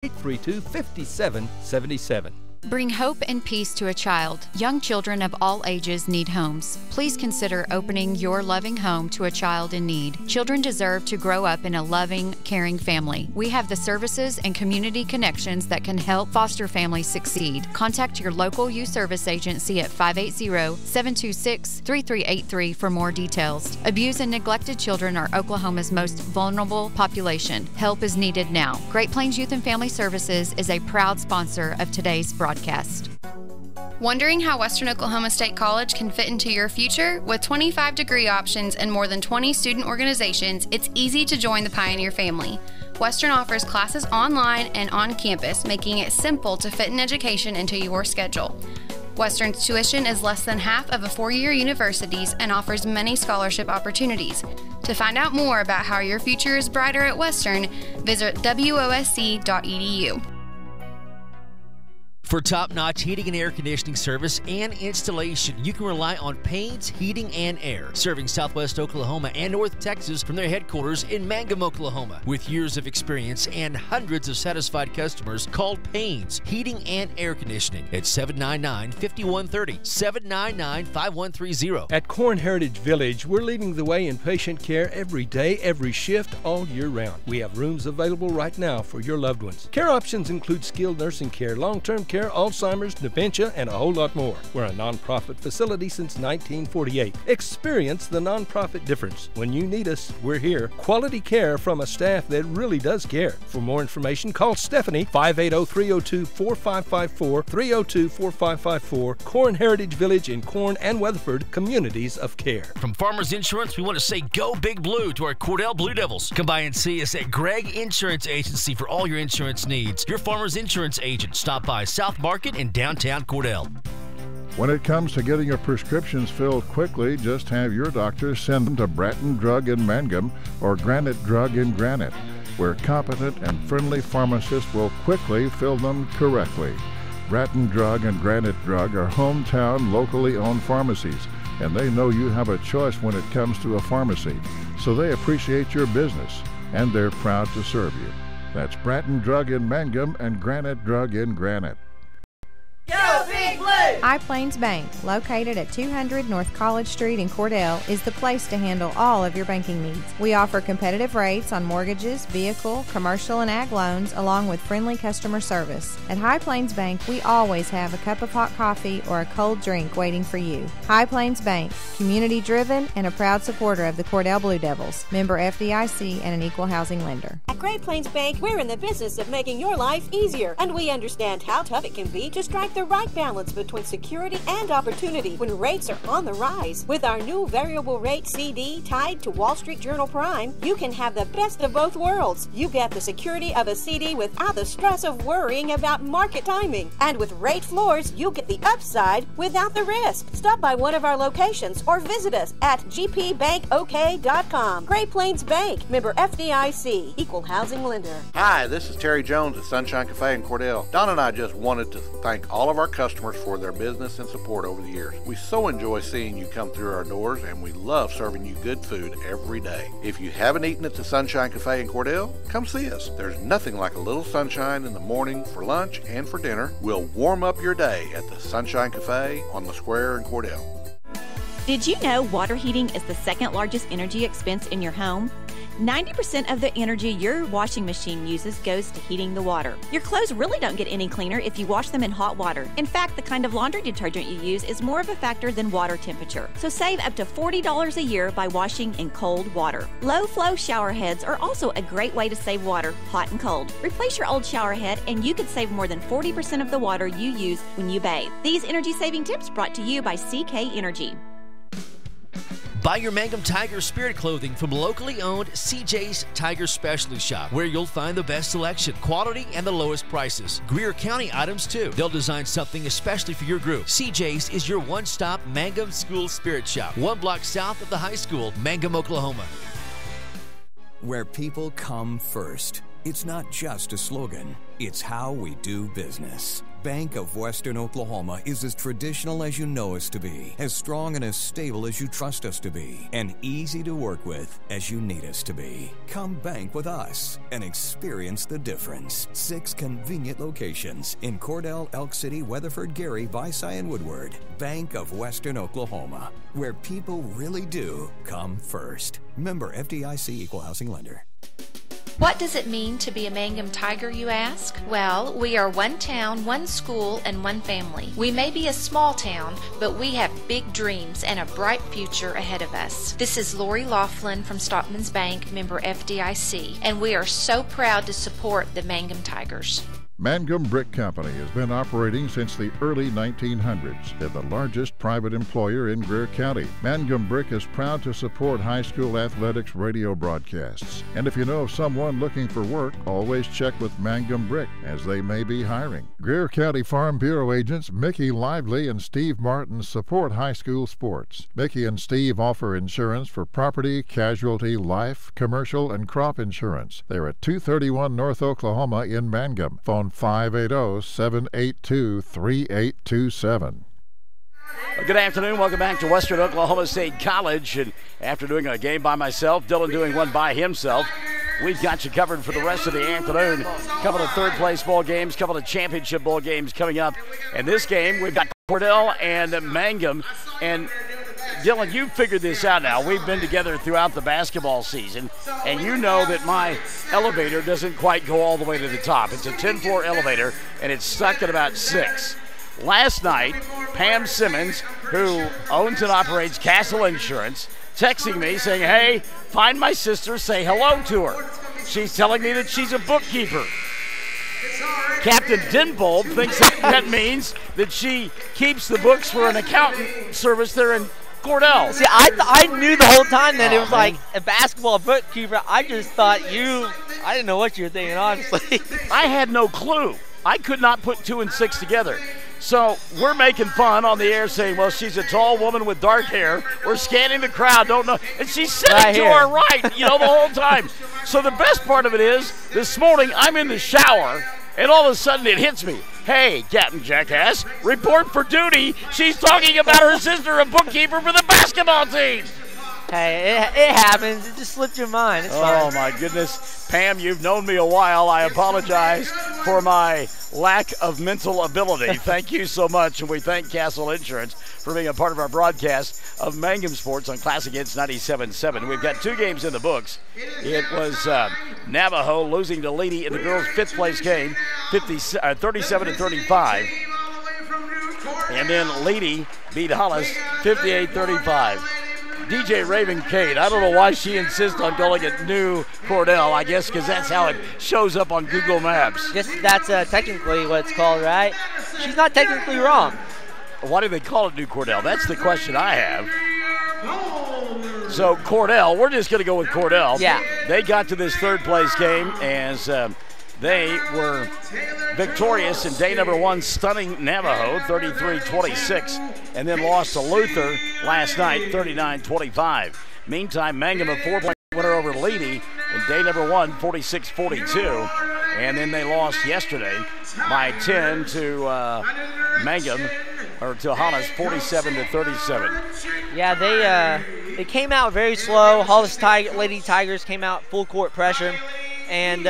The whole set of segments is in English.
832-5777. Bring hope and peace to a child. Young children of all ages need homes. Please consider opening your loving home to a child in need. Children deserve to grow up in a loving, caring family. We have the services and community connections that can help foster families succeed. Contact your local youth service agency at 580-726-3383 for more details. Abused and neglected children are Oklahoma's most vulnerable population. Help is needed now. Great Plains Youth and Family Services is a proud sponsor of today's broadcast. Wondering how Western Oklahoma State College can fit into your future? With 25 degree options and more than 20 student organizations, it's easy to join the Pioneer family. Western offers classes online and on campus, making it simple to fit an education into your schedule. Western's tuition is less than half of a four-year university's and offers many scholarship opportunities. To find out more about how your future is brighter at Western, visit wosc.edu. For top-notch heating and air conditioning service and installation, you can rely on Payne's Heating and Air, serving Southwest Oklahoma and North Texas from their headquarters in Mangum, Oklahoma. With years of experience and hundreds of satisfied customers, call Payne's Heating and Air Conditioning at 799-5130, 799-5130. At Corn Heritage Village, we're leading the way in patient care every day, every shift, all year round. We have rooms available right now for your loved ones. Care options include skilled nursing care, long-term care, Alzheimer's, dementia, and a whole lot more. We're a nonprofit facility since 1948. Experience the nonprofit difference. When you need us, we're here. Quality care from a staff that really does care. For more information, call Stephanie, 580-302-4554, 302-4554. Corn Heritage Village in Corn and Weatherford, communities of care. From Farmers Insurance, we want to say go Big Blue to our Cordell Blue Devils. Come by and see us at Gregg Insurance Agency for all your insurance needs. Your Farmers Insurance agent. Stop by South Market in downtown Cordell. When it comes to getting your prescriptions filled quickly, just have your doctor send them to Bratton Drug in Mangum or Granite Drug in Granite, where competent and friendly pharmacists will quickly fill them correctly. Bratton Drug and Granite Drug are hometown, locally owned pharmacies, and they know you have a choice when it comes to a pharmacy, so they appreciate your business, and they're proud to serve you. That's Bratton Drug in Mangum and Granite Drug in Granite. Go Big Blue! High Plains Bank, located at 200 North College Street in Cordell, is the place to handle all of your banking needs. We offer competitive rates on mortgages, vehicle, commercial, and ag loans, along with friendly customer service. At High Plains Bank, we always have a cup of hot coffee or a cold drink waiting for you. High Plains Bank, community-driven and a proud supporter of the Cordell Blue Devils, member FDIC and an equal housing lender. At Great Plains Bank, we're in the business of making your life easier, and we understand how tough it can be to strike the right balance between security and opportunity when rates are on the rise. With our new variable rate CD tied to Wall Street Journal Prime, you can have the best of both worlds. You get the security of a CD without the stress of worrying about market timing. And with rate floors, you get the upside without the risk. Stop by one of our locations or visit us at gpbankok.com. Great Plains Bank, member FDIC, equal housing lender. Hi, this is Terry Jones at Sunshine Cafe in Cordell. Don and I just wanted to thank all of our customers for their business and support over the years. We so enjoy seeing you come through our doors, and we love serving you good food every day. If you haven't eaten at the Sunshine Cafe in Cordell, come see us. There's nothing like a little sunshine in the morning for lunch and for dinner. We'll warm up your day at the Sunshine Cafe on the square in Cordell. Did you know water heating is the second largest energy expense in your home? 90% of the energy your washing machine uses goes to heating the water. Your clothes really don't get any cleaner if you wash them in hot water. In fact, the kind of laundry detergent you use is more of a factor than water temperature. So save up to $40 a year by washing in cold water. Low-flow shower heads are also a great way to save water, hot and cold. Replace your old shower head and you could save more than 40% of the water you use when you bathe. These energy-saving tips brought to you by CK Energy. Buy your Mangum Tiger Spirit clothing from locally owned CJ's Tiger Specialty Shop, where you'll find the best selection, quality, and the lowest prices. Greer County items, too. They'll design something especially for your group. CJ's is your one-stop Mangum School Spirit Shop, 1 block south of the high school, Mangum, Oklahoma. Where people come first. It's not just a slogan, it's how we do business. Bank of Western Oklahoma is as traditional as you know us to be, as strong and as stable as you trust us to be, and easy to work with as you need us to be. Come bank with us and experience the difference. 6 convenient locations in Cordell, Elk City, Weatherford, Gary, Visay, and Woodward. Bank of Western Oklahoma, where people really do come first. Member FDIC Equal Housing Lender. What does it mean to be a Mangum Tiger, you ask? Well, we are one town, one school, and one family. We may be a small town, but we have big dreams and a bright future ahead of us. This is Lori Laughlin from Stockman's Bank, member FDIC, and we are so proud to support the Mangum Tigers. Mangum Brick Company has been operating since the early 1900s. They're the largest private employer in Greer County. Mangum Brick is proud to support high school athletics radio broadcasts. And if you know of someone looking for work, always check with Mangum Brick, as they may be hiring. Greer County Farm Bureau agents Mickey Lively and Steve Martin support high school sports. Mickey and Steve offer insurance for property, casualty, life, commercial, and crop insurance. They're at 231 North Oklahoma in Mangum. Phone 580-782-3827. Good afternoon. Welcome back to Western Oklahoma State College. And after doing a game by myself, Dylan doing one by himself, we've got you covered for the rest of the afternoon. A couple of third-place bowl games, a couple of championship bowl games coming up. And this game, we've got Cordell and Mangum. And Dylan, you figured this out now. We've been together throughout the basketball season, and you know that my elevator doesn't quite go all the way to the top. It's a 10-floor elevator, and it's stuck at about 6. Last night, Pam Simmons, who owns and operates Castle Insurance, texting me saying, hey, find my sister, say hello to her. She's telling me that she's a bookkeeper. Captain Denbold thinks that means that she keeps the books for an accountant service there in Cordell. See, I knew the whole time that it was like a basketball bookkeeper. I just thought I didn't know what you were thinking, honestly. I had no clue. I could not put 2 and 6 together. So we're making fun on the air saying, well, she's a tall woman with dark hair. We're scanning the crowd, don't know. And she's sitting right to our right, the whole time. So the best part of it is, this morning I'm in the shower, and all of a sudden it hits me. Hey, Captain Jackass, report for duty. She's talking about her sister, a bookkeeper for the basketball team. Hey, it happens. It just slipped your mind. It's fine. Oh, my goodness. Pam, you've known me a while. I apologize for my lack of mental ability. Thank you so much, and we thank Castle Insurance for being a part of our broadcast of Mangum Sports on Classic Hits 97.7. We've got 2 games in the books. It was Navajo losing to Leedy in the girls' 5th place game, 37-35. And then Leedy beat Hollis 58-35. DJ Raven Cade, I don't know why she insists on calling it New Cordell. I guess because that's how it shows up on Google Maps. Yes, that's technically what it's called, right? She's not technically wrong. Why do they call it New Cordell? That's the question I have. So Cordell, we're just going to go with Cordell. Yeah. They got to this 3rd place game as they were victorious in day number 1, stunning Navajo 33-26, and then lost to Luther last night 39-25. Meantime, Mangum a 4-point winner over Leedy in day number 1, 46-42, and then they lost yesterday by 10 to Mangum, or to Hollis, 47-37. Yeah, they came out very slow. Hollis Lady Tigers came out full court pressure, and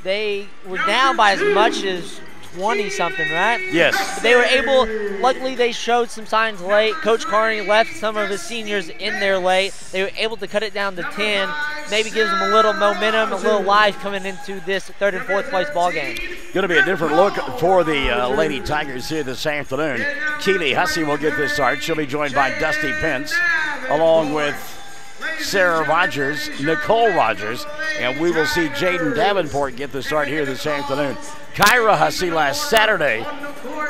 they were down by as much as 20-something, right? Yes. But they were able, luckily they showed some signs late. Coach Carney left some of his seniors in there late. They were able to cut it down to 10. Maybe gives them a little momentum, a little life coming into this 3rd and 4th place ball game. Going to be a different look for the Lady Tigers here this afternoon. Keely Hussey will get this start. She'll be joined by Dusty Pence, along with Sarah Rogers, Nicole Rogers, and we will see Jaden Davenport get the start here this afternoon. Kyra Hussey last Saturday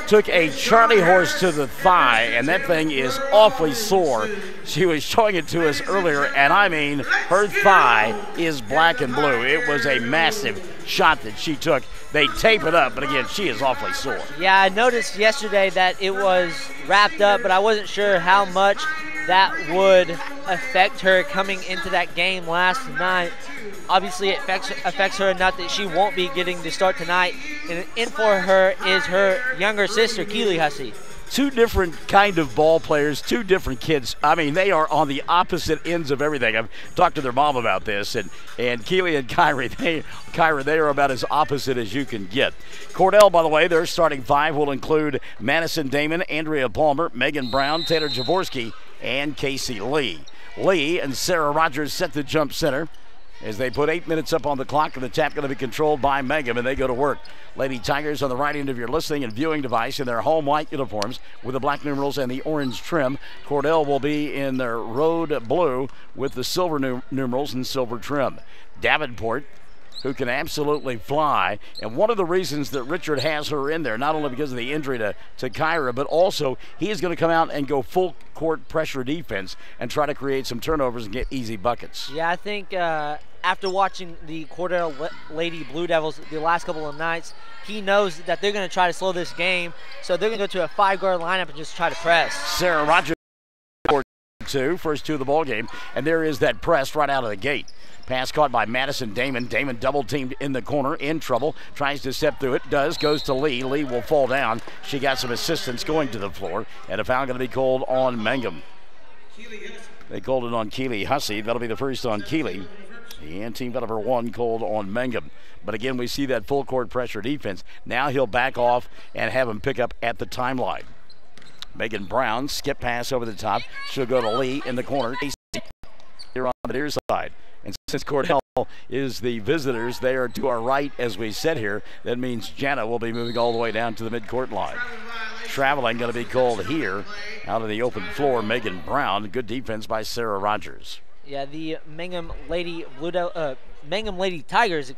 took a Charlie horse to the thigh, and that thing is awfully sore. She was showing it to us earlier, and I mean, her thigh is black and blue. It was a massive shot that she took. They tape it up, but again, she is awfully sore. Yeah, I noticed yesterday that it was wrapped up, but I wasn't sure how much that would affect her coming into that game last night. obviously it affects her enough that she won't be getting the start tonight. And in for her is her younger sister, Keely Hussey. Two different kind of ball players, two different kids. I mean, they are on the opposite ends of everything. I've talked to their mom about this, and Keely and Kyra, they are about as opposite as you can get. Cordell, by the way, their starting five will include Madison Damon, Andrea Palmer, Megan Brown, Taylor Jaworski, and Casey Lee. Lee and Sarah Rogers set the jump center as they put 8 minutes up on the clock, and the tap going to be controlled by Mangum, and they go to work. Lady Tigers on the right end of your listening and viewing device in their home white uniforms with the black numerals and the orange trim. Cordell will be in their road blue with the silver numerals and silver trim. Davenport, who can absolutely fly, and one of the reasons that Richard has her in there, not only because of the injury to Kyra, but also he is going to come out and go full court pressure defense and try to create some turnovers and get easy buckets. Yeah, I think after watching the Cordell Lady Blue Devils the last couple of nights, he knows that they're going to try to slow this game, so they're going to go to a 5-guard lineup and just try to press. Sarah Rogers, first two of the ball game, and there is that press right out of the gate. Pass caught by Madison Damon. Damon double-teamed in the corner, in trouble. Tries to step through it. Does. Goes to Lee. Lee will fall down. She got some assistance going to the floor. And a foul going to be called on Mangum. They called it on Keely Hussey. That'll be the first on Keely. And team foul number 1 called on Mangum. But again, we see that full court pressure defense. Now he'll back off and have him pick up at the timeline. Megan Brown, skip pass over the top. She'll go to Lee in the corner. Here on the near side. And since Cordell is the visitors, they are to our right as we sit here. That means Jana will be moving all the way down to the midcourt line. Traveling going to be called here out of the open floor. Megan Brown, good defense by Sarah Rogers. Yeah, the Mangum Lady Tigers,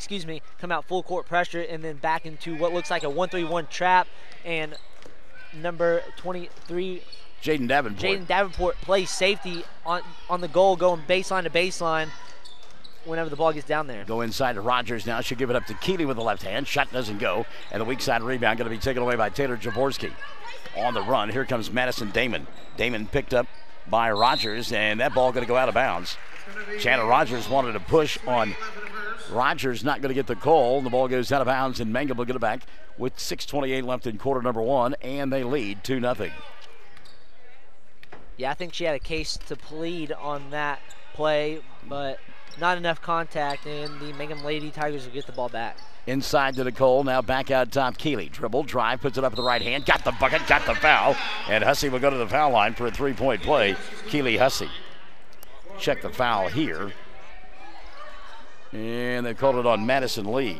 come out full court pressure and then back into what looks like a 1-3-1 trap. And number 23. Jaden Davenport plays safety on the goal, going baseline to baseline whenever the ball gets down there. Go inside to Rogers now. She'll give it up to Keely with the left hand. Shot doesn't go. And the weak side rebound going to be taken away by Taylor Jaworski. On the run, here comes Madison Damon. Damon picked up by Rogers, and that ball going to go out of bounds. Shanna Rogers wanted to push on Rogers, not going to get the call. The ball goes out of bounds, and Mangum will get it back with 6:28 left in quarter number 1, and they lead 2-0. Yeah, I think she had a case to plead on that play, but not enough contact, and the Mangum Lady Tigers will get the ball back. Inside to Nicole, now back out top. Keely, dribble, drive, puts it up with the right hand, got the bucket, got the foul, and Hussey will go to the foul line for a 3-point play. Keely Hussey. Check the foul here. And they called it on Madison Lee.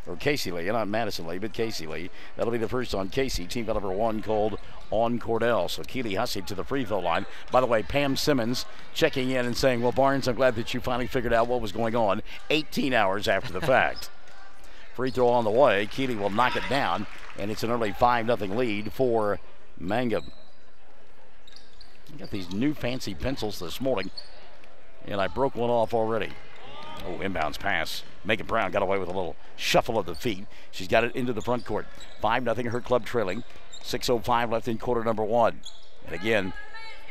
Or Casey Lee, not Madison Lee, but Casey Lee. That'll be the first on Casey. Team foul number 1 called on Cordell. So Keely Hussey to the free throw line. By the way, Pam Simmons checking in and saying, well, Barnes, I'm glad that you finally figured out what was going on 18 hours after the fact. Free throw on the way. Keely will knock it down, and it's an early 5-0 lead for Mangum. Got these new fancy pencils this morning, and I broke one off already. Oh, inbounds pass. Megan Brown got away with a little shuffle of the feet. She's got it into the front court. 5-0, her club trailing. 6:05 left in quarter number 1. And again,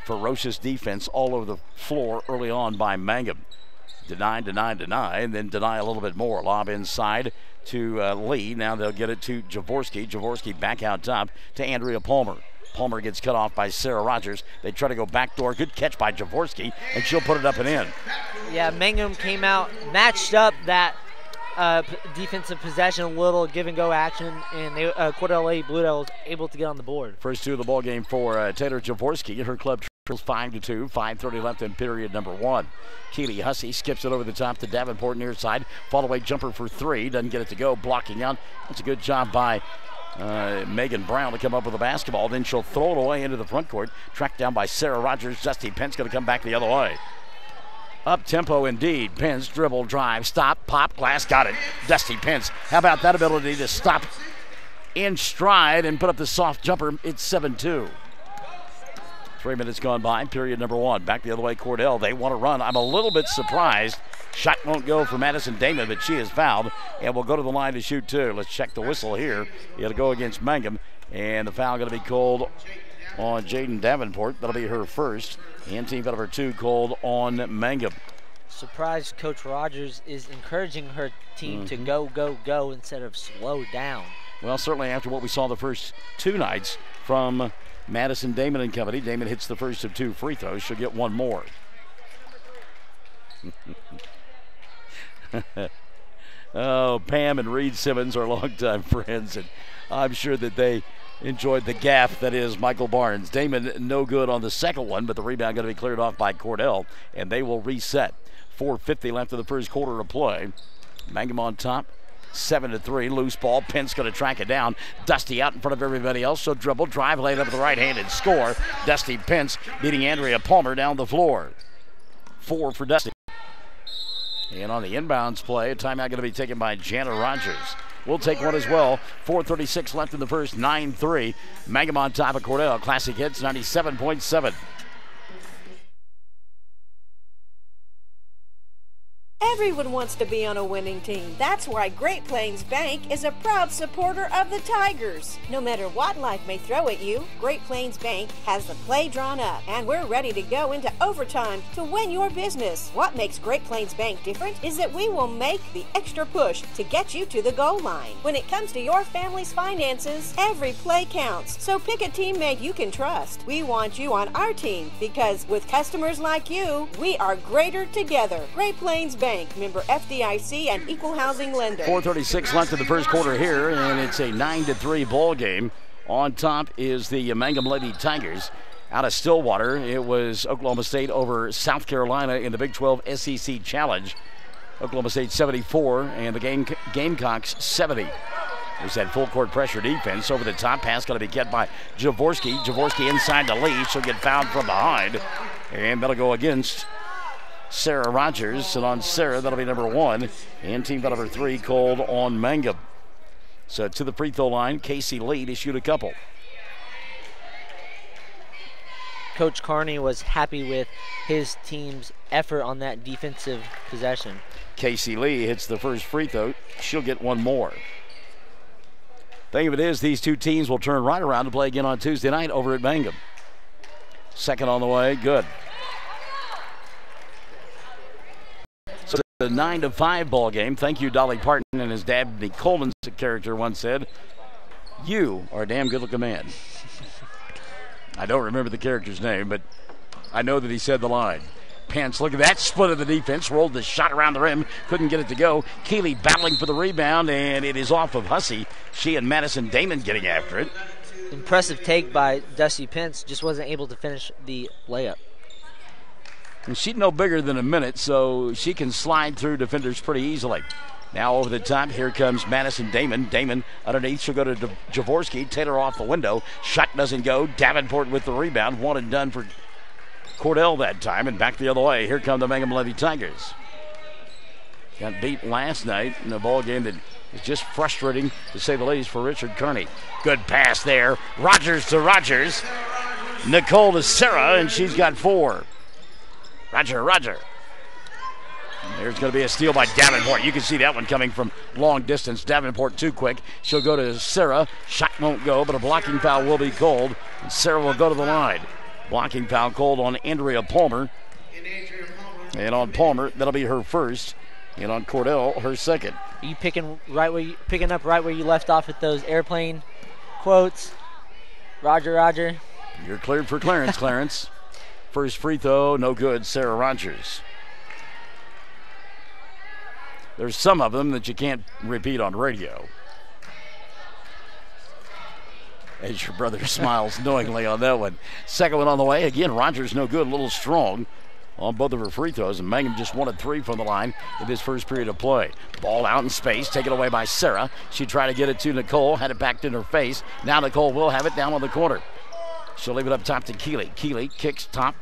ferocious defense all over the floor early on by Mangum. Deny, and then deny a little bit more. Lob inside to Lee. Now they'll get it to Jaworski. Jaworski back out top to Andrea Palmer. Palmer gets cut off by Sarah Rogers. They try to go backdoor. Good catch by Jaworski, and she'll put it up and in. Yeah, Mangum came out, matched up that defensive possession, a little give-and-go action, and Cordell Lady Blue Devils able to get on the board. First two of the ball game for Taylor Jaworski. Her club trails 5-2, 5:30 left in period number 1. Keely Hussey skips it over the top to Davenport near side. Fall-away jumper for 3. Doesn't get it to go. Blocking out. That's a good job by Megan Brown to come up with the basketball. Then she'll throw it away into the front court. Tracked down by Sarah Rogers. Dusty Pence going to come back the other way. Up tempo indeed. Pence dribble, drive, stop, pop, glass, got it. Dusty Pence. How about that ability to stop in stride and put up the soft jumper? It's 7-2. 3 minutes gone by. Period number 1. Back the other way. Cordell. They want to run. I'm a little bit surprised. Shot won't go for Madison Damon, but she is fouled and will go to the line to shoot 2. Let's check the whistle here. It'll go against Mangum, and the foul going to be called on Jaden Davenport. That'll be her first. And team foul number 2 called on Mangum. surprised Coach Rogers is encouraging her team to go, go, go instead of slow down. Well, certainly after what we saw the first two nights from Madison Damon and company. Damon hits the first of 2 free throws. She'll get one more. Oh, Pam and Reed Simmons are longtime friends, and I'm sure that they enjoyed the gaffe that is Michael Barnes. Damon no good on the second one, but the rebound going to be cleared off by Cordell, and they will reset. 4:50 left in the first quarter of play. Mangum on top, 7-3. Loose ball. Pence going to track it down. Dusty out in front of everybody else. So dribble, drive, laid up with the right hand and score. Dusty Pence beating Andrea Palmer down the floor. 4 for Dusty. And on the inbounds play, a timeout going to be taken by Jana Rogers. We'll take one as well. 4:36 left in the first. 9-3. Mangum on top of Cordell. Classic Hits 97.7. Everyone wants to be on a winning team. That's why Great Plains Bank is a proud supporter of the Tigers. No matter what life may throw at you, Great Plains Bank has the play drawn up, and we're ready to go into overtime to win your business. What makes Great Plains Bank different is that we will make the extra push to get you to the goal line. When it comes to your family's finances, every play counts. So pick a teammate you can trust. We want you on our team because with customers like you, we are greater together. Great Plains Bank. Member FDIC and equal housing lender. 4:36 left in the first quarter here, and it's a 9-3 ball game. On top is the Mangum Lady Tigers. Out of Stillwater, it was Oklahoma State over South Carolina in the Big 12 SEC Challenge. Oklahoma State 74 and the Gamecocks 70. There's that full court pressure defense. Over the top pass going to be kept by Jaworski. Jaworski inside the lead. She'll get fouled from behind, and that'll go against Sarah Rogers, and on Sarah, that'll be number 1, and team foul number 3 called on Mangum. So to the free throw line, Casey Lee to shoot a couple. Coach Carney was happy with his team's effort on that defensive possession. Casey Lee hits the first free throw. She'll get one more. Thing of it is, these two teams will turn right around to play again on Tuesday night over at Mangum. Second on the way, good. So the 9-5 ball game. Thank you, Dolly Parton, and his dad, Nick Coleman's character, once said, "You are a damn good-looking man." I don't remember the character's name, but I know that he said the line. Pence, look at that split of the defense, rolled the shot around the rim, couldn't get it to go. Keeley battling for the rebound, and it is off of Hussey. She and Madison Damon getting after it. Impressive take by Dusty Pence, just wasn't able to finish the layup. And she's no bigger than a minute, so she can slide through defenders pretty easily. Now over the top, here comes Madison Damon. Damon underneath, she'll go to Jaworski. Taylor off the window. Shot doesn't go. Davenport with the rebound. One and done for Cordell that time, and back the other way. Here come the Mangum Lady Tigers. Got beat last night in a ball game that is just frustrating, to say the least, for Richard Kearney. Good pass there. Rogers to Rogers. Nicole to Sarah, and she's got 4. Roger. There's going to be a steal by Davenport. You can see that one coming from long distance. Davenport too quick. She'll go to Sarah. Shot won't go, but a blocking foul will be called. And Sarah will go to the line. Blocking foul called on Andrea Palmer. And on Palmer, that'll be her first. And on Cordell, her second. Are you picking up right where you left off with those airplane quotes? Roger. You're cleared for clearance, Clarence. First free throw, no good. Sarah Rogers. There's some of them that you can't repeat on radio. As your brother smiles knowingly on that one. Second one on the way. Again, Rogers no good, a little strong on both of her free throws. And Mangum just 1 of 3 from the line in this first period of play. Ball out in space, taken away by Sarah. She tried to get it to Nicole, had it backed in her face. Now Nicole will have it down on the corner. She'll leave it up top to Keeley. Keeley kicks top.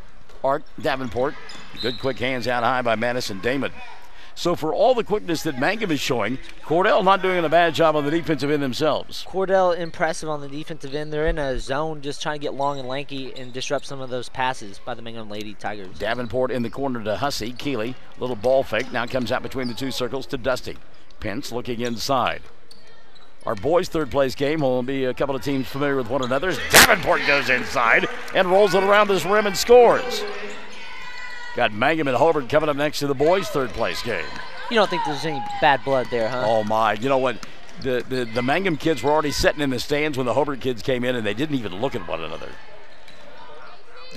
Art Davenport. Good quick hands out high by Madison Damon. So for all the quickness that Mangum is showing, Cordell not doing a bad job on the defensive end themselves. Cordell impressive on the defensive end. They're in a zone just trying to get long and lanky and disrupt some of those passes by the Mangum Lady Tigers. Davenport in the corner to Hussey. Keeley, little ball fake, now comes out between the two circles to Dusty. Pence looking inside. Our boys' third place game will be a couple of teams familiar with one another. Davenport goes inside and rolls it around this rim and scores. Got Mangum and Hobart coming up next to the boys' third-place game. You don't think there's any bad blood there, huh? Oh, my. You know what? The Mangum kids were already sitting in the stands when the Hobart kids came in, and they didn't even look at one another.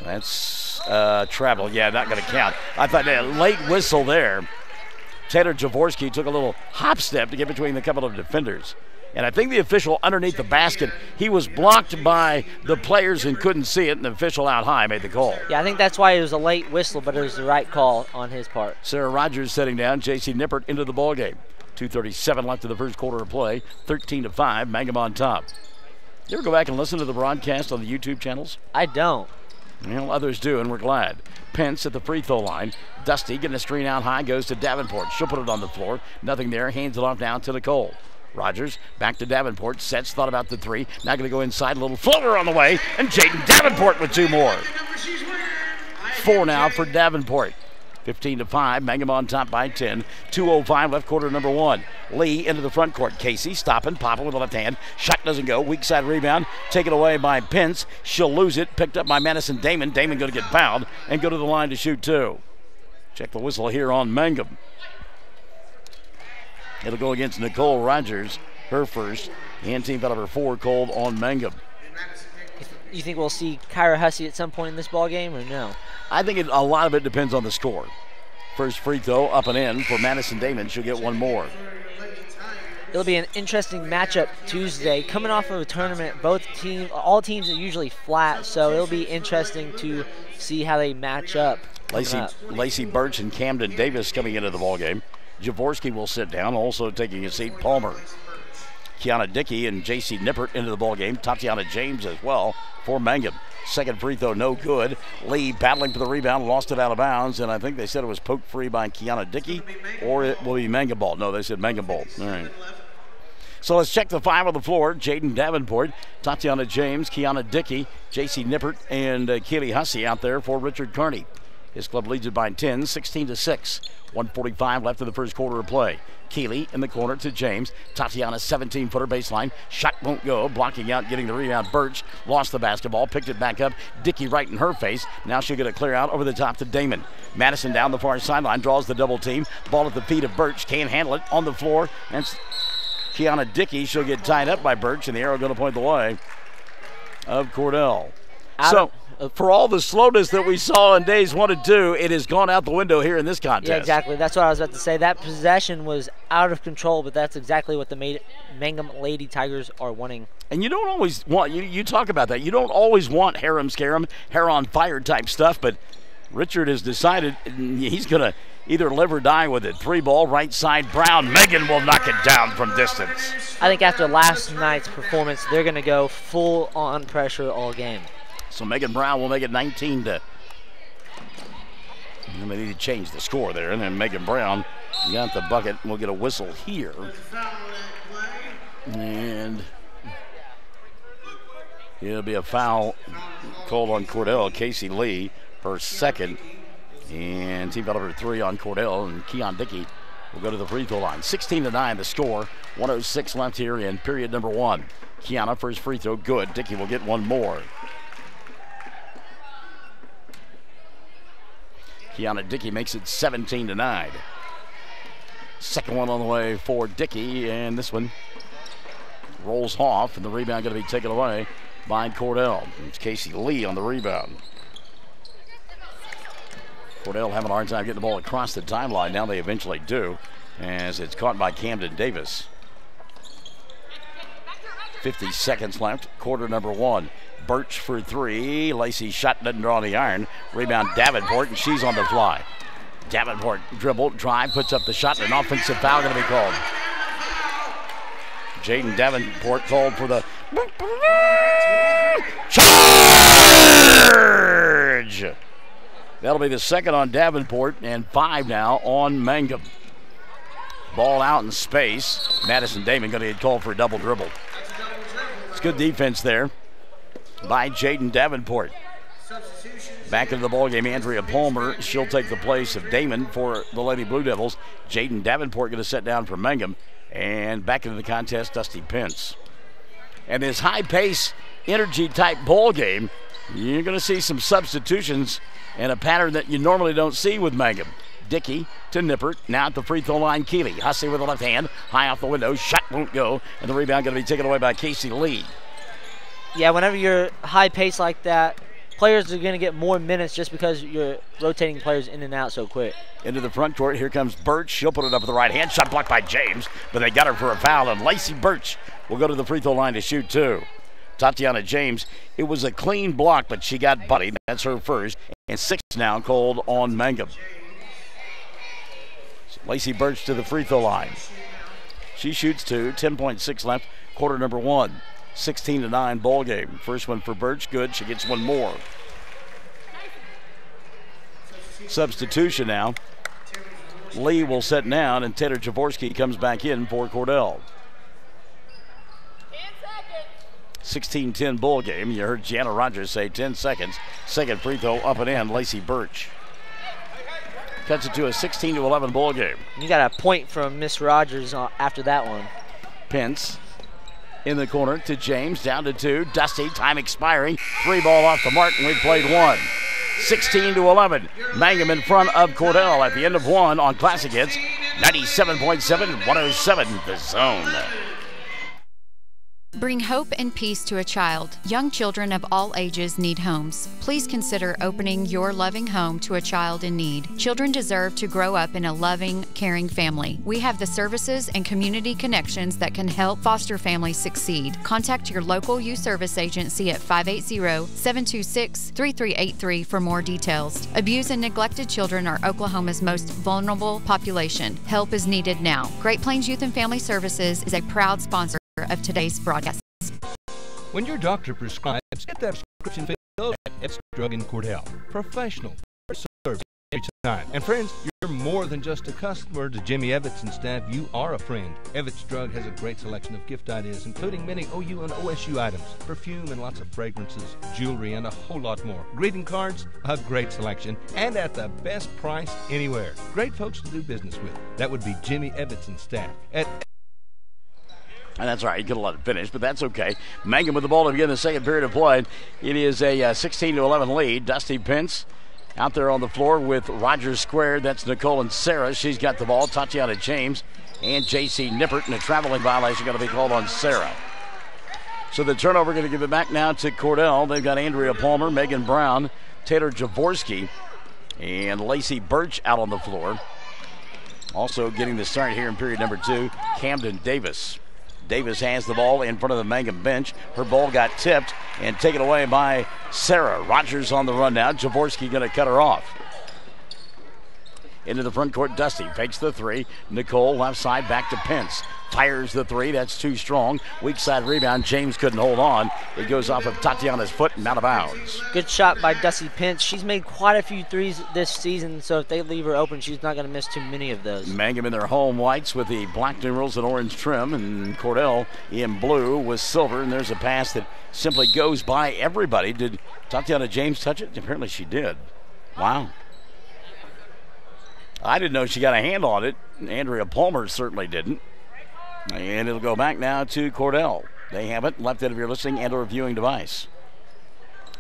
That's travel. Yeah, not going to count. I thought that late whistle there. Taylor Jaworski took a little hop step to get between the couple of defenders. And I think the official underneath the basket, he was blocked by the players and couldn't see it, and the official out high made the call. Yeah, I think that's why it was a late whistle, but it was the right call on his part. Sarah Rogers setting down J.C. Nippert into the ballgame. 2:37 left in the first quarter of play. 13-5, Mangum on top. You ever go back and listen to the broadcast on the YouTube channels? I don't. Well, others do, and we're glad. Pence at the free throw line. Dusty getting a screen out high, goes to Davenport. She'll put it on the floor. Nothing there, hands it off down to Nicole. Rogers back to Davenport. Sets, thought about the three. Now going to go inside. A little floater on the way, and Jaden Davenport with two more. 4 now for Davenport. 15-5, Mangum on top by 10. 2:05 left, quarter number 1. Lee into the front court. Casey stopping, popping with the left hand. Shot doesn't go. Weak side rebound. Taken away by Pence. She'll lose it. Picked up by Madison Damon. Damon going to get fouled and go to the line to shoot 2. Check the whistle here on Mangum. It'll go against Nicole Rogers, her first. And team foul number 4 called on Mangum. You think we'll see Kyra Hussey at some point in this ball game, or no? I think a lot of it depends on the score. First free throw up and in for Madison Damon. She'll get one more. It'll be an interesting matchup Tuesday. Coming off of a tournament, all teams are usually flat, so it'll be interesting to see how they match up. Lacey Birch and Camden Davis coming into the ballgame. Jaworski will sit down, also taking a seat, Palmer. Kiana Dickey and J.C. Nippert into the ballgame. Tatiana James as well for Mangum. Second free throw, no good. Lee battling for the rebound, lost it out of bounds, and I think they said it was poked free by Kiana Dickey, or it will be Mangum ball. No, they said Mangum ball. All right. So let's check the 5 on the floor. Jaden Davenport, Tatiana James, Kiana Dickey, J.C. Nippert, and Keely Hussey out there for Richard Kearney. His club leads it by 10, 16-6. 1:45 left in the first quarter of play. Keeley in the corner to James. Tatiana 17-footer baseline. Shot won't go. Blocking out, getting the rebound. Birch lost the basketball. Picked it back up. Dickey right in her face. Now she'll get a clear out over the top to Damon. Madison down the far sideline. Draws the double team. Ball at the feet of Birch. Can't handle it. On the floor. And Kiana Dickey. She'll get tied up by Birch. And the arrow going to point the way of Cordell. For all the slowness that we saw in days 1 and 2, it has gone out the window here in this contest. Yeah, exactly. That's what I was about to say. That possession was out of control, but that's exactly what the Mangum Lady Tigers are wanting. And you don't always want, you talk about that, you don't always want harem scarum, hair on fire type stuff, but Richard has decided he's going to either live or die with it. 3 ball, right side, Brown. Megan will knock it down from distance. I think after last night's performance, they're going to go full on pressure all game. So Megan Brown will make it 19 to. And they need to change the score there. And then Megan Brown got the bucket. We'll get a whistle here. And it'll be a foul called on Cordell. Casey Lee, her second. And team foul number 3 on Cordell. And Keon Dickey will go to the free throw line. 16-9 the score. 1:06 left here in period number 1. Kiana, first free throw, good. Dickey will get one more. Kiana Dickey makes it 17-9. Second one on the way for Dickey, and this one rolls off, and the rebound going to be taken away by Cordell. It's Casey Lee on the rebound. Cordell having a hard time getting the ball across the timeline. Now they eventually do, as it's caught by Camden Davis. 50 seconds left, quarter number 1. Birch for 3. Lacey shot doesn't draw the iron. Rebound Davenport, and she's on the fly. Davenport dribble, drive, puts up the shot, and an offensive foul going to be called. Jaden Davenport called for the charge. That'll be the second on Davenport, and 5 now on Mangum. Ball out in space. Madison Damon going to get called for a double dribble. It's good defense there by Jaden Davenport. Back into the ballgame, Andrea Palmer. She'll take the place of Damon for the Lady Blue Devils. Jaden Davenport going to set down for Mangum. And back into the contest, Dusty Pence. And this high-pace, energy-type ball game You're going to see some substitutions and a pattern that you normally don't see with Mangum. Dickey to Nippert. Now at the free throw line, Keeley. Hussey with the left hand. High off the window. Shot won't go. And the rebound going to be taken away by Casey Lee. Yeah, whenever you're high pace like that, players are going to get more minutes just because you're rotating players in and out so quick. Into the front court. Here comes Birch. She'll put it up with the right hand. Shot blocked by James, but they got her for a foul. And Lacey Birch will go to the free throw line to shoot two. Tatiana James, it was a clean block, but she got buddied. That's her first. And 6 now called on Mangum. Lacey Birch to the free throw line. She shoots two. 10.6 left. Quarter number 1. 16-9 ball game. First one for Birch. Good. She gets one more. Substitution now. Lee will set down, and Taylor Jaworski comes back in for Cordell. 16-10 ball game. You heard Gianna Rogers say 10 seconds. Second free throw up and in. Lacey Birch. Cuts it to a 16-11 ball game. You got a point from Miss Rogers after that one. Pence in the corner to James, down to 2. Dusty, time expiring. 3 ball off the mark, and we've played 1. 16-11. Mangum in front of Cordell at the end of 1 on Classic Hits. 97.7, 107, The Zone. Bring hope and peace to a child. Young children of all ages need homes. Please consider opening your loving home to a child in need. Children deserve to grow up in a loving, caring family. We have the services and community connections that can help foster families succeed. Contact your local youth service agency at 580-726-3383 for more details. Abused and neglected children are Oklahoma's most vulnerable population. Help is needed now. Great Plains Youth and Family Services is a proud sponsor of today's broadcast. When your doctor prescribes, get that prescription filled at Ed's Drug in Cordell. Professional service every time. And friends, you're more than just a customer to Jimmy Evans and staff. You are a friend. Evans Drug has a great selection of gift ideas, including many OU and OSU items, perfume and lots of fragrances, jewelry, and a whole lot more. Greeting cards, a great selection, and at the best price anywhere. Great folks to do business with. That would be Jimmy Evans and staff at. And that's all right. You could have let it finish, but that's okay. Mangum with the ball to begin the second period of play. It is a 16-11 lead. Dusty Pence out there on the floor with Rogers squared. That's Nicole and Sarah. She's got the ball. Tatiana James and J.C. Nippert. And a traveling violation going to be called on Sarah. So the turnover going to give it back now to Cordell. They've got Andrea Palmer, Megan Brown, Taylor Jaworski, and Lacey Birch out on the floor. Also getting the start here in period number 2, Camden Davis. Davis has the ball in front of the Mangum bench. Her ball got tipped and taken away by Sarah. Rogers on the run now. Jaworski going to cut her off. Into the front court, Dusty fakes the 3. Nicole left side back to Pence. Fires the 3. That's too strong. Weak side rebound. James couldn't hold on. It goes off of Tatiana's foot and out of bounds. Good shot by Dusty Pence. She's made quite a few threes this season, so if they leave her open, she's not going to miss too many of those. Mangum in their home whites with the black numerals and orange trim, and Cordell in blue with silver. And there's a pass that simply goes by everybody. Did Tatiana James touch it? Apparently she did. Wow. I didn't know she got a hand on it. Andrea Palmer certainly didn't. And it'll go back now to Cordell. They have it left out of your listening and or viewing device.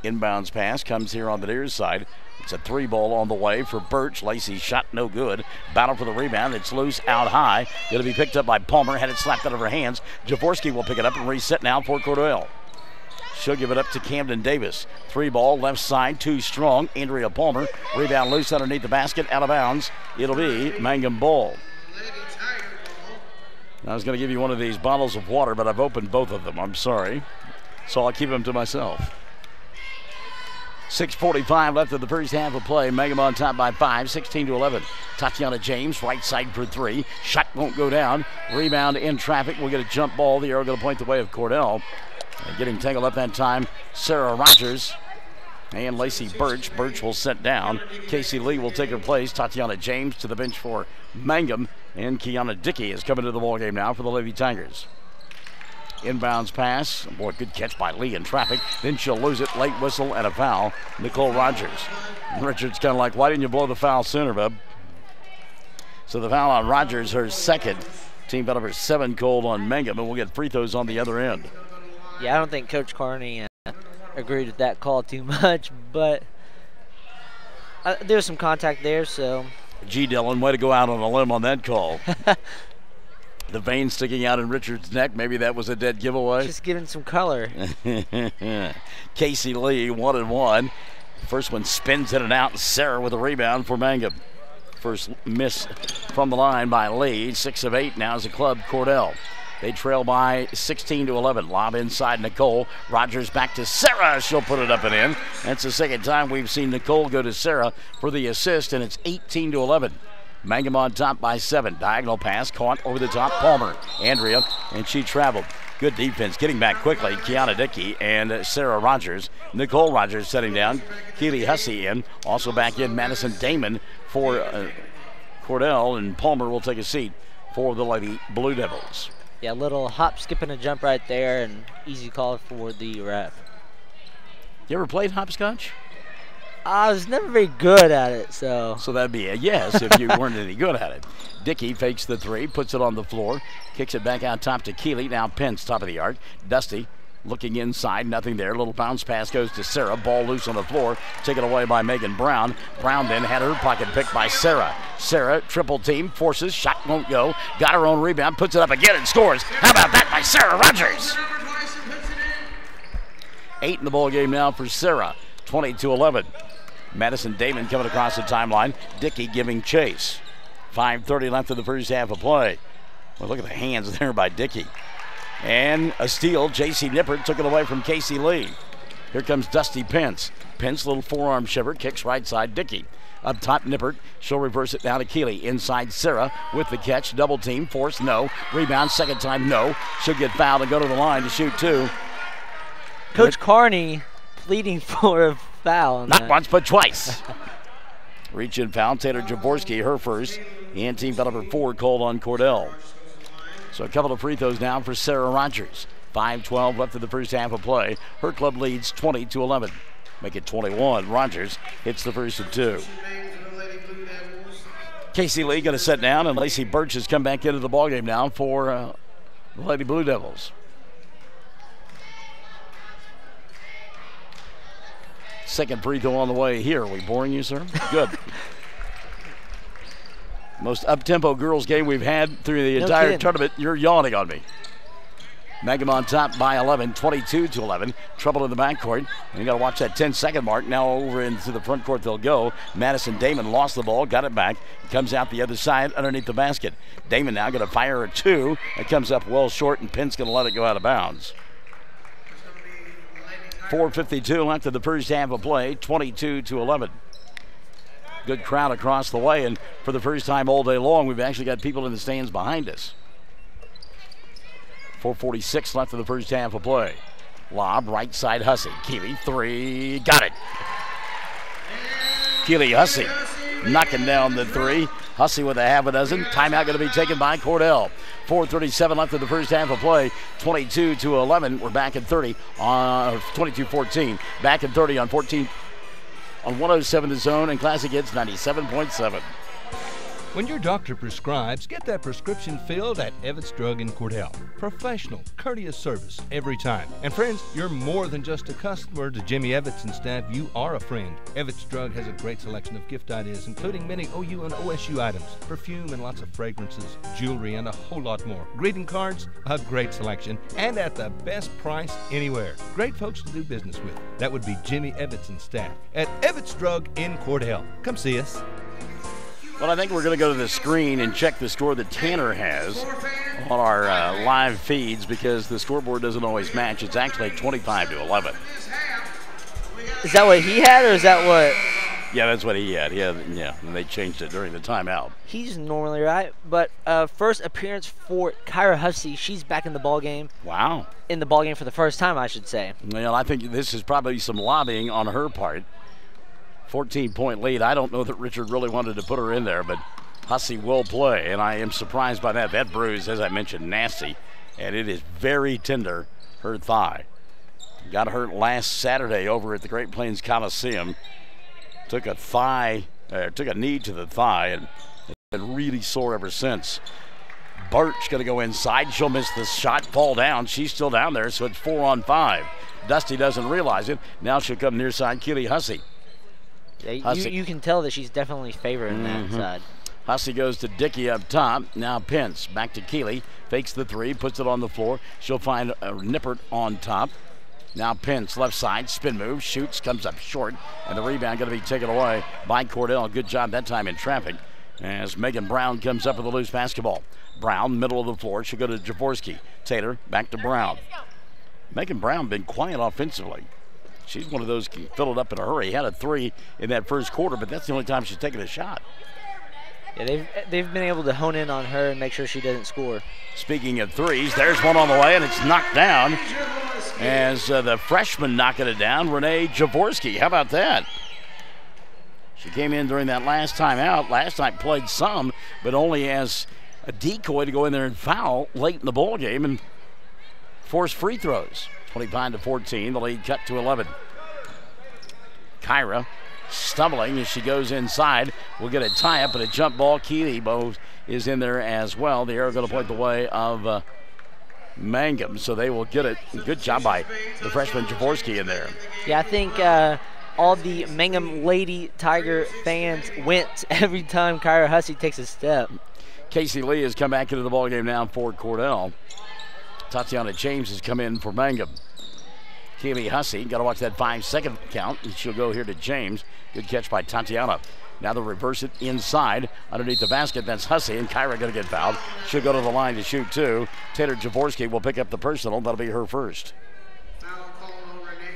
Inbounds pass comes here on the near side. It's a 3 ball on the way for Birch. Lacey shot no good. Battle for the rebound. It's loose out high. Going to be picked up by Palmer. Had it slapped out of her hands. Jaworski will pick it up and reset now for Cordell. She'll give it up to Camden Davis. 3 ball left side, too strong. Andrea Palmer. Rebound loose underneath the basket, out of bounds. It'll be Mangum ball. I was going to give you one of these bottles of water, but I've opened both of them. I'm sorry. So I'll keep them to myself. 6:45 left of the first half of play. Mangum on top by 5, 16-11. Tatiana James, right side for 3. Shot won't go down. Rebound in traffic. We'll get a jump ball. The arrow going to point the way of Cordell. And getting tangled up that time, Sarah Rogers and Lacey Birch. Birch will set down. Casey Lee will take her place. Tatiana James to the bench for Mangum. And Kiana Dickey is coming to the ballgame now for the Lady Tigers. Inbounds pass. Boy, good catch by Lee in traffic. Then she'll lose it. Late whistle and a foul. Nicole Rogers. Richard's kind of like, why didn't you blow the foul sooner, bub? So the foul on Rogers, her second. Team foul number 7 called on Mangum, and we'll get free throws on the other end. Yeah, I don't think Coach Carney agreed with that call too much, but there was some contact there, so. G. Dillon, way to go out on a limb on that call. The vein sticking out in Richard's neck, maybe that was a dead giveaway. Just giving some color. Casey Lee, 1-1. First one spins in and out, and Sarah with a rebound for Mangum. First miss from the line by Lee. 6 of 8 now as a club, Cordell. They trail by 16-11. Lob inside Nicole. Rogers back to Sarah. She'll put it up and in. That's the second time we've seen Nicole go to Sarah for the assist, and it's 18-11. Mangum on top by 7. Diagonal pass caught over the top. Palmer, Andrea, and she traveled. Good defense, getting back quickly. Kiana Dickey and Sarah Rogers. Nicole Rogers setting down. Keely Hussey in. Also back in Madison Damon for Cordell, and Palmer will take a seat for the Lady Blue Devils. Yeah, a little hop, skip, and a jump right there, and easy call for the ref. You ever played hopscotch? I was never very good at it, so. So that'd be a yes if you weren't any good at it. Dickey fakes the 3, puts it on the floor, kicks it back out top to Keeley. Now Pence, top of the arc. Dusty looking inside, nothing there. Little bounce pass goes to Sarah. Ball loose on the floor, taken away by Megan Brown. Brown then had her pocket picked by Sarah. Sarah, triple team, forces, shot won't go. Got her own rebound, puts it up again and scores. How about that by Sarah Rogers? 8 in the ball game now for Sarah, 20-11. Madison Damon coming across the timeline. Dickey giving chase. 5:30 left in the first half of play. Well, look at the hands there by Dickey. And a steal. J.C. Nippert took it away from Casey Lee. Here comes Dusty Pence. Pence, little forearm shiver, kicks right side. Dickey. Up top, Nippert. She'll reverse it down to Keeley. Inside, Sarah with the catch. Double team. Force, no. Rebound, second time, no. She'll get fouled and go to the line to shoot 2. Coach Carney pleading for a foul. Not once, but twice. Reach in foul. Taylor Jaworski, her first. And team foul number 4 called on Cordell. So a couple of free throws now for Sarah Rogers. 5:12 left in the first half of play. Her club leads 20-11. Make it 21. Rogers hits the first of 2. Casey Lee going to sit down, and Lacey Birch has come back into the ballgame now for the Lady Blue Devils. Second free throw on the way here. Are we boring you, sir? Good. Most up-tempo girls game we've had through the entire tournament. You're yawning on me. Mangum on top by 11, 22-11. Trouble in the backcourt. And you got to watch that 10-second mark. Now over into the front court they'll go. Madison Damon lost the ball, got it back. Comes out the other side underneath the basket. Damon now going to fire a 2. It comes up well short, and Penn's going to let it go out of bounds. 4:52 left in the first half of play, 22-11. Good crowd across the way, and for the first time all day long, we've actually got people in the stands behind us. 4:46 left in the first half of play. Lob, right side, Hussey. Keeley, 3, got it. Keeley Hussey knocking down the 3. Hussey with a half a dozen. Timeout going to be taken by Cordell. 4:37 left in the first half of play. 22-11. We're back at 30 on 22-14. Back at 30 on 14 on 107 The Zone and Classic Hits 97.7. When your doctor prescribes, get that prescription filled at Evetts Drug in Cordell. Professional, courteous service every time. And friends, you're more than just a customer to Jimmy Evetts and staff. You are a friend. Evetts Drug has a great selection of gift ideas, including many OU and OSU items, perfume and lots of fragrances, jewelry, and a whole lot more. Greeting cards, a great selection, and at the best price anywhere. Great folks to do business with. That would be Jimmy Evetts and staff at Evetts Drug in Cordell. Come see us. Well, I think we're going to go to the screen and check the score that Tanner has on our live feeds, because the scoreboard doesn't always match. It's actually 25-11. Is that what he had, or is that what? Yeah, that's what he had. Yeah, and they changed it during the timeout. He's normally right, but first appearance for Kyra Hussey. She's back in the ball game. Wow. In the ball game for the first time, I should say. Well, I think this is probably some lobbying on her part. 14-point lead. I don't know that Richard really wanted to put her in there, but Hussey will play, and I am surprised by that. That bruise, as I mentioned, nasty, and it is very tender, her thigh. Got hurt last Saturday over at the Great Plains Coliseum. Took a knee to the thigh, and it's been really sore ever since. Burt's going to go inside. She'll miss the shot, fall down. She's still down there, so it's 4-on-5. Dusty doesn't realize it. Now she'll come near side. Keely Hussey. Yeah, you can tell that she's definitely favoring that side. Hussey goes to Dickey up top. Now Pence back to Keely. Fakes the three, puts it on the floor. She'll find Nippert on top. Now Pence, left side, spin move, shoots, comes up short, and the rebound going to be taken away by Cordell. Good job that time in traffic as Megan Brown comes up with a loose basketball. Brown, middle of the floor. She'll go to Jaworski. Taylor, back to Brown. Megan Brown been quiet offensively. She's one of those who can fill it up in a hurry. Had a three in that first quarter, but that's the only time she's taken a shot. Yeah, they've been able to hone in on her and make sure she doesn't score. Speaking of threes, there's one on the way, and it's knocked down as the freshman knocking it down, Renee Jaworski. How about that? She came in during that last time out. Last night played some, but only as a decoy to go in there and foul late in the ball game and force free throws. 25-14, the lead cut to 11. Kyra stumbling as she goes inside. We'll get a tie-up and a jump ball. Keely is in there as well. The arrow going to point the way of Mangum, so they will get it. Good job by the freshman Jaworski in there. Yeah, I think all the Mangum Lady Tiger fans went every time Kyra Hussey takes a step. Casey Lee has come back into the ballgame now for Cordell. Tatiana James has come in for Mangum. Keely Hussey, got to watch that 5-second count, and she'll go here to James. Good catch by Tatiana. Now they'll reverse it inside underneath the basket. That's Hussey, and Kyra going to get fouled. She'll go to the line to shoot two. Taylor Jaworski will pick up the personal. That'll be her first.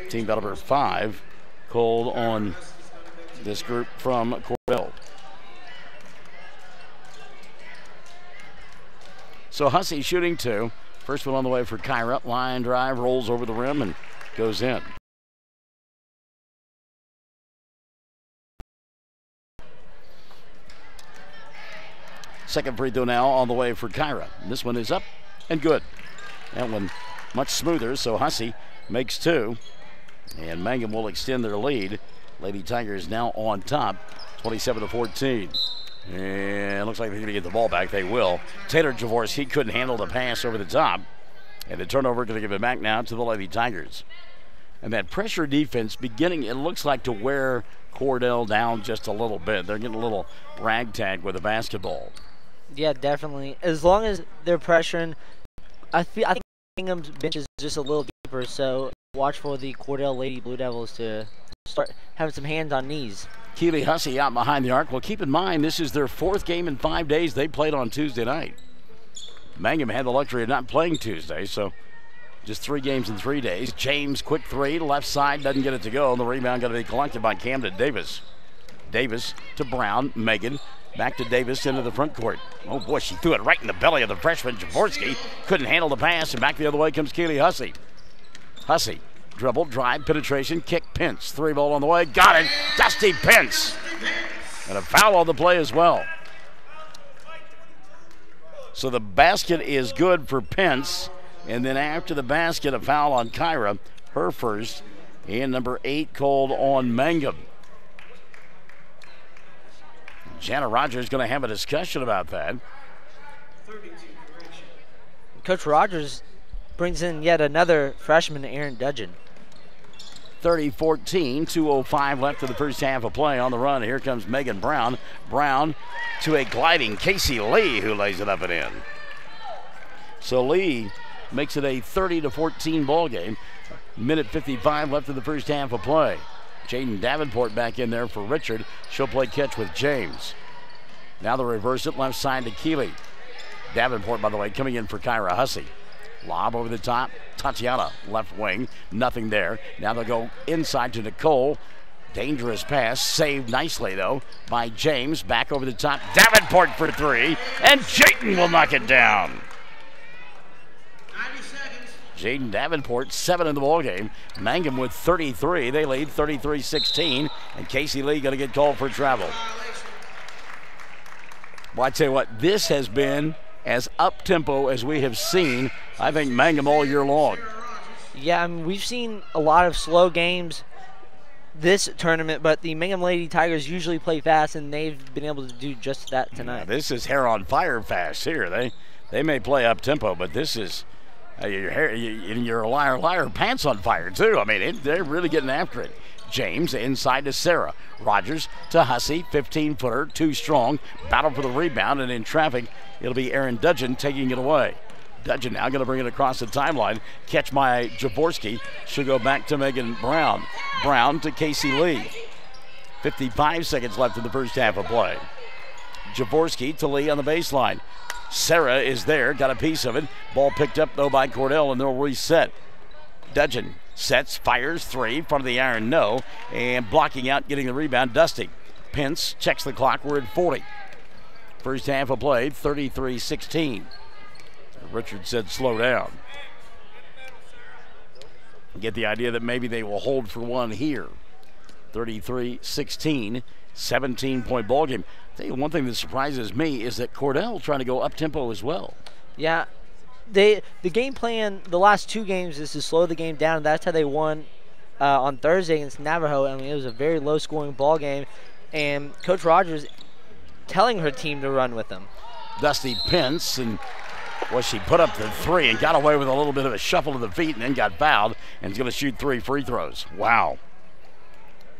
Team foul number 5 called on this group from Cordell. So Hussey shooting two. First one on the way for Kyra. Line drive, rolls over the rim, and goes in. Second free throw now on the way for Kyra. This one is up and good. That one much smoother, so Hussey makes two. And Mangum will extend their lead. Lady Tigers now on top, 27-14. And looks like they're going to get the ball back. They will. Taylor Jaworski couldn't handle the pass over the top. And the turnover going to give it back now to the Lady Tigers. And that pressure defense beginning, it looks like, to wear Cordell down just a little bit. They're getting a little ragtag with the basketball. Yeah, definitely. As long as they're pressuring, I think Mangum's bench is just a little deeper, so watch for the Cordell Lady Blue Devils to start having some hands on knees. Keely Hussey out behind the arc. Well, keep in mind, this is their 4th game in 5 days. They played on Tuesday night. Mangum had the luxury of not playing Tuesday, so just 3 games in 3 days. James, quick three, left side, doesn't get it to go. And the rebound got to be collected by Camden Davis. Davis to Brown, Megan, back to Davis into the front court. Oh boy, she threw it right in the belly of the freshman Jaworski. Couldn't handle the pass, and back the other way comes Keely Hussey. Hussey, dribble, drive, penetration, kick, Pence. 3 ball on the way, got it, Dusty Pence. And a foul on the play as well. So the basket is good for Pence. And then after the basket, a foul on Kyra, her first. And number 8 called on Mangum. Jana Rogers going to have a discussion about that. Coach Rogers brings in yet another freshman, Aaron Dudgeon. 30-14, 2:05 left in the first half of play. On the run, here comes Megan Brown. Brown to a gliding Casey Lee, who lays it up and in. So Lee makes it a 30-14 ball game. Minute 55 left in the first half of play. Jaden Davenport back in there for Richard. She'll play catch with James. Now they'll reverse it left side to Keely. Davenport, by the way, coming in for Kyra Hussey. Lob over the top. Tatiana, left wing. Nothing there. Now they'll go inside to Nicole. Dangerous pass. Saved nicely, though, by James. Back over the top. Davenport for 3. And Jaden will knock it down. Jaden Davenport, 7 in the ballgame. Mangum with 33. They lead 33-16. And Casey Lee going to get called for travel. Well, I tell you what, this has been as up-tempo as we have seen, I think, Mangum all year long. Yeah, I mean, we've seen a lot of slow games this tournament, but the Mangum Lady Tigers usually play fast, and they've been able to do just that tonight. Yeah, this is hair on fire fast here. They may play up tempo, but this is your liar pants on fire too. I mean, they're really getting after it. James inside to Sarah. Rogers to Hussey, 15-footer, too strong. Battle for the rebound, and in traffic, it'll be Aaron Dudgeon taking it away. Dudgeon now going to bring it across the timeline. Catch by Jaworski. She'll go back to Megan Brown. Brown to Casey Lee. 55 seconds left in the first half of play. Jaworski to Lee on the baseline. Sarah is there, got a piece of it. Ball picked up, though, by Cordell, and they'll reset. Dudgeon sets, fires, three, in front of the iron, no. And blocking out, getting the rebound, Dusty. Pence checks the clock, we're at 40. First half of play, 33-16. Richard said slow down. Get the idea that maybe they will hold for one here. 33-16, 17-point ball game. I tell you, one thing that surprises me is that Cordell trying to go up-tempo as well. Yeah, the game plan the last two games is to slow the game down. That's how they won on Thursday against Navajo. I mean, it was a very low-scoring ball game, and Coach Rogers telling her team to run with them. Dusty Pence, and well, she put up the three and got away with a little bit of a shuffle of the feet and then got fouled and is going to shoot 3 free throws. Wow.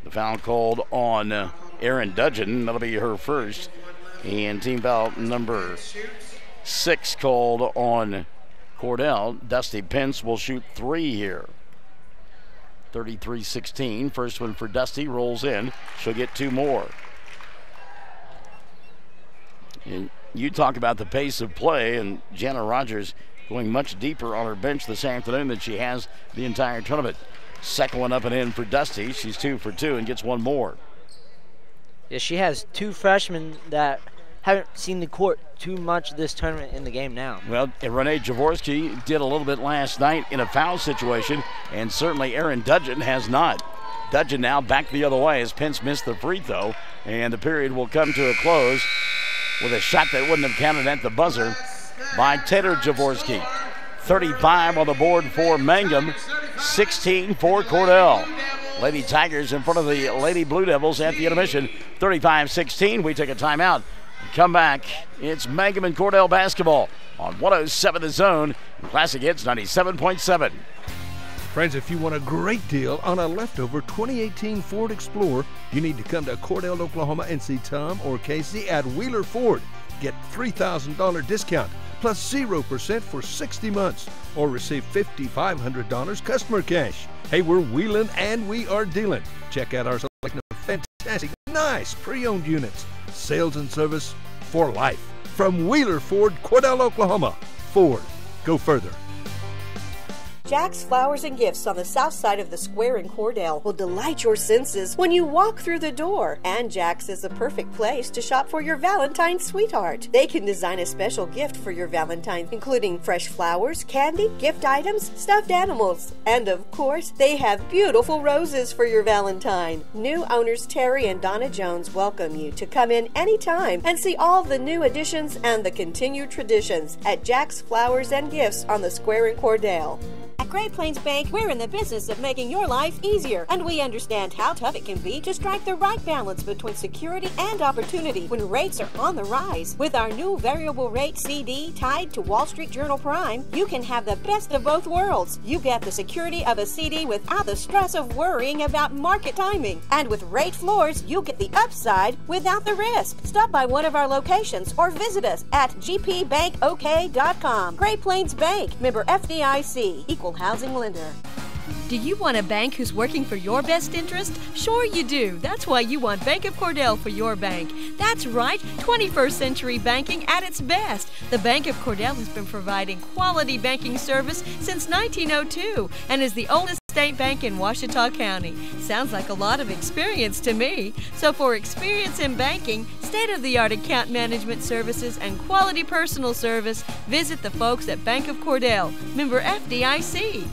The foul called on Aaron Dudgeon. That'll be her first. And team foul number 6 called on Cordell. Dusty Pence will shoot 3 here. 33-16. First one for Dusty. Rolls in. She'll get 2 more. And you talk about the pace of play, and Jana Rogers going much deeper on her bench this afternoon than she has the entire tournament. Second one up and in for Dusty. She's 2 for 2 and gets 1 more. Yeah, she has 2 freshmen that haven't seen the court too much this tournament in the game now. Well, Renee Jaworski did a little bit last night in a foul situation, and certainly Aaron Dudgeon has not. Dudgeon now back the other way as Pence missed the free throw, and the period will come to a close with a shot that wouldn't have counted at the buzzer by Taylor Jaworski. 35 on the board for Mangum, 16 for Cordell. Lady Tigers in front of the Lady Blue Devils at the intermission, 35-16. We take a timeout. Come back. It's Mangum and Cordell basketball on 107 The Zone. Classic Hits 97.7. Friends, if you want a great deal on a leftover 2018 Ford Explorer, you need to come to Cordell, Oklahoma and see Tom or Casey at Wheeler Ford. Get $3,000 discount plus 0% for 60 months or receive $5,500 customer cash. Hey, we're wheeling and we are dealing. Check out our selection of fantastic, nice pre-owned units. Sales and service for life. From Wheeler Ford, Cordell, Oklahoma. Ford, go further. Jack's Flowers and Gifts on the south side of the square in Cordell will delight your senses when you walk through the door. And Jack's is the perfect place to shop for your Valentine's sweetheart. They can design a special gift for your Valentine, including fresh flowers, candy, gift items, stuffed animals, and of course, they have beautiful roses for your Valentine. New owners Terry and Donna Jones welcome you to come in anytime and see all the new additions and the continued traditions at Jack's Flowers and Gifts on the square in Cordell. At Great Plains Bank, we're in the business of making your life easier, and we understand how tough it can be to strike the right balance between security and opportunity when rates are on the rise. With our new variable rate CD tied to Wall Street Journal Prime, you can have the best of both worlds. You get the security of a CD without the stress of worrying about market timing. And with rate floors, you get the upside without the risk. Stop by one of our locations or visit us at gpbankok.com. Great Plains Bank, member FDIC, equal housing lender. Do you want a bank who's working for your best interest? Sure you do. That's why you want Bank of Cordell for your bank. That's right, 21st century banking at its best. The Bank of Cordell has been providing quality banking service since 1902 and is the oldest state bank in Ouachita County. Sounds like a lot of experience to me. So for experience in banking, state-of-the-art account management services, and quality personal service, visit the folks at Bank of Cordell, member FDIC.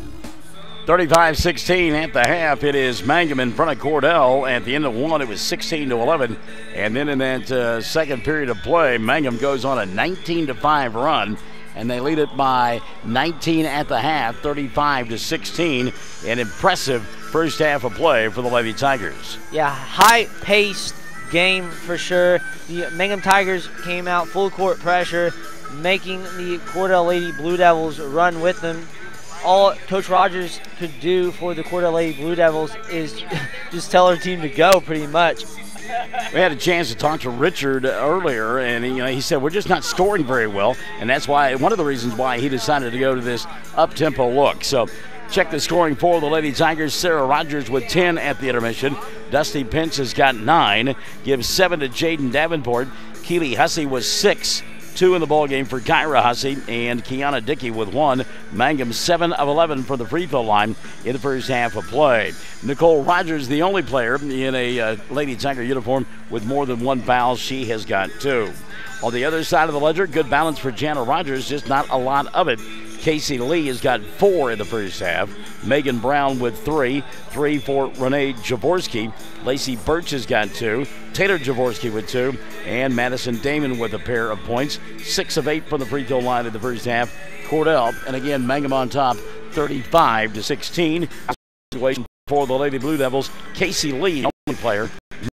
35-16 at the half. It is Mangum in front of Cordell. At the end of one, it was 16-11. And then in that second period of play, Mangum goes on a 19-5 run, and they lead it by 19 at the half, 35-16. An impressive first half of play for the Lady Tigers. Yeah, high-paced game for sure. The Mangum Tigers came out full court pressure, making the Cordell Lady Blue Devils run with them. All Coach Rogers could do for the Cordell Lady Blue Devils is just tell her team to go, pretty much. We had a chance to talk to Richard earlier, and he said we're just not scoring very well, and that's why one of the reasons why he decided to go to this up-tempo look. So check the scoring for the Lady Tigers. Sarah Rogers with 10 at the intermission. Dusty Pence has got 9. Gives 7 to Jaden Davenport. Keely Hussey was 6. 2 in the ball game for Kyra Hussey, and Kiana Dickey with 1. Mangum 7 of 11 for the free throw line in the first half of play. Nicole Rogers, the only player in a Lady Tiger uniform with more than 1 foul. She has got 2. On the other side of the ledger, good balance for Jana Rogers, just not a lot of it. Casey Lee has got 4 in the first half. Megan Brown with 3. 3 for Renee Jaworski. Lacey Birch has got 2. Taylor Jaworski with 2. And Madison Damon with a pair of points. 6 of 8 from the free throw line in the first half. Cordell, and again, Mangum on top, 35-16. Situation for the Lady Blue Devils. Casey Lee, the only player,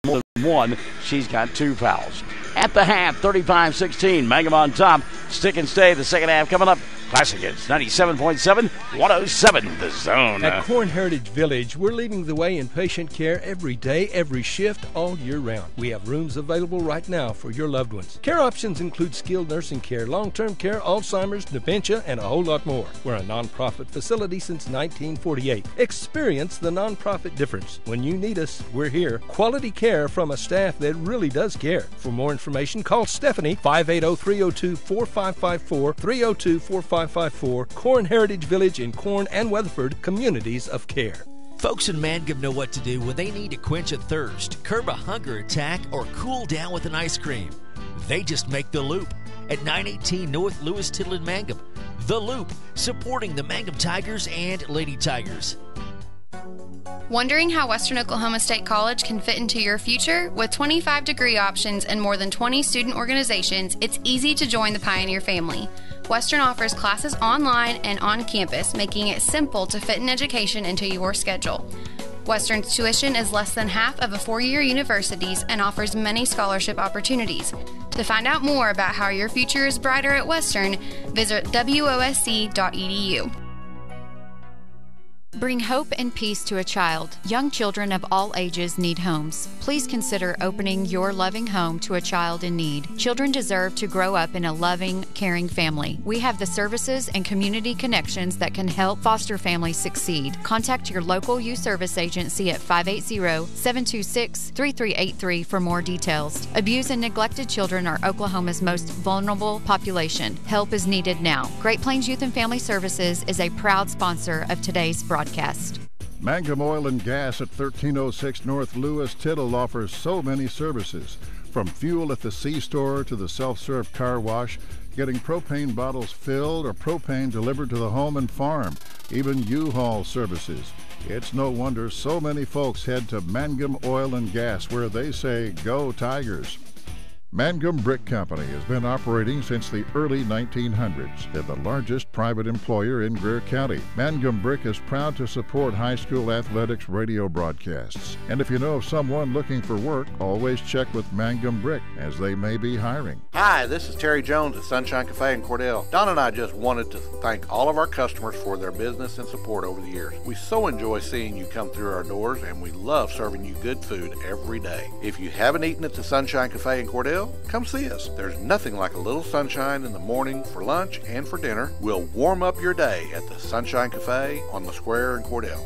more than 1. She's got 2 fouls. At the half, 35-16. Mangum on top. Stick and stay. The second half coming up. Classic Hits 97.7, 107 The Zone. At Corn Heritage Village, we're leading the way in patient care every day, every shift, all year round. We have rooms available right now for your loved ones. Care options include skilled nursing care, long-term care, Alzheimer's, dementia, and a whole lot more. We're a nonprofit facility since 1948. Experience the nonprofit difference. When you need us, we're here. Quality care from a staff that really does care. For more information, call Stephanie, 580-302-4554, 302-4554. Corn Heritage Village in Corn and Weatherford, communities of care. Folks in Mangum know what to do when they need to quench a thirst, curb a hunger attack, or cool down with an ice cream. They just make The Loop at 918 North Lewis Tittle in Mangum. The Loop, supporting the Mangum Tigers and Lady Tigers. Wondering how Western Oklahoma State College can fit into your future? With 25 degree options and more than 20 student organizations, it's easy to join the Pioneer family. Western offers classes online and on campus, making it simple to fit an education into your schedule. Western's tuition is less than half of a four-year university's and offers many scholarship opportunities. To find out more about how your future is brighter at Western, visit wosc.edu. Bring hope and peace to a child. Young children of all ages need homes. Please consider opening your loving home to a child in need. Children deserve to grow up in a loving, caring family. We have the services and community connections that can help foster families succeed. Contact your local youth service agency at 580-726-3383 for more details. Abused and neglected children are Oklahoma's most vulnerable population. Help is needed now. Great Plains Youth and Family Services is a proud sponsor of today's broadcast. Mangum Oil and Gas at 1306 North Lewis Tittle offers so many services. From fuel at the C-store to the self-serve car wash, getting propane bottles filled or propane delivered to the home and farm, even U-Haul services. It's no wonder so many folks head to Mangum Oil and Gas, where they say, "Go Tigers." Mangum Brick Company has been operating since the early 1900s. They're the largest private employer in Greer County. Mangum Brick is proud to support high school athletics radio broadcasts. And if you know of someone looking for work, always check with Mangum Brick, as they may be hiring. Hi, this is Terry Jones at Sunshine Cafe in Cordell. Don and I just wanted to thank all of our customers for their business and support over the years. We so enjoy seeing you come through our doors, and we love serving you good food every day. If you haven't eaten at the Sunshine Cafe in Cordell, come see us. There's nothing like a little sunshine in the morning for lunch and for dinner. We'll warm up your day at the Sunshine Cafe on the square in Cordell.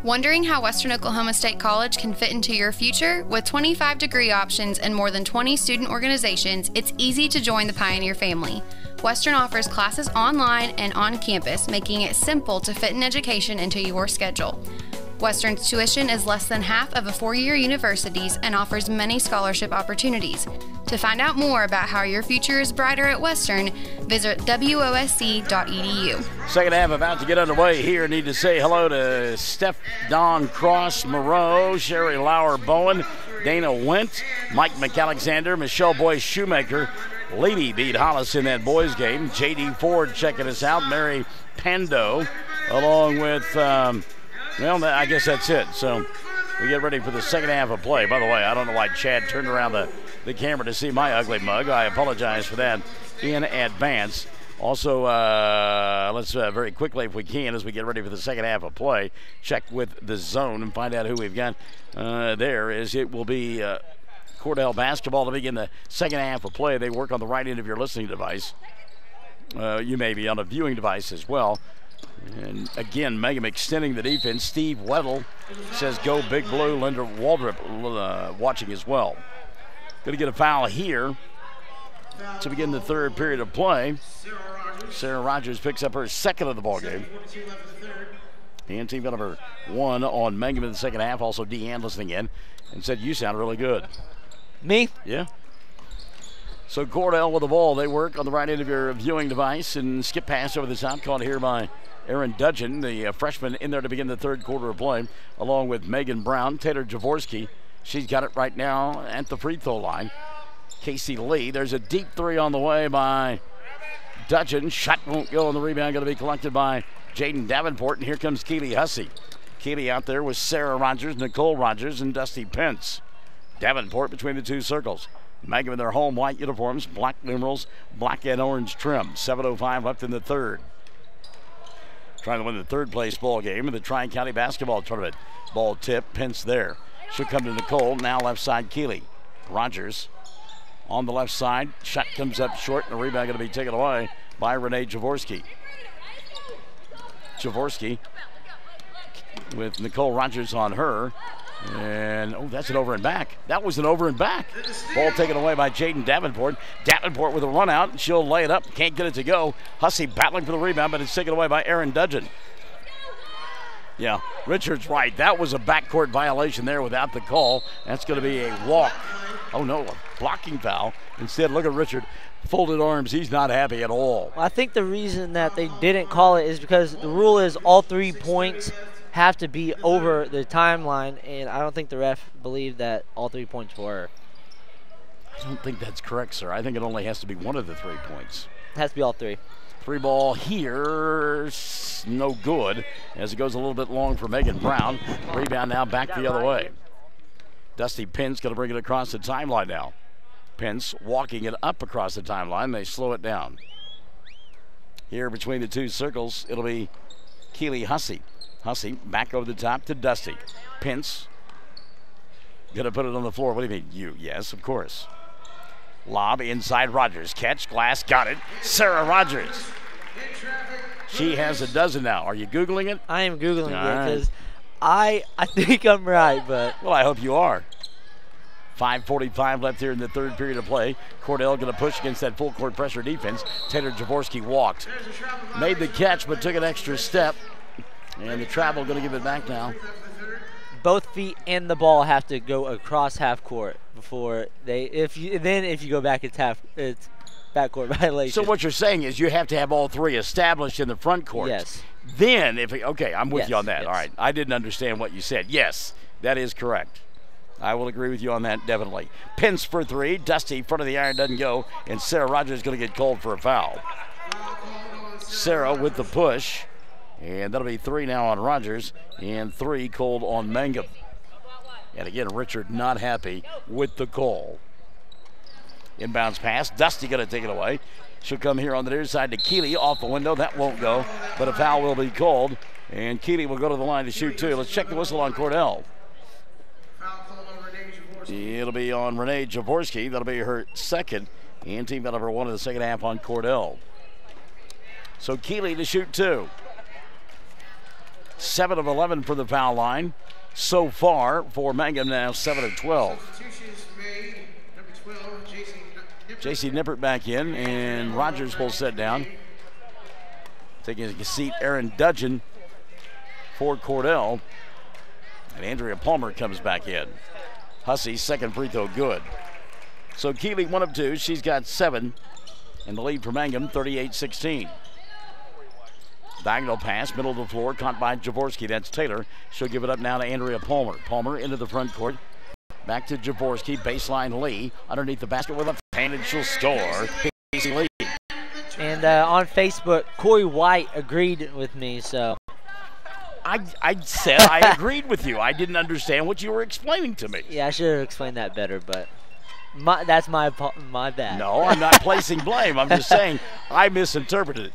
Wondering how Western Oklahoma State College can fit into your future? With 25 degree options and more than 20 student organizations, it's easy to join the Pioneer family. Western offers classes online and on campus, making it simple to fit an education into your schedule. Western's tuition is less than half of a four-year university's and offers many scholarship opportunities. To find out more about how your future is brighter at Western, visit wosc.edu. Second half about to get underway here. Need to say hello to Steph Dawn Cross Moreau, Sherry Lauer Bowen, Dana Went, Mike McAlexander, Michelle Boyce Shoemaker. Lady beat Hollis in that boys game. J.D. Ford checking us out. Mary Pando, along with... well, I guess that's it. So we get ready for the second half of play. By the way, I don't know why Chad turned around the the camera to see my ugly mug. I apologize for that in advance. Also, let's very quickly, if we can, as we get ready for the second half of play, check with the zone and find out who we've got there. It will be Cordell basketball to begin the second half of play. They work on the right end of your listening device. You may be on a viewing device as well. And again, Mangum extending the defense. Steve Weddle says go Big Blue. Linda Waldrop watching as well. Going to get a foul here to begin the third period of play. Sarah Rogers picks up her second of the ball game. And team number 1 on Mangum in the second half. Also, Deanne listening in and said, you sound really good. Me? Yeah. So Cordell with the ball. They work on the right end of your viewing device and skip pass over the top, caught here by Erin Dudgeon, the freshman in there to begin the third quarter of play, along with Megan Brown. Taylor Jaworski, she's got it right now at the free throw line. Casey Lee, there's a deep three on the way by Dudgeon. Shot won't go, and the rebound going to be collected by Jaden Davenport, and here comes Keely Hussey. Keely out there with Sarah Rogers, Nicole Rogers, and Dusty Pence. Davenport between the two circles. Mangum in their home white uniforms, black numerals, black and orange trim. 7:05 left in the third. Trying to win the third place ball game in the Tri-County Basketball Tournament. Ball tip, Pence there. She'll come to Nicole, now left side Keely. Rogers on the left side. Shot comes up short, and the rebound going to be taken away by Renee Jaworski. Jaworski with Nicole Rogers on her. And, that's an over and back. That was an over and back. Ball taken away by Jaden Davenport. Davenport with a run out. She'll lay it up. Can't get it to go. Hussey battling for the rebound, but it's taken away by Erin Dudgeon. Yeah, Richard's right. That was a backcourt violation there without the call. That's going to be a walk. Oh, no, a blocking foul. Instead, look at Richard. Folded arms. He's not happy at all. I think the reason that they didn't call it is because the rule is all 3 points have to be over the timeline, and I don't think the ref believed that all 3 points were. I don't think that's correct, sir. I think it only has to be one of the 3 points. It has to be all 3. 3 ball here, no good, as it goes a little bit long for Megan Brown. Rebound now back the other way. Dusty Pence going to bring it across the timeline now. Pence walking it up across the timeline. They slow it down. Here between the two circles, it'll be Keely Hussey. Hussey back over the top to Dusty. Pence going to put it on the floor. What do you mean? You? Yes, of course. Lob inside Rogers. Catch, glass, got it. Sarah Rogers. She has a dozen now. Are you Googling it? I am Googling it because I think I'm right, but. Well, I hope you are. 5:45 left here in the third period of play. Cordell going to push against that full court pressure defense. Taylor Jaworski walked. Made the catch, but took an extra step. And the travel going to give it back now. Both feet and the ball have to go across half court before they. If you go back, it's backcourt violation. So what you're saying is you have to have all 3 established in the front court. Yes. Then okay, I'm with you on that. Yes. All right, I didn't understand what you said. Yes, that is correct. I will agree with you on that definitely. Pence for 3. Dusty front of the iron doesn't go, and Sarah Rogers is going to get called for a foul. Sarah with the push. And that'll be 3 now on Rogers and 3 called on Mangum. And again, Richard not happy with the call. Inbounds pass. Dusty going to take it away. She'll come here on the near side to Keely off the window. That won't go, but a foul will be called. And Keely will go to the line to shoot 2. Let's check the whistle on Cordell. It'll be on Renee Jaworski. That'll be her second. And team number 1 in the second half on Cordell. So Keely to shoot 2. 7 of 11 for the foul line so far for Mangum, now 7 of 12. J.C. Nippert back in, and Rogers will sit down. Taking a seat, Erin Dudgeon for Cordell. And Andrea Palmer comes back in. Hussey's second free throw good. So Keely 1 of 2. She's got 7. And the lead for Mangum, 38-16. Diagonal pass, middle of the floor, caught by Jaworski. That's Taylor. She'll give it up now to Andrea Palmer. Palmer into the front court. Back to Jaworski. Baseline Lee. Underneath the basket with a hand, and she'll score. Casey Lee. And on Facebook, Corey White agreed with me, so. I said I agreed with you. I didn't understand what you were explaining to me. Yeah, I should have explained that better, but. That's my bad. No, I'm not placing blame. I'm just saying I misinterpreted it.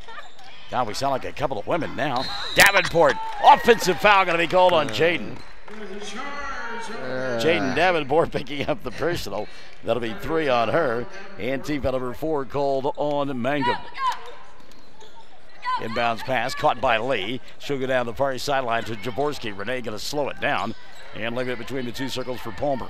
God, we sound like a couple of women now. Davenport, offensive foul going to be called on Jaden. Jaden Davenport picking up the personal. That'll be 3 on her. And team foul number 4 called on Mangum. Inbounds pass caught by Lee. She'll go down the far sideline to Jaworski. Renee going to slow it down and leave it between the 2 circles for Palmer.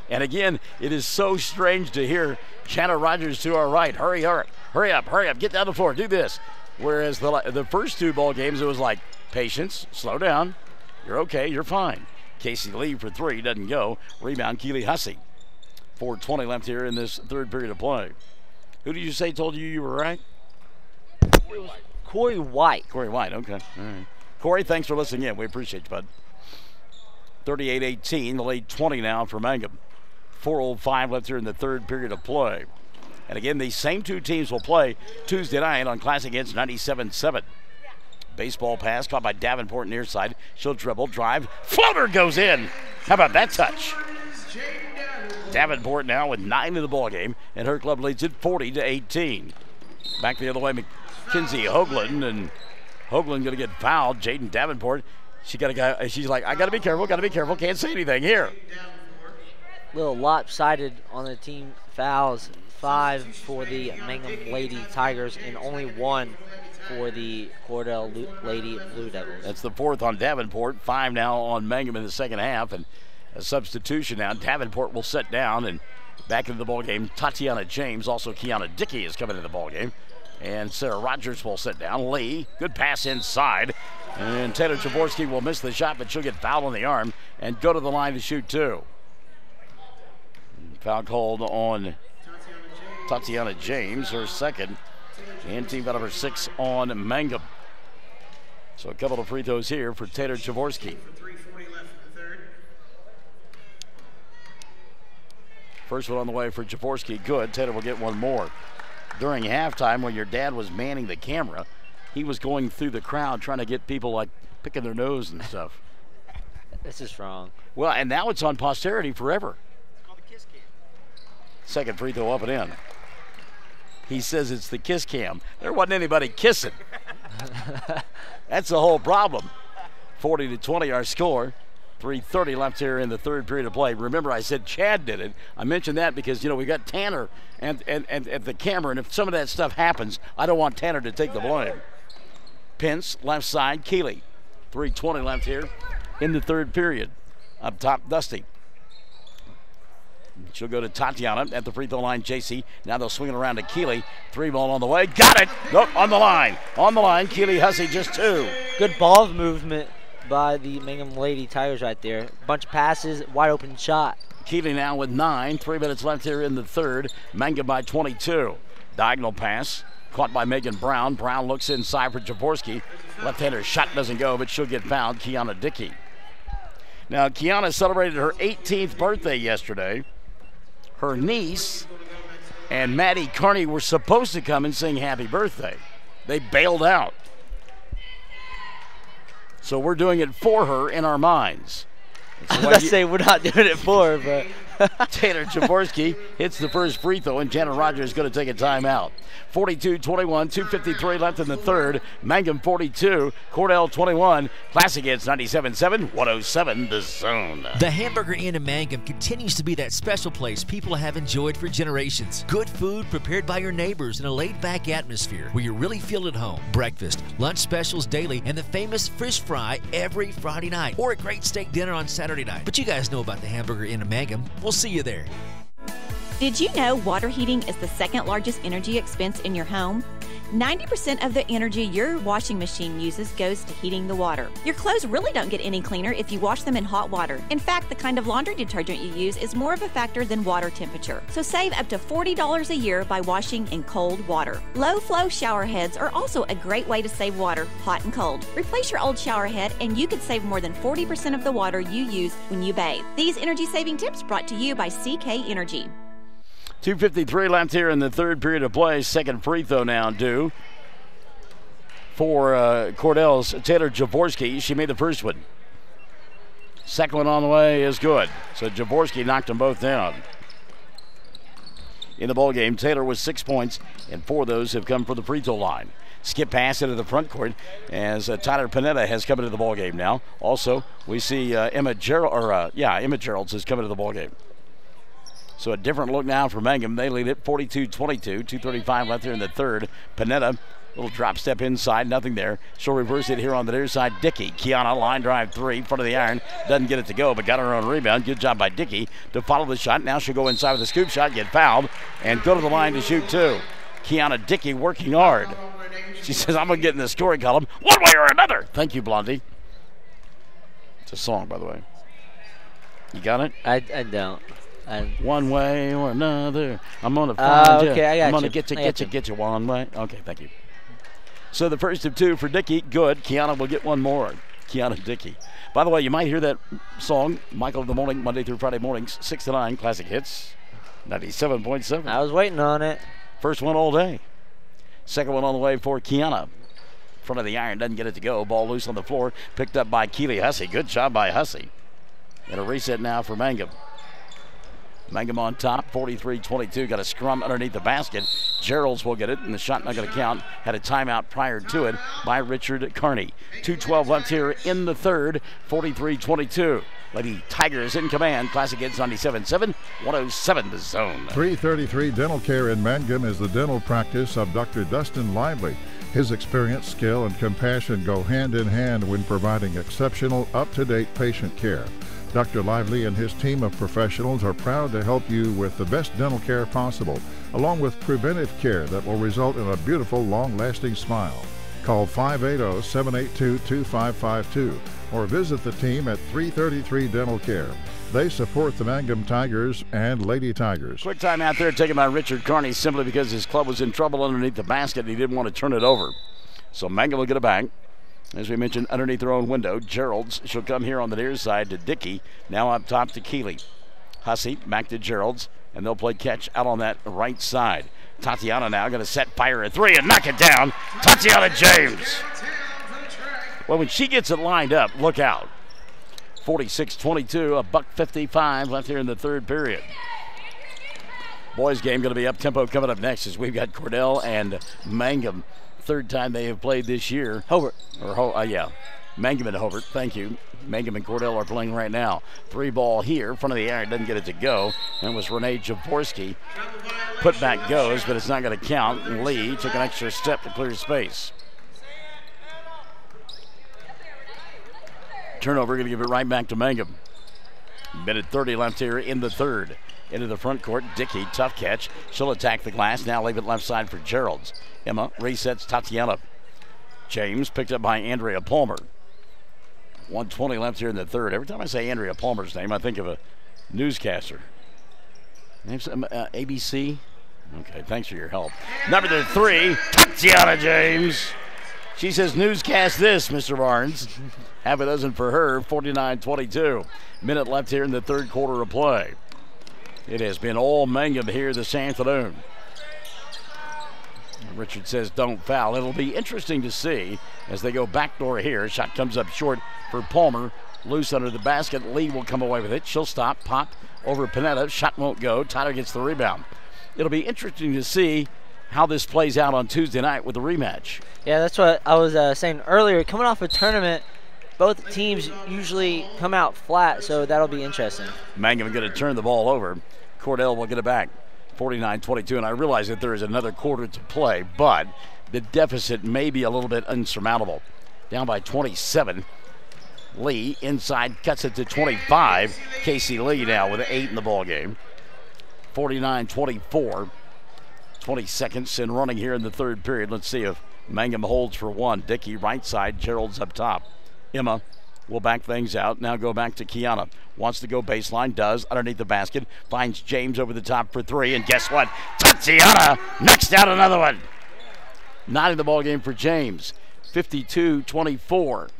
And again, it is so strange to hear Shanna Rogers to our right. Hurry up, get down the floor, do this. Whereas the first 2 ball games, it was like, patience, slow down, you're okay, you're fine. Casey Lee for 3, doesn't go. Rebound, Keely Hussey. 4:20 left here in this 3rd period of play. Who did you say told you were right? It was Corey White. Corey White, okay. All right. Corey, thanks for listening in. We appreciate you, bud. 38-18, the late 20 now for Mangum. 4:05 left here in the 3rd period of play. And again, these same 2 teams will play Tuesday night on Classic Hits 97.7. Baseball pass caught by Davenport near side. She'll dribble, drive, floater goes in. How about that touch? Davenport now with 9 in the ball game, and her club leads it 40-18. Back the other way, Mackenzie Hoagland, and Hoagland going to get fouled. Jaden Davenport, she's like, I got to be careful, can't say anything here. Little lopsided on the team fouls. 5 for the Mangum Lady Tigers and only 1 for the Cordell Lady Blue Devils. That's the 4th on Davenport. 5 now on Mangum in the second half, and a substitution now. Davenport will sit down, and back into the ball game, Tatiana James. Also, Kiana Dickey is coming into the ball game, and Sarah Rogers will sit down. Lee, good pass inside, and Taylor Jaworski will miss the shot, but she'll get fouled on the arm and go to the line to shoot 2. Foul called on Tatiana James, her 2nd, and team foul number 6 on Mangum. So a couple of free throws here for Taylor Jaworski. First one on the way for Jaworski, good. Taylor will get 1 more. During halftime, when your dad was manning the camera, he was going through the crowd trying to get people like picking their nose and stuff. This is wrong. Well, and now it's on posterity forever. Second free throw up and in. He says it's the kiss cam. There wasn't anybody kissing. That's the whole problem. 40-20 our score. 3:30 left here in the 3rd period of play. Remember, I said Chad did it. I mentioned that because, we got Tanner and at the camera, and if some of that stuff happens, I don't want Tanner to take the blame. Pence, left side, Keeley. 3:20 left here in the 3rd period. Up top, Dusty. She'll go to Tatiana at the free throw line. JC. Now they'll swing it around to Keeley. 3 ball on the way. Got it. Nope, on the line. On the line. Keeley Hussey just 2. Good ball movement by the Mangum Lady Tigers right there. Bunch of passes, wide open shot. Keeley now with 9. 3 minutes left here in the 3rd. Mangum by 22. Diagonal pass. Caught by Megan Brown. Brown looks inside for Jaworski. Left-hander shot doesn't go, but she'll get fouled. Kiana Dickey. Now, Kiana celebrated her 18th birthday yesterday. Her niece and Maddie Carney were supposed to come and sing happy birthday. They bailed out. So we're doing it for her in our minds. I was going to say we're not doing it for her, but Taylor Jaworski hits the first free throw, and Janet Rogers is going to take a timeout. 42-21, 2:53 left in the 3rd. Mangum 42, Cordell 21. Classic Hits 97.7, 107 The Zone. The Hamburger Inn in Mangum continues to be that special place people have enjoyed for generations. Good food prepared by your neighbors in a laid-back atmosphere where you really feel at home. Breakfast, lunch specials daily, and the famous fish fry every Friday night, or a great steak dinner on Saturday night. But you guys know about the Hamburger Inn in Mangum. We'll see you there. Did you know water heating is the 2nd largest energy expense in your home? 90% of the energy your washing machine uses goes to heating the water. Your clothes really don't get any cleaner if you wash them in hot water. In fact, the kind of laundry detergent you use is more of a factor than water temperature. So save up to $40 a year by washing in cold water. Low-flow shower heads are also a great way to save water, hot and cold. Replace your old shower head and you could save more than 40% of the water you use when you bathe. These energy-saving tips brought to you by CK Energy. 2:53 left here in the 3rd period of play. Second free throw now due for Cordell's Taylor Jaworski. She made the first one. Second one on the way is good. So Jaworski knocked them both down. In the ball game, Taylor with 6 points, and 4 of those have come from the free throw line. Skip pass into the front court as Tyler Panetta has come into the ball game now. Also, we see Emma Geralds has come into the ball game. So a different look now for Mangum. They lead it 42-22, 2:35 left here in the third. Panetta, little drop step inside, nothing there. She'll reverse it here on the near side. Dickey, Kiana, line drive 3, front of the iron. Doesn't get it to go, but got her own rebound. Good job by Dickey to follow the shot. Now she'll go inside with a scoop shot, get fouled, and go to the line to shoot 2. Kiana Dickey working hard. She says, I'm going to get in the scoring column one way or another. Thank you, Blondie. It's a song, by the way. You got it? I don't. One way or another, I'm going to find you. Okay, I got I'm going to get you one way. Okay, thank you. So the first of 2 for Dickey. Good. Kiana will get one more. Kiana Dickey. By the way, you might hear that song, Michael of the Morning, Monday through Friday mornings, 6 to 9, classic hits, 97.7. I was waiting on it. First one all day. Second one on the way for Kiana. Front of the iron, doesn't get it to go. Ball loose on the floor, picked up by Keely Hussey. Good job by Hussey. And a reset now for Mangum. Mangum on top, 43-22. Got a scrum underneath the basket. Geralds will get it, and the shot not going to count. Had a timeout prior to it by Richard Carney. 2:12 left here in the third, 43-22. Lady Tigers in command. Classic Hits 97.7, 107 the zone. 333 Dental Care in Mangum is the dental practice of Dr. Dustin Lively. His experience, skill, and compassion go hand in hand when providing exceptional, up-to-date patient care. Dr. Lively and his team of professionals are proud to help you with the best dental care possible, along with preventive care that will result in a beautiful, long-lasting smile. Call 580-782-2552 or visit the team at 333 Dental Care. They support the Mangum Tigers and Lady Tigers. Quick time out there taken by Richard Carney simply because his club was in trouble underneath the basket and he didn't want to turn it over. So Mangum will get it back. As we mentioned, underneath their own window, Geralds, she'll come here on the near side to Dickey. Now up top to Keeley. Hussey back to Geralds, and they'll play catch out on that right side. Tatiana now going to set fire at 3 and knock it down. Tatiana James. Well, when she gets it lined up, look out. 46-22, $1:55 left here in the third period. Boys game going to be up tempo coming up next as we've got Cordell and Mangum. Third time they have played this year. Hobart. Mangum and Hobart. Thank you. Mangum and Cordell are playing right now. 3 ball here. Front of the iron. Doesn't get it to go. And it was Renee Jaworski. Put back goes, but it's not going to count. And Lee took an extra step to clear space. Turnover. Going to give it right back to Mangum. Minute 30 left here in the third. Into the front court. Dickey. Tough catch. She'll attack the glass. Now leave it left side for Geralds. Emma resets Tatiana. James picked up by Andrea Palmer. 1:20 left here in the third. Every time I say Andrea Palmer's name, I think of a newscaster. Name's ABC? Okay, thanks for your help. Number 3, Tatiana James. She says, newscast this, Mr. Barnes. Half a dozen for her, 49-22. Minute left here in the third quarter of play. It has been all Mangum here this afternoon. Richard says don't foul. It'll be interesting to see as they go backdoor here. Shot comes up short for Palmer. Loose under the basket. Lee will come away with it. She'll stop. Pop over Panetta. Shot won't go. Tyler gets the rebound. It'll be interesting to see how this plays out on Tuesday night with the rematch. Yeah, that's what I was saying earlier. Coming off a tournament, both teams usually come out flat, so that'll be interesting. Mangum going to turn the ball over. Cordell will get it back. 49-22, and I realize that there is another quarter to play, but the deficit may be a little bit unsurmountable. Down by 27. Lee inside cuts it to 25. Casey Lee now with 8 in the ball game. 49-24. 20 seconds in running here in the third period. Let's see if Mangum holds for one. Dickey right side, Gerald's up top. Emma will back things out. Now go back to Kiana. Wants to go baseline, does, underneath the basket. Finds James over the top for 3, and guess what? Tatiana knocks down another one. Not in the ball game for James. 52-24.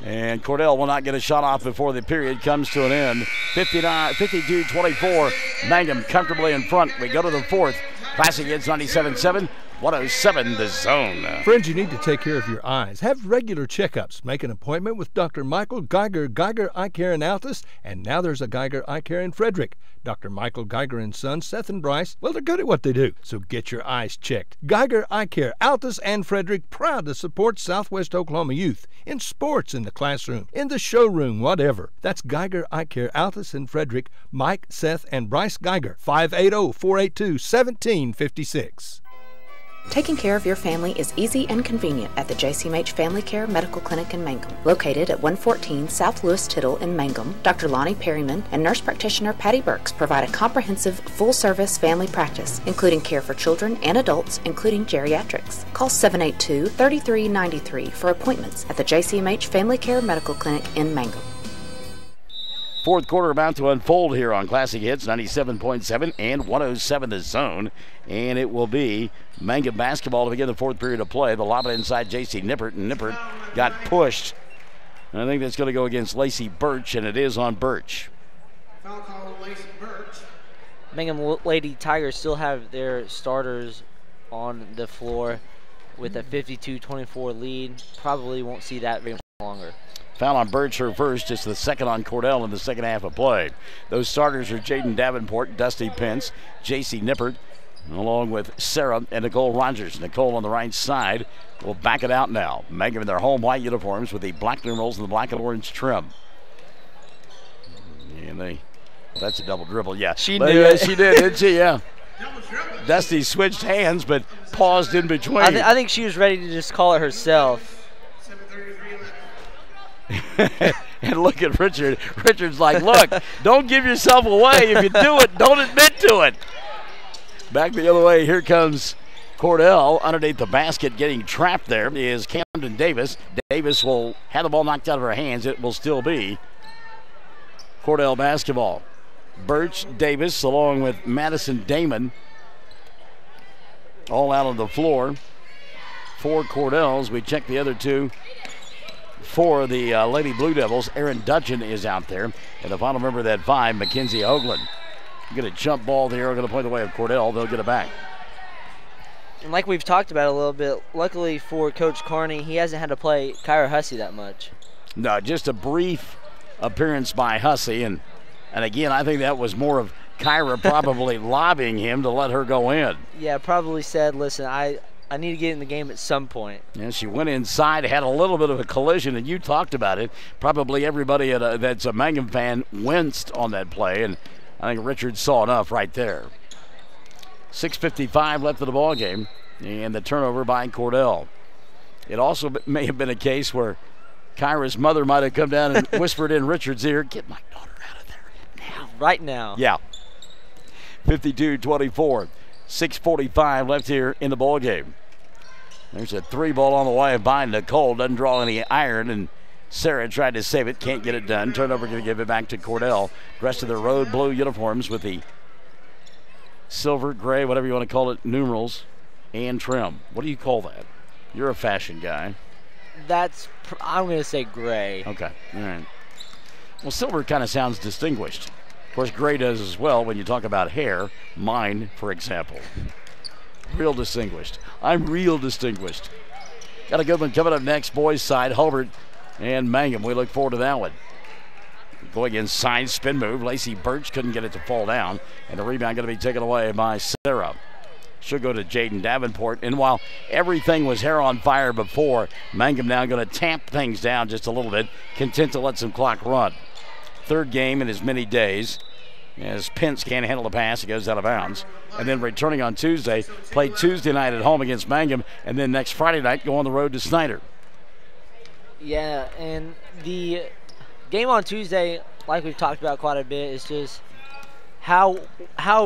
And Cordell will not get a shot off before the period comes to an end. 52-24. Mangum comfortably in front. We go to the fourth. Classic Hits 97.7, 107 the Zone. Friends, you need to take care of your eyes. Have regular checkups. Make an appointment with Dr. Michael Geiger, Geiger Eye Care in Altus, and now there's a Geiger Eye Care in Frederick. Dr. Michael Geiger and Sons, Seth and Bryce, well, they're good at what they do, so get your eyes checked. Geiger Eye Care, Altus and Frederick, proud to support Southwest Oklahoma youth in sports, in the classroom, in the showroom, whatever. That's Geiger Eye Care, Altus and Frederick, Mike, Seth, and Bryce Geiger, 580-482-1756. Taking care of your family is easy and convenient at the JCMH Family Care Medical Clinic in Mangum. Located at 114 South Lewis Tittle in Mangum, Dr. Lonnie Perryman and nurse practitioner Patty Burks provide a comprehensive, full-service family practice, including care for children and adults, including geriatrics. Call 782-3393 for appointments at the JCMH Family Care Medical Clinic in Mangum. Fourth quarter about to unfold here on Classic Hits 97.7 and 107 the Zone. And it will be Mangum basketball to begin the fourth period of play. The lob it inside J.C. Nippert, and Nippert got pushed. And I think that's going to go against Lacey Birch, and it is on Birch. Foul call on Lacey Birch. Mangum Lady Tigers still have their starters on the floor with a 52-24 lead. Probably won't see that very much longer. Foul on Birch, her first. It's the second on Cordell in the second half of play. Those starters are Jaden Davenport, Dusty Pence, J.C. Nippert, along with Sarah and Nicole Rogers. Nicole on the right side will back it out now. Mangum in their home white uniforms with the black numerals and the black and orange trim. And that's a double dribble, yeah. She knew it. She did, didn't she? Yeah. Dusty switched hands but paused in between. I think she was ready to just call it herself. And look at Richard. Richard's like, look, don't give yourself away. If you do it, don't admit to it. Back the other way, here comes Cordell underneath the basket, getting trapped there is Camden Davis. Davis will have the ball knocked out of her hands. It will still be Cordell basketball. Birch, Davis, along with Madison Damon, all out on the floor. For Cordells, we check the other two. For the Lady Blue Devils, Aaron Dutchin is out there. And the final member of that five, Mackenzie Hoagland. Get a jump ball there, going to play the way of Cordell. They'll get it back. And like we've talked about a little bit, luckily for Coach Carney, he hasn't had to play Kyra Hussey that much. No, just a brief appearance by Hussey. And again, I think that was more of Kyra probably lobbying him to let her go in. Yeah, probably said, listen, I need to get in the game at some point. And she went inside, had a little bit of a collision, and you talked about it. Probably everybody that's a Mangum fan winced on that play, and I think Richard saw enough right there. 6:55 left of the ball game, and the turnover by Cordell. It also may have been a case where Kyra's mother might have come down and whispered in Richard's ear, "Get my daughter out of there now." Right now. Yeah. 52-24. 6:45 left here in the ball game. There's a three ball on the way by Nicole. Doesn't draw any iron, and Sarah tried to save it. Can't get it done. Turnover going to give it back to Cordell. Rest of the road blue uniforms with the silver, gray, whatever you want to call it, numerals and trim. What do you call that? You're a fashion guy. I'm going to say gray. Okay. All right. Well, silver kind of sounds distinguished. Of course, gray does as well when you talk about hair. Mine, for example. Real distinguished. I'm real distinguished. Got a good one coming up next, boys side. Hobart and Mangum. We look forward to that one. Going inside, spin move. Lacey Birch couldn't get it to fall down. And the rebound going to be taken away by Sarah. She'll go to Jaden Davenport. And while everything was hair on fire before, Mangum now going to tamp things down just a little bit. Content to let some clock run. Third game in as many days. As Pence can't handle the pass, it goes out of bounds. And then returning on Tuesday, play Tuesday night at home against Mangum, and then next Friday night go on the road to Snyder. Yeah, and the game on Tuesday, like we've talked about quite a bit, is just how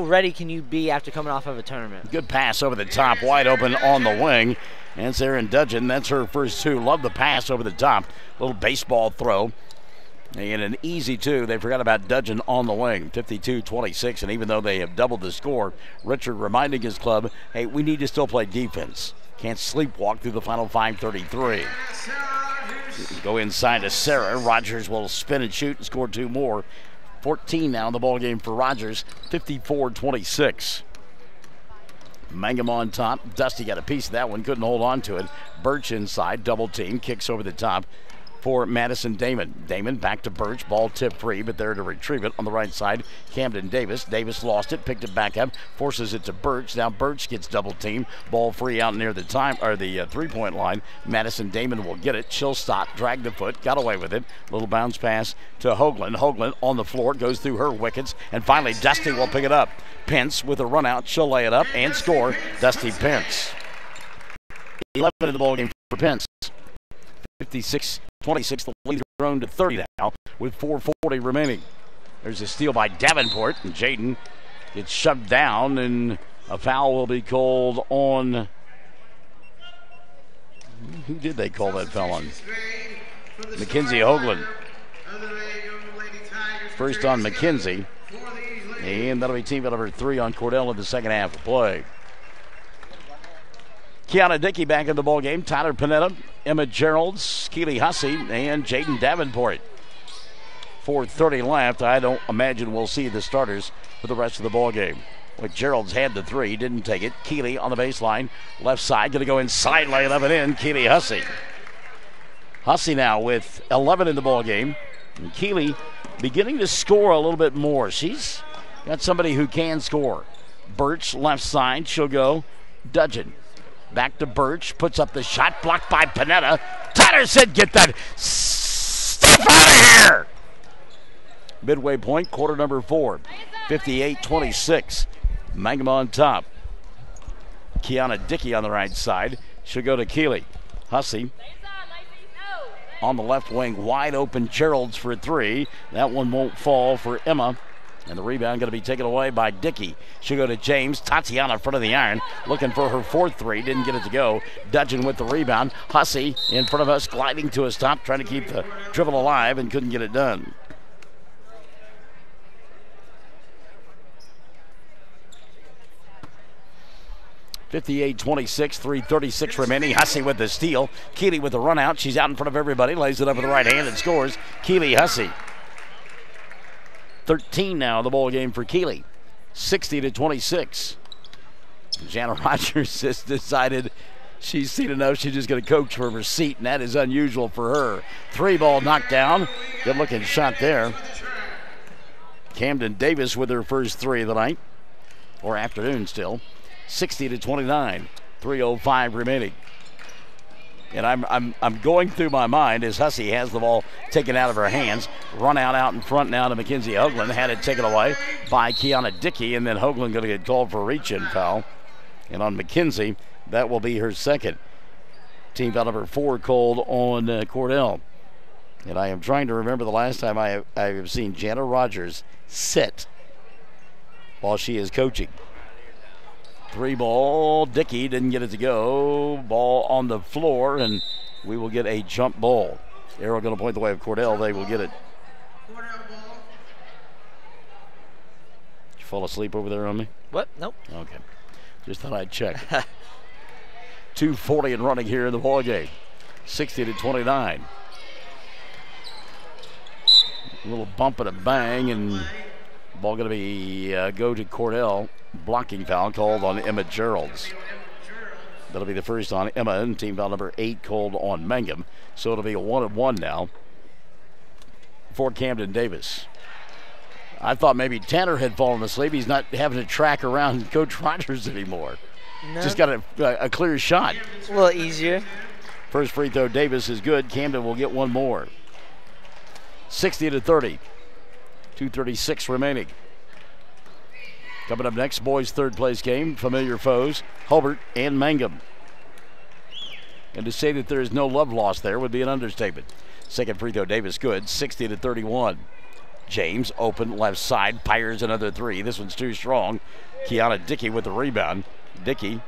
ready can you be after coming off of a tournament? Good pass over the top, wide open on the wing. And it's Erin Dudgeon. That's her first two. Love the pass over the top. Little baseball throw. And an easy two. They forgot about Dudgeon on the wing. 52-26. And even though they have doubled the score, Richard reminding his club, hey, we need to still play defense. Can't sleepwalk through the final 5:33. Go inside to Sarah. Rogers will spin and shoot and score two more. 14 now in the ball game for Rogers. 54-26. Mangum on top. Dusty got a piece of that one, couldn't hold on to it. Birch inside, double team, kicks over the top for Madison Damon. Damon back to Birch, ball tip free, but there to retrieve it on the right side. Camden Davis. Davis lost it, picked it back up, forces it to Birch. Now Birch gets double team, ball free out near the three-point line. Madison Damon will get it. She'll stop, drag the foot, got away with it. Little bounce pass to Hoagland. Hoagland on the floor, goes through her wickets, and finally Dusty will pick it up. Pence with a run out, she'll lay it up and score. Dusty Pence. 11 in the ball game for Pence. 56-26, the lead grown to 30 now with 4:40 remaining. There's a steal by Davenport, and Jaden gets shoved down, and a foul will be called on. Who did they call that foul on? Mackenzie Hoagland. First on Mackenzie, and that'll be team foul number 3 on Cordell in the second half of play. Kiana Dickey back in the ball game. Tyler Panetta, Emma Geralds, Keely Hussey, and Jaden Davenport. 4:30 left. I don't imagine we'll see the starters for the rest of the ball game. But Geralds had the 3, didn't take it. Keely on the baseline, left side, going to go inside, lay it up and in. Keely Hussey. Hussey now with 11 in the ball game. And Keely beginning to score a little bit more. She's got somebody who can score. Birch left side, she'll go. Dudgeon. Back to Birch, puts up the shot, blocked by Panetta. Tyler said, get that stuff out of here! Midway point, quarter number 4. 58-26. Mangum on top. Kiana Dickey on the right side. She'll go to Keely. Hussey on the left wing, wide open. Geralds for 3. That one won't fall for Emma. And the rebound going to be taken away by Dickey. She'll go to James. Tatiana in front of the iron, looking for her 4th 3. Didn't get it to go. Dudgeon with the rebound. Hussey in front of us, gliding to a stop, trying to keep the dribble alive, and couldn't get it done. .58-26, 3:36 remaining. Hussey with the steal. Keely with the run out. She's out in front of everybody. Lays it up with the right hand and scores. Keely Hussey. 13 now the ball game for Keely. 60-26. Jana Rogers has decided she's seen enough. She's just going to coach from her seat, and that is unusual for her. 3-ball knocked down. Good looking shot there. Camden Davis with her first 3 of the night, or afternoon still. 60-29. 3:05 remaining. And I'm going through my mind as Hussey has the ball taken out of her hands. Run out in front now to Mackenzie Hoagland. Had it taken away by Kiana Dickey, and then Hoagland going to get called for a reach-in foul. And on Mackenzie, that will be her second. Team foul number 4 called on Cordell. And I am trying to remember the last time I have seen Jana Rogers sit while she is coaching. 3-ball. Dickey didn't get it to go. Ball on the floor, and we will get a jump ball. Arrow going to point the way of Cordell. They will get it. Did you fall asleep over there on me? What? Nope. Okay. Just thought I'd check. 2:40 and running here in the ball game. 60-29. A little bump and a bang, and ball going to be go to Cordell. Blocking foul called on Emma Geralds. That'll be the first on Emma, and team foul number 8 called on Mangum. So it'll be a 1-1 now for Camden Davis. I thought maybe Tanner had fallen asleep. He's not having to track around Coach Rogers anymore. No. Just got a clear shot. It's a little easier. First free throw, Davis is good. Camden will get one more. 60-30. 2:36 remaining. Coming up next, boys' third place game. Familiar foes, Hobart and Mangum. And to say that there is no love lost there would be an understatement. Second free throw, Davis good. 60-31. James open left side, fires another 3. This one's too strong. Kiana Dickey with the rebound. Dickey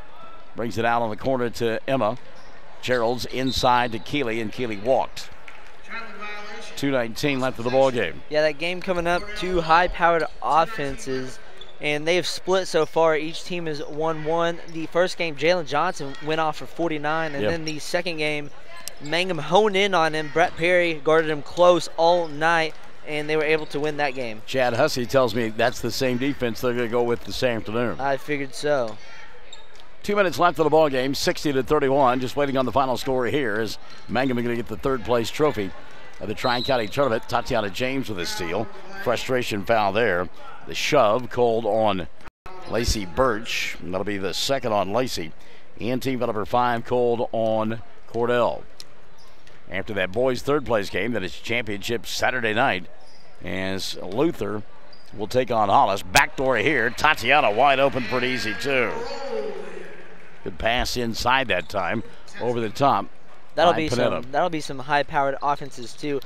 brings it out on the corner to Emma. Gerald's inside to Keely, and Keely walked. 2:19 left of the ball game. Yeah, that game coming up, 2 high-powered offenses, and they have split so far. Each team is 1-1. The first game, Jalen Johnson went off for 49, and then the second game, Mangum honed in on him. Brett Perry guarded him close all night, and they were able to win that game. Chad Hussey tells me that's the same defense they're going to go with this afternoon. I figured so. 2 minutes left of the ball game, 60-31. Just waiting on the final score here as Mangum is going to get the third place trophy of the Tri-County Tournament. Tatiana James with a steal. Frustration foul there. The shove called on Lacey Birch. That'll be the second on Lacey. And team foul number 5 called on Cordell. After that boys' third place game, that is championship Saturday night, as Luther will take on Hollis. Backdoor here. Tatiana wide open for an easy 2. Good pass inside that time, over the top. That'll be some high-powered offenses too.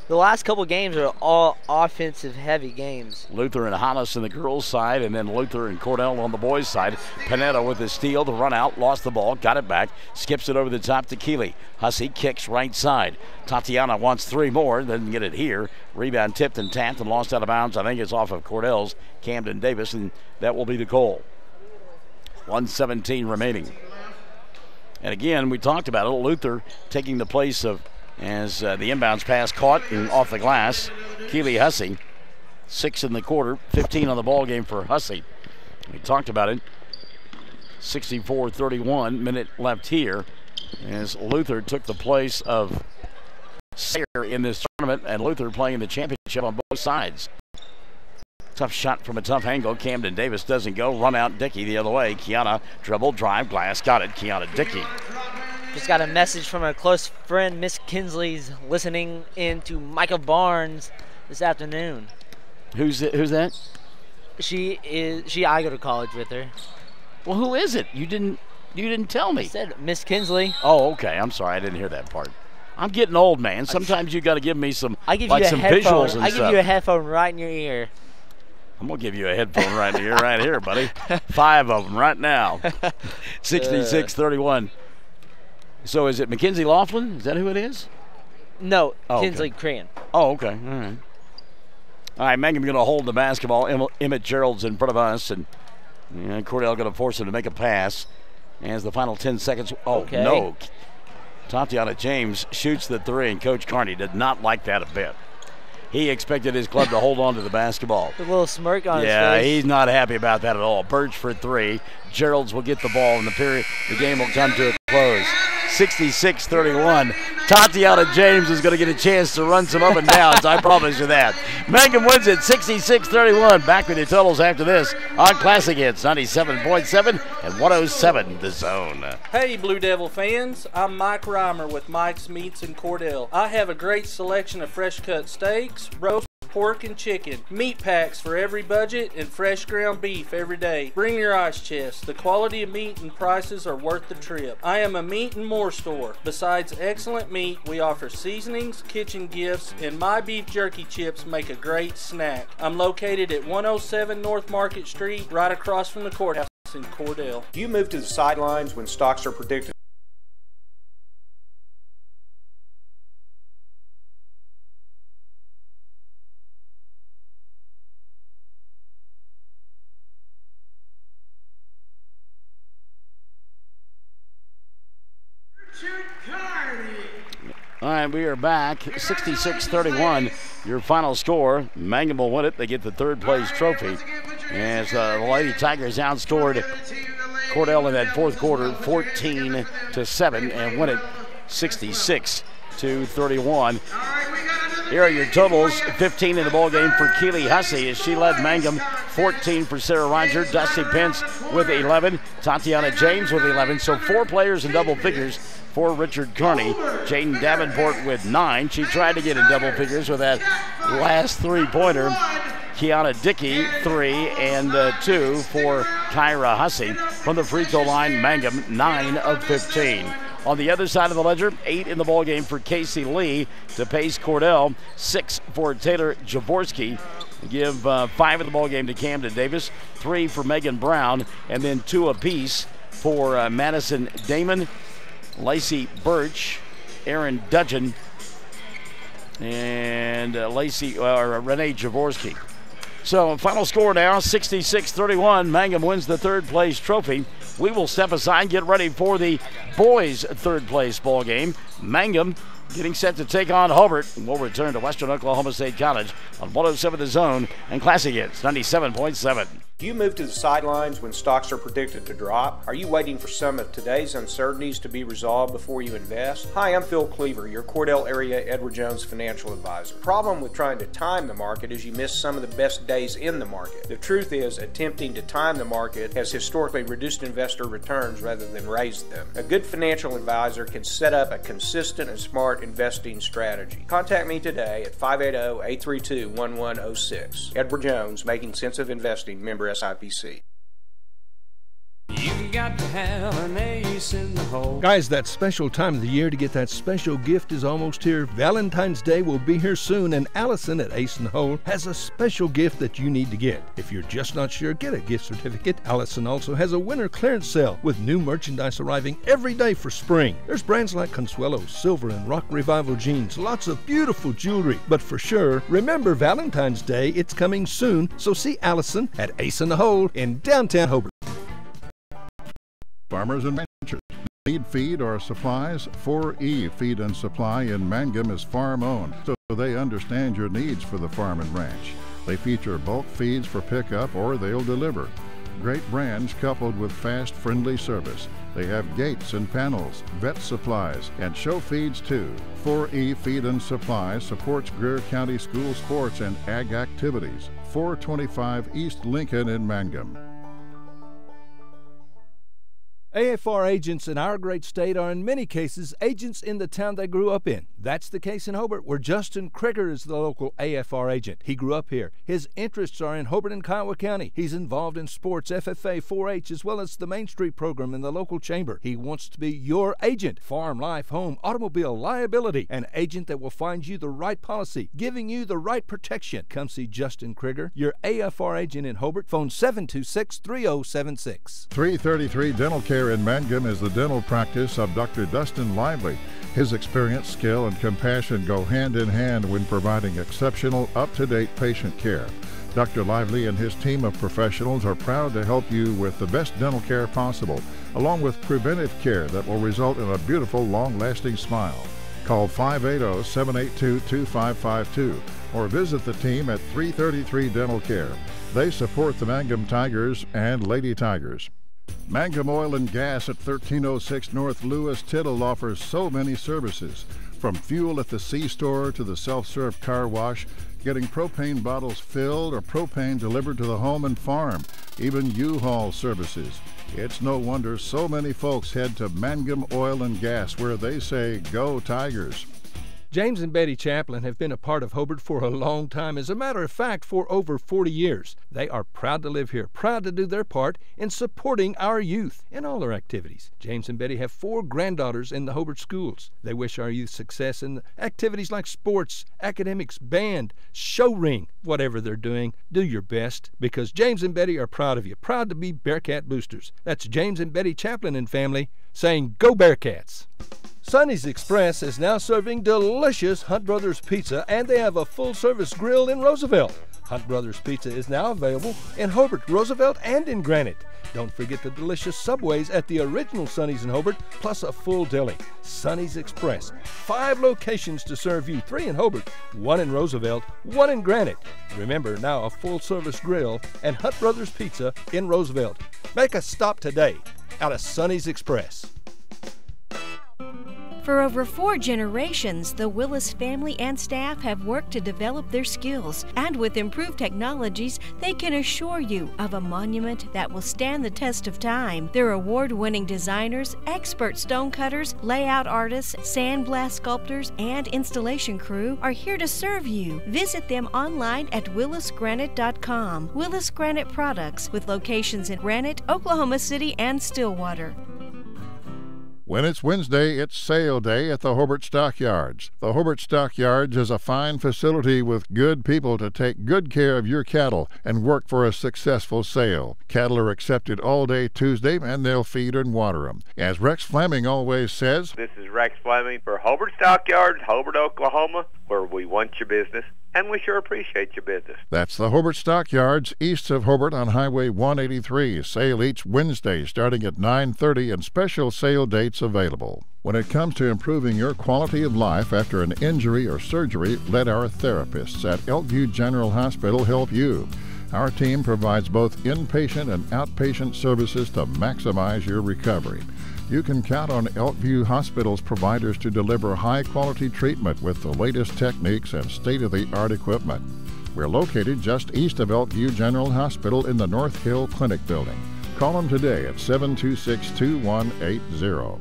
The last couple games are all offensive-heavy games. Luther and Hollis on the girls' side, and then Luther and Cordell on the boys' side. Panetta with the steal, the run out, lost the ball, got it back, skips it over the top to Keeley. Hussey kicks right side. Tatiana wants 3 more, doesn't get it here. Rebound tipped and tapped and lost out of bounds. I think it's off of Cordell's Camden Davis, and that will be the goal. 1:17 remaining. And again, we talked about it. Luther taking the place of, as the inbounds pass caught and off the glass, Keeley Hussey. 6 in the quarter, 15 on the ball game for Hussey. We talked about it. 64-31, minute left here, as Luther took the place of Sayer in this tournament, and Luther playing in the championship on both sides. Tough shot from a tough angle. Camden Davis doesn't go. Run out Dickey the other way. Kiana dribble, drive, glass, got it. Kiana Dickey. Just got a message from a close friend, Miss Kinsley's listening in to Micah Barnes this afternoon. Who's that? I go to college with her. Well, who is it? You didn't tell me. I said Miss Kinsley. Oh, okay. I'm sorry. I didn't hear that part. I'm getting old, man. Sometimes you got to give me some some visuals and stuff. I give you a headphone right in your ear. I'm going to give you a headphone right in your ear right here, buddy. 5 of them right now. 66-31. So is it Mackenzie Laughlin? Is that who it is? No, oh, Kinsley okay. Crayon. Oh, okay. All right, Mangum going to hold the basketball. Emmett Gerald's in front of us, and Cordell going to force him to make a pass. As the final 10 seconds. Oh, okay. No. Tatiana James shoots the 3, and Coach Carney did not like that a bit. He expected his club to hold on to the basketball. A little smirk on his face. Yeah, he's not happy about that at all. Birch for 3. Geralds will get the ball in the game will come to a close. 66-31. Tatiana James is going to get a chance to run some up and downs. I promise you that. Mangum wins it 66-31. Back with your totals after this on Classic Hits 97.7 and 107 The Zone. Hey, Blue Devil fans. I'm Mike Reimer with Mike's Meats in Cordell. I have a great selection of fresh cut steaks, roast, pork, and chicken. Meat packs for every budget and fresh ground beef every day. Bring your ice chest. The quality of meat and prices are worth the trip. I am a meat and more store. Besides excellent meat, we offer seasonings, kitchen gifts, and my beef jerky chips make a great snack. I'm located at 107 North Market Street, right across from the courthouse in Cordell. Do you move to the sidelines when stocks are predicted? All right, we are back. 66-31, your final score. Mangum will win it. They get the third place trophy. As the Lady Tigers outscored Cordell in that fourth quarter 14-7 and win it 66-31. Here are your totals. 15 in the ball game for Keeley Hussey as she led Mangum. 14 for Sarah Roger. Dusty Pence with 11. Tatiana James with 11. So 4 players in double figures for Richard Carney. Jaden Davenport with 9. She tried to get in double figures with that last 3-pointer. Kiana Dickey, 3, and 2 for Kyra Hussey. From the free throw line, Mangum, 9 of 15. On the other side of the ledger, 8 in the ball game for Casey Lee to pace Cordell. 6 for Taylor Jaworski. Give 5 in the ball game to Camden Davis. 3 for Megan Brown, and then 2 apiece for Madison Damon, Lacey Birch, Aaron Dudgeon, and Renee Jaworski. So final score now, 66-31. Mangum wins the third place trophy. We will step aside and get ready for the boys' third place ball game. Mangum getting set to take on Hobart. And we'll return to Western Oklahoma State College on 107 The Zone and Classic Hits 97.7. Do you move to the sidelines when stocks are predicted to drop? Are you waiting for some of today's uncertainties to be resolved before you invest? Hi, I'm Phil Cleaver, your Cordell area Edward Jones financial advisor. The problem with trying to time the market is you miss some of the best days in the market. The truth is, attempting to time the market has historically reduced investor returns rather than raised them. A good financial advisor can set up a consistent and smart investing strategy. Contact me today at 580-832-1106. Edward Jones, Making Sense of Investing, member SIPC. You got to have an ace in the hole. Guys, that special time of the year to get that special gift is almost here. Valentine's Day will be here soon, and Allison at Ace in the Hole has a special gift that you need to get. If you're just not sure, get a gift certificate. Allison also has a winter clearance sale with new merchandise arriving every day for spring. There's brands like Consuelo, Silver, and Rock Revival jeans, lots of beautiful jewelry. But for sure, remember Valentine's Day, it's coming soon, so see Allison at Ace in the Hole in downtown Hobart. Farmers and ranchers need feed or supplies? 4E Feed and Supply in Mangum is farm-owned, so they understand your needs for the farm and ranch. They feature bulk feeds for pickup or they'll deliver. Great brands coupled with fast, friendly service. They have gates and panels, vet supplies, and show feeds too. 4E Feed and Supply supports Greer County school sports and ag activities. 425 East Lincoln in Mangum. AFR agents in our great state are in many cases agents in the town they grew up in. That's the case in Hobart, where Justin Krieger is the local AFR agent. He grew up here. His interests are in Hobart and Kiowa County. He's involved in sports, FFA, 4-H, as well as the Main Street program in the local chamber. He wants to be your agent. Farm, life, home, automobile, liability. An agent that will find you the right policy, giving you the right protection. Come see Justin Krieger, your AFR agent in Hobart. Phone 726-3076. 333 Dental Care in Mangum is the dental practice of Dr. Dustin Lively. His experience, skill, and compassion go hand in hand when providing exceptional, up-to-date patient care. Dr. Lively and his team of professionals are proud to help you with the best dental care possible, along with preventive care that will result in a beautiful, long-lasting smile. Call 580-782-2552 or visit the team at 333 Dental Care. They support the Mangum Tigers and Lady Tigers. Mangum Oil and Gas at 1306 North Lewis Tittle offers so many services, from fuel at the C-store to the self-serve car wash, getting propane bottles filled or propane delivered to the home and farm, even U-Haul services. It's no wonder so many folks head to Mangum Oil and Gas, where they say, "Go Tigers." James and Betty Chaplin have been a part of Hobart for a long time. As a matter of fact, for over 40 years. They are proud to live here, proud to do their part in supporting our youth in all their activities. James and Betty have 4 granddaughters in the Hobart schools. They wish our youth success in activities like sports, academics, band, show ring, whatever they're doing. Do your best, because James and Betty are proud of you, proud to be Bearcat boosters. That's James and Betty Chaplin and family saying, "Go Bearcats." Sonny's Express is now serving delicious Hunt Brothers Pizza, and they have a full-service grill in Roosevelt. Hunt Brothers Pizza is now available in Hobart, Roosevelt, and in Granite. Don't forget the delicious Subways at the original Sonny's in Hobart, plus a full deli. Sonny's Express, 5 locations to serve you, 3 in Hobart, 1 in Roosevelt, 1 in Granite. Remember, now a full-service grill and Hunt Brothers Pizza in Roosevelt. Make a stop today out of Sonny's Express. For over 4 generations, the Willis family and staff have worked to develop their skills, and with improved technologies, they can assure you of a monument that will stand the test of time. Their award-winning designers, expert stonecutters, layout artists, sandblast sculptors, and installation crew are here to serve you. Visit them online at willisgranite.com. Willis Granite Products, with locations in Granite, Oklahoma City, and Stillwater. When it's Wednesday, it's sale day at the Hobart Stockyards. The Hobart Stockyards is a fine facility with good people to take good care of your cattle and work for a successful sale. Cattle are accepted all day Tuesday, and they'll feed and water them. As Rex Fleming always says, "This is Rex Fleming for Hobart Stockyards, Hobart, Oklahoma, where we want your business and we sure appreciate your business. That's the Hobart Stockyards, east of Hobart on Highway 183. Sale each Wednesday starting at 9:30 and special sale dates available. When it comes to improving your quality of life after an injury or surgery, let our therapists at Elkview General Hospital help you. Our team provides both inpatient and outpatient services to maximize your recovery. You can count on Elkview Hospital's providers to deliver high-quality treatment with the latest techniques and state-of-the-art equipment. We're located just east of Elkview General Hospital in the North Hill Clinic building. Call them today at 726-2180.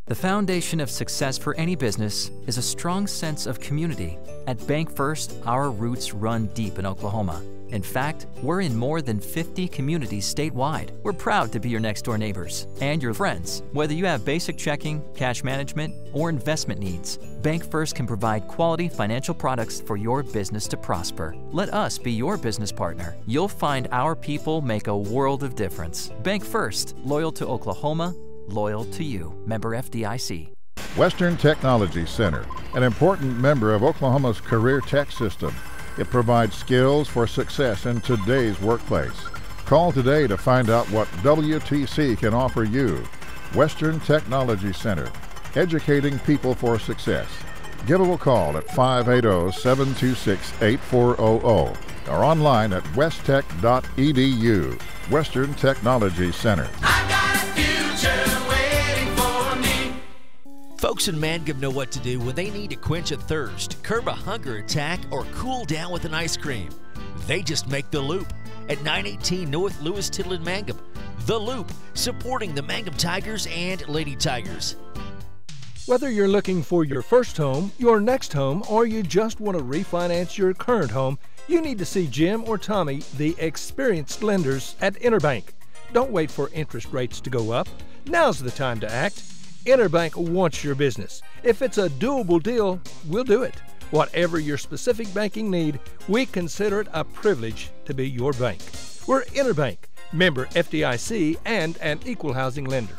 The foundation of success for any business is a strong sense of community. At Bank First, our roots run deep in Oklahoma. In fact, we're in more than 50 communities statewide. We're proud to be your next-door neighbors and your friends. Whether you have basic checking, cash management, or investment needs, Bank First can provide quality financial products for your business to prosper. Let us be your business partner. You'll find our people make a world of difference. Bank First, loyal to Oklahoma, loyal to you. Member FDIC. Western Technology Center, an important member of Oklahoma's career tech system. It provides skills for success in today's workplace. Call today to find out what WTC can offer you. Western Technology Center, educating people for success. Give them a call at 580-726-8400 or online at westtech.edu. Western Technology Center. Folks in Mangum know what to do when they need to quench a thirst, curb a hunger attack, or cool down with an ice cream. They just make The Loop at 918 North Lewis Tittle in Mangum. The Loop, supporting the Mangum Tigers and Lady Tigers. Whether you're looking for your first home, your next home, or you just want to refinance your current home, you need to see Jim or Tommy, the experienced lenders at Interbank. Don't wait for interest rates to go up. Now's the time to act. Interbank wants your business. If it's a doable deal, we'll do it. Whatever your specific banking need, we consider it a privilege to be your bank. We're Interbank, member FDIC, and an equal housing lender.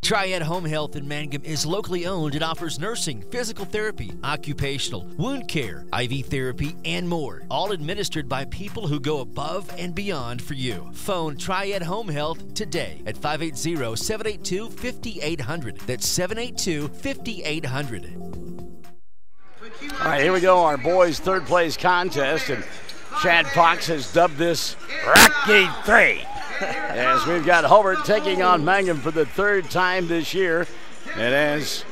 Triad Home Health in Mangum is locally owned and offers nursing, physical therapy, occupational, wound care, IV therapy, and more. All administered by people who go above and beyond for you. Phone Triad Home Health today at 580-782-5800. That's 782-5800. All right, here we go, our boys' third place contest, and Chad Fox has dubbed this Rocky 3. As we've got Hobart taking on Mangum for the third time this year. And as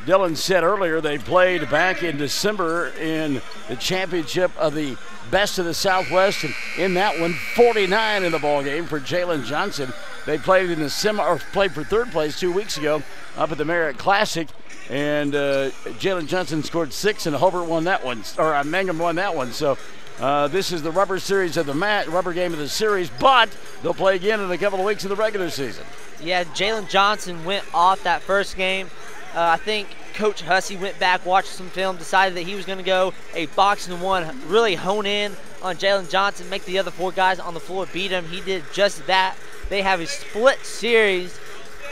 Dylan said earlier, they played back in December in the championship of the Best of the Southwest. And in that one, 49 in the ball game for Jalen Johnson. They played in the played for third place 2 weeks ago up at the Merritt Classic. And Jalen Johnson scored 6, and Hobart won that one, or Mangum won that one. So this is the rubber series of the rubber game of the series, but they'll play again in a couple of weeks in the regular season. Yeah, Jalen Johnson went off that first game. I think Coach Hussey went back, watched some film, decided that he was going to go a boxing one, really hone in on Jalen Johnson, make the other 4 guys on the floor beat him. He did just that. They have a split series,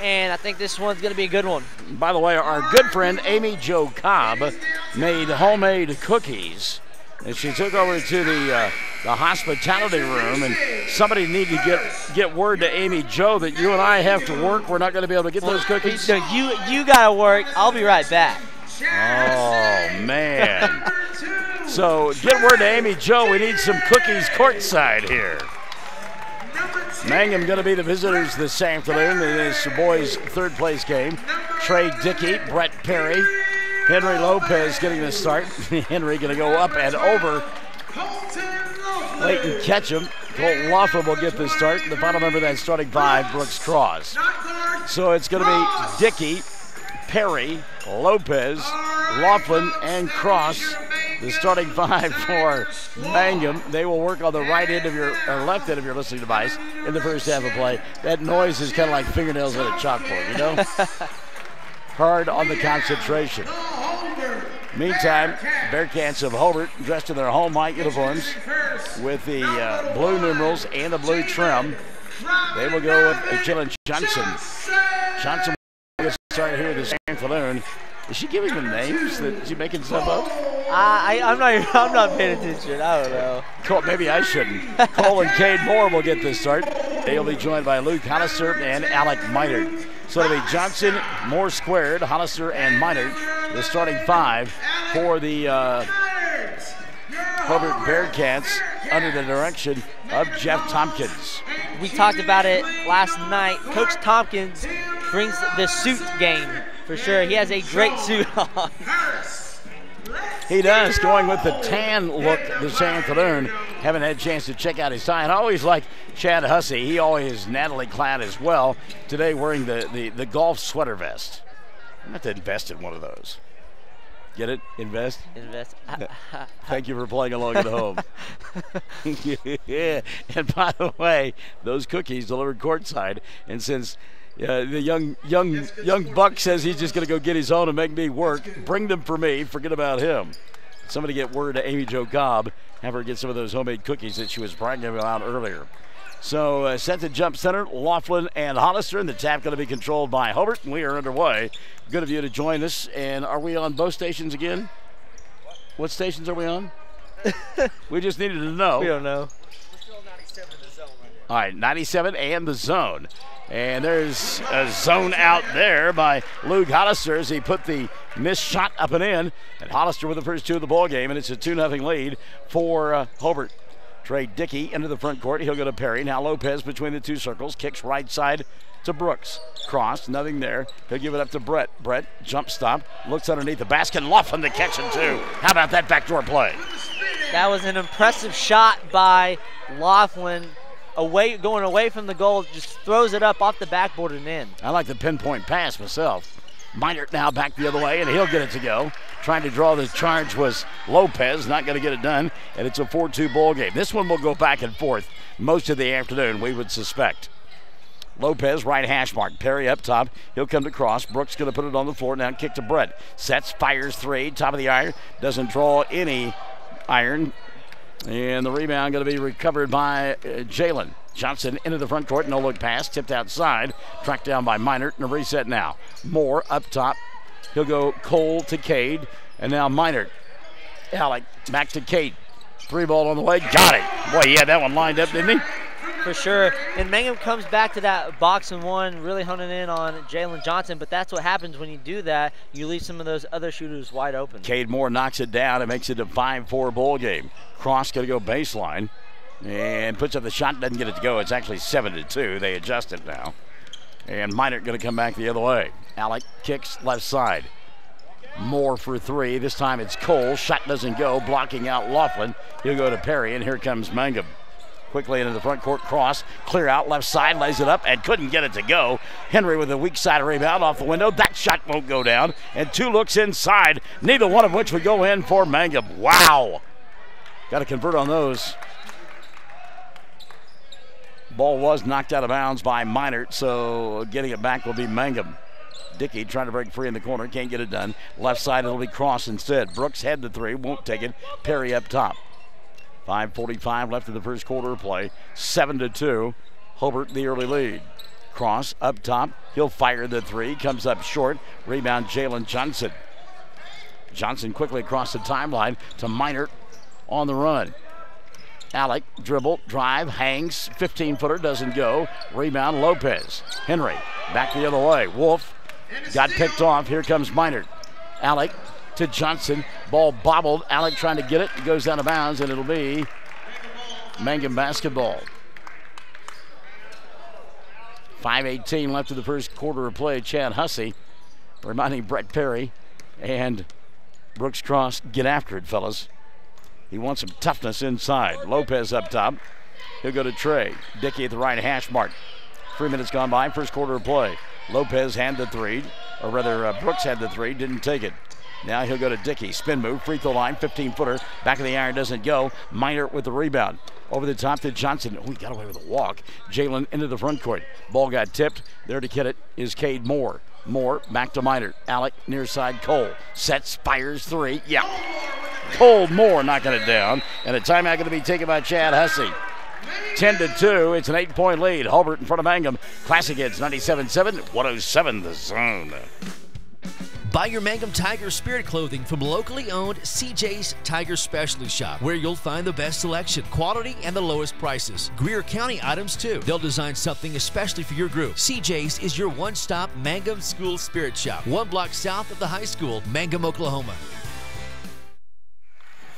and I think this one's going to be a good one. By the way, our good friend Amy Jo Cobb made homemade cookies. And she took over to the hospitality room, and somebody needed to get word to Amy Jo that you and I have to work. We're not going to be able to get those cookies. No, you got to work. I'll be right back. Oh, man. So get word to Amy Jo. We need some cookies courtside here. Mangum going to be the visitors this afternoon in this boys' third place game. Trey Dickey, Brett Perry, Henry Lopez getting the start. Henry going to go up and over Leighton Ketchum. Colton Laughlin will get the start. The final member of that starting 5, Brooks Cross. So it's going to be Dickey, Perry, Lopez, Laughlin, and Cross The starting five for Mangum. They will work on the right end of your, or left end of your listening device in the first half of play. That noise is kind of like fingernails on a chalkboard, you know? Hard on the concentration. Meantime, Bearcats of Hobart, dressed in their home white uniforms with the blue numerals and the blue trim. They will go with Jalen Johnson. Johnson will get started here this afternoon. Is she giving them names? Is she making stuff up? I'm not paying attention. I don't know. Maybe I shouldn't. Cole and Cade Moore will get this start. They'll be joined by Luke Hollister and Alec Minard. So it'll be Johnson, Moore squared, Hollister, and Minard, the starting five for the Hobart Bearcats under the direction of Jeff Tompkins. We talked about it last night. Coach Tompkins brings the suit game for sure. He has a great suit on. He does, going with the tan look this afternoon. Haven't had a chance to check out his tie. And I always like Chad Hussey. He always is Natalie clad as well. Today wearing the golf sweater vest. I'm going to have to invest in one of those. Get it? Invest? Invest. Thank you for playing along at home. Yeah. And by the way, those cookies delivered courtside. And since the young buck says he's just going to go get his own and make me work, bring them for me. Forget about him. Somebody get word to Amy Jo Cobb. Have her get some of those homemade cookies that she was bragging about earlier. So set to jump center, Laughlin and Hollister, and the tap going to be controlled by Hobart. We are underway. Good of you to join us. And are we on both stations again? What stations are we on? We just needed to know. We don't know. We're still 97 in the zone right now. All right, 97 and the zone. And there's a zone out there by Luke Hollister as he put the missed shot up and in. And Hollister with the first two of the ball game, and it's a 2-0 lead for Hobart. Trey Dickey into the front court. He'll go to Perry. Now Lopez between the two circles. Kicks right side to Brooks. Cross, nothing there. He'll give it up to Brett. Brett, jump stop. Looks underneath the basket. Laughlin to catch it too. How about that backdoor play? That was an impressive shot by Laughlin. Going away from the goal, just throws it up off the backboard and in. I like the pinpoint pass myself. Minert now back the other way, and he'll get it to go. Trying to draw the charge was Lopez, not going to get it done, and it's a 4-2 ball game. This one will go back and forth most of the afternoon, we would suspect. Lopez, right hash mark. Perry up top. He'll come to cross. Brooks going to put it on the floor. Now kick to Brett. Sets, fires three. Top of the iron. Doesn't draw any iron. And the rebound going to be recovered by Jalen. Johnson into the front court. No look pass. Tipped outside. Tracked down by Minert. And a reset now. Moore up top. He'll go Cole to Cade. And now Minert. Alec back to Cade. Three ball on the way. Got it. Boy, he had that one lined up, didn't he? For sure. And Mangum comes back to that box and one, really honing in on Jalen Johnson. But that's what happens when you do that. You leave some of those other shooters wide open. Cade Moore knocks it down and makes it a 5-4 ball game. Cross going to go baseline and puts up the shot. Doesn't get it to go. It's actually 7-2. They adjust it now. And Minert going to come back the other way. Alec kicks left side. Moore for three. This time it's Cole. Shot doesn't go. Blocking out Laughlin. He'll go to Perry, and here comes Mangum. Quickly into the front court cross. Clear out left side. Lays it up and couldn't get it to go. Henry with a weak side rebound off the window. That shot won't go down. And two looks inside. Neither one of which would go in for Mangum. Wow. Got to convert on those. Ball was knocked out of bounds by Minert, so getting it back will be Mangum. Dickey trying to break free in the corner. Can't get it done. Left side, it'll be Cross instead. Brooks had the three. Won't take it. Perry up top. 5:45 left in the first quarter of play. 7-2. Hobart the early lead. Cross up top. He'll fire the three. Comes up short. Rebound Jalen Johnson. Johnson quickly across the timeline to Minert on the run. Alec dribble, drive, hangs. 15-footer doesn't go. Rebound Lopez. Henry back the other way. Wolf got picked off. Here comes Minert. Alec to Johnson. Ball bobbled. Alec trying to get it. It goes out of bounds, and it'll be Mangum basketball. 5:18 left in the first quarter of play. Chad Hussey reminding Brett Perry and Brooks Cross, get after it, fellas. He wants some toughness inside. Lopez up top. He'll go to Trey. Dickey at the right hash mark. 3 minutes gone by, first quarter of play. Lopez had the three, or rather Brooks had the three, didn't take it. Now he'll go to Dickey. Spin move, free throw line, 15-footer. Back of the iron doesn't go. Minor with the rebound. Over the top to Johnson. Oh, he got away with a walk. Jalen into the front court. Ball got tipped. There to get it is Cade Moore. Moore back to Minor. Alec near side Cole. Sets, fires three. Yeah. Cole Moore knocking it down. And a timeout going to be taken by Chad Hussey. 10-2. It's an 8-point lead. Hobart in front of Mangum. Classic hits 97.7, 107 the zone. Buy your Mangum Tiger Spirit clothing from locally owned CJ's Tiger Specialty Shop, where you'll find the best selection, quality, and the lowest prices. Greer County items, too. They'll design something especially for your group. CJ's is your one-stop Mangum School Spirit Shop, 1 block south of the high school, Mangum, Oklahoma.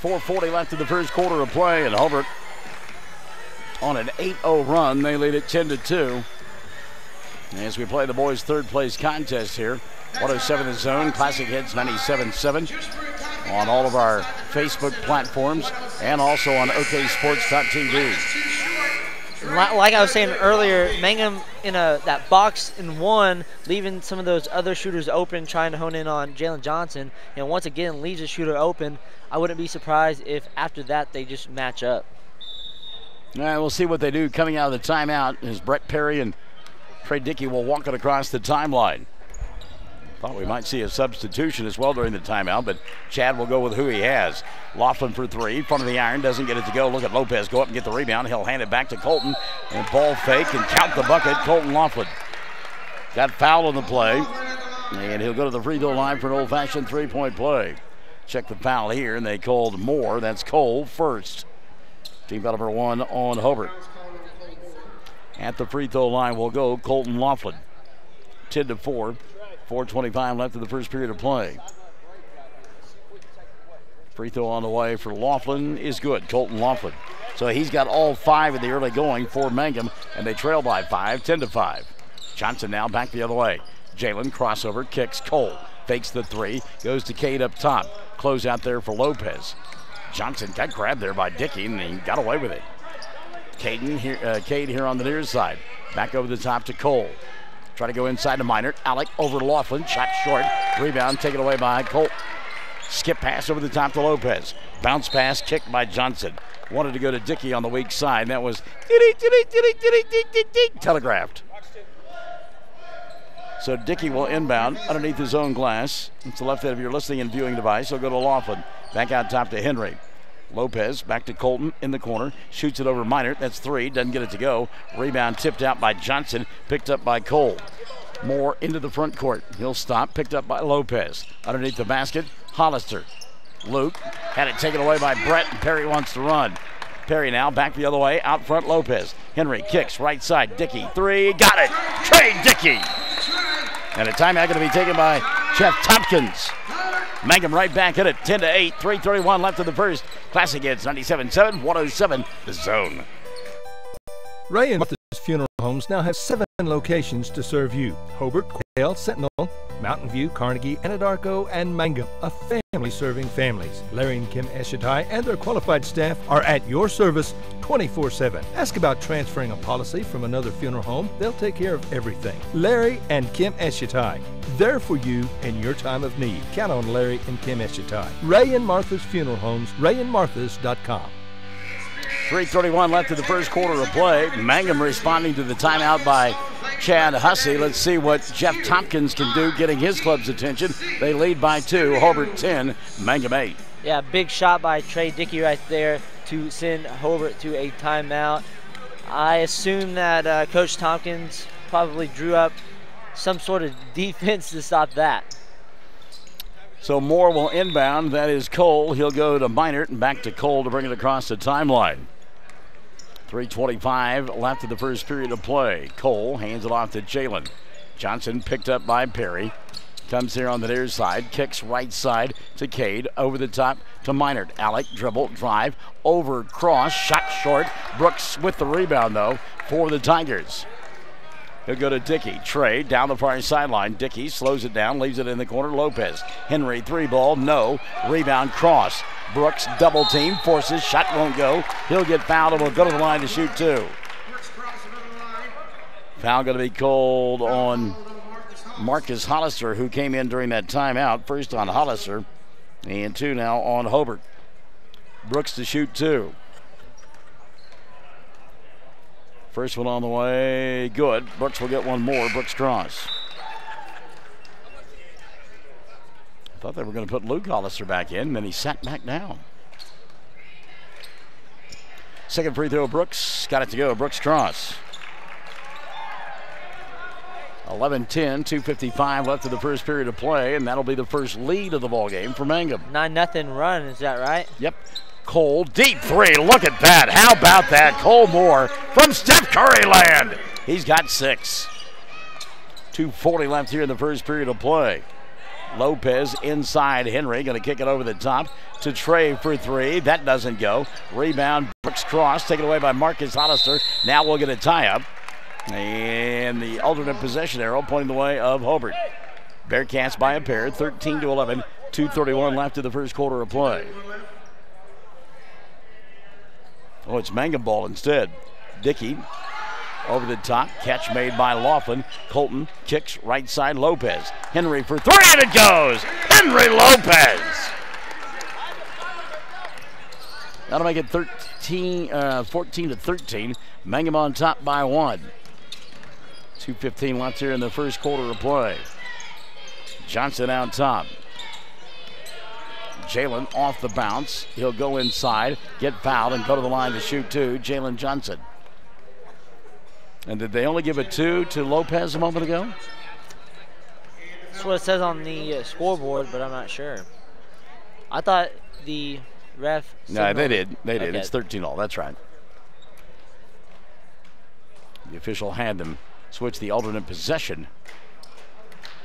4:40 left in the first quarter of play, and Hobart on an 8-0 run. They lead it 10-2. As we play the boys' third-place contest here. 107 the zone, Classic Hits 97.7 on all of our Facebook platforms and also on OKSports.tv. Like I was saying earlier, Mangum in that box and one, leaving some of those other shooters open, trying to hone in on Jalen Johnson. And once again, leaves a shooter open. I wouldn't be surprised if after that they just match up. All right, we'll see what they do coming out of the timeout as Brett Perry and Trey Dickey will walk it across the timeline. Thought we might see a substitution as well during the timeout, but Chad will go with who he has. Laughlin for three, front of the iron, doesn't get it to go. Look at Lopez go up and get the rebound. He'll hand it back to Colton, and ball fake and count the bucket. Colton Laughlin got fouled on the play, and he'll go to the free throw line for an old-fashioned three-point play. Check the foul here, and they called Moore. That's Cole first. Team foul number 1 on Hobart. At the free throw line will go Colton Laughlin. 10-4. 4:25 left in the first period of play. Free throw on the way for Laughlin is good. Colton Laughlin. So he's got all 5 in the early going for Mangum, and they trail by 5, 10-5. Johnson now back the other way. Jalen crossover, kicks Cole. Fakes the three, goes to Cade up top. Close out there for Lopez. Johnson got grabbed there by Dickey, and he got away with it. Cade here on the near side. Back over the top to Cole. Try to go inside to Minor. Alec over to Laughlin. Shot short. Rebound taken away by Colt. Skip pass over the top to Lopez. Bounce pass kicked by Johnson. Wanted to go to Dickey on the weak side. That was telegraphed. So Dickey will inbound underneath his own glass. It's the left end of your listening and viewing device. He'll go to Laughlin. Back out top to Henry. Lopez back to Colton in the corner. Shoots it over Minor. That's 3. Doesn't get it to go. Rebound tipped out by Johnson. Picked up by Cole. Moore into the front court. He'll stop. Picked up by Lopez. Underneath the basket, Hollister. Luke had it taken away by Brett, and Perry wants to run. Perry now back the other way. Out front, Lopez. Henry kicks right side. Dickey. 3. Got it. Trey Dickey. And a timeout going to be taken by Jeff Tompkins. Mangum right back at it, 10-8, 3:31 left in the first. Classic Hits 97.7, 107 the zone. Ray and Martha's Funeral Homes now have 7 locations to serve you. Hobart, Cordell, Sentinel, Mountain View, Carnegie, Anadarko, and Mangum. A family serving families. Larry and Kim Eshitai and their qualified staff are at your service 24/7. Ask about transferring a policy from another funeral home. They'll take care of everything. Larry and Kim Eshitai. There for you in your time of need. Count on Larry and Kim Eshitai. Ray and Martha's Funeral Homes, rayandmarthas.com. 3:31 left in the first quarter of play. Mangum responding to the timeout by Chad Hussey. Let's see what Jeff Tompkins can do, getting his club's attention. They lead by 2. Hobart 10, Mangum 8. Yeah, big shot by Trey Dickey right there to send Hobart to a timeout. I assume that Coach Tompkins probably drew up some sort of defense to stop that. So Moore will inbound. That is Cole. He'll go to Minert and back to Cole to bring it across the timeline. 3:25 left in the first period of play. Cole hands it off to Jalen. Johnson picked up by Perry. Comes here on the near side. Kicks right side to Cade. Over the top to Minert. Alec dribble, drive, over, cross, shot short. Brooks with the rebound though for the Tigers. He'll go to Dickey. Trey down the far sideline. Dickey slows it down, leaves it in the corner. Lopez. Henry, 3 ball, no. Rebound, cross. Brooks double team, forces, shot won't go. He'll get fouled and will go to the line to shoot 2. Foul going to be called on Marcus Hollister, who came in during that timeout. First on Hollister. And 2 now on Hobart. Brooks to shoot 2. First one on the way, good. Brooks will get one more. Brooks cross. I thought they were going to put Luke Hollister back in, then he sat back down. Second free throw, Brooks. Got it to go. Brooks cross. 11-10, 2:55 left of the first period of play, and that'll be the first lead of the ball game for Mangum. 9-0 run, is that right? Yep. Cole, deep 3. Look at that. How about that? Cole Moore from Steph Curry land. He's got 6. 2:40 left here in the first period of play. Lopez inside Henry, going to kick it over the top to Trey for 3. That doesn't go. Rebound, Brooks cross, taken away by Marcus Hollister. Now we'll get a tie-up. And the alternate possession arrow pointing the way of Hobart. Bearcats by a pair, 13-11, 2:31 left in the first quarter of play. Oh, it's Mangum ball instead. Dickey over the top, catch made by Laughlin. Colton kicks right side, Lopez. Henry for 3, and it goes! Henry Lopez! That'll make it 14-13. Mangum on top by 1. 2:15 left here in the first quarter of play. Johnson out top. Jalen off the bounce. He'll go inside, get fouled, and go to the line to shoot 2. Jalen Johnson. And did they only give a 2 to Lopez a moment ago? That's what it says on the scoreboard, but I'm not sure. I thought the ref. No, they did. They did. Okay. It's 13-all. That's right. The official had them switch the alternate possession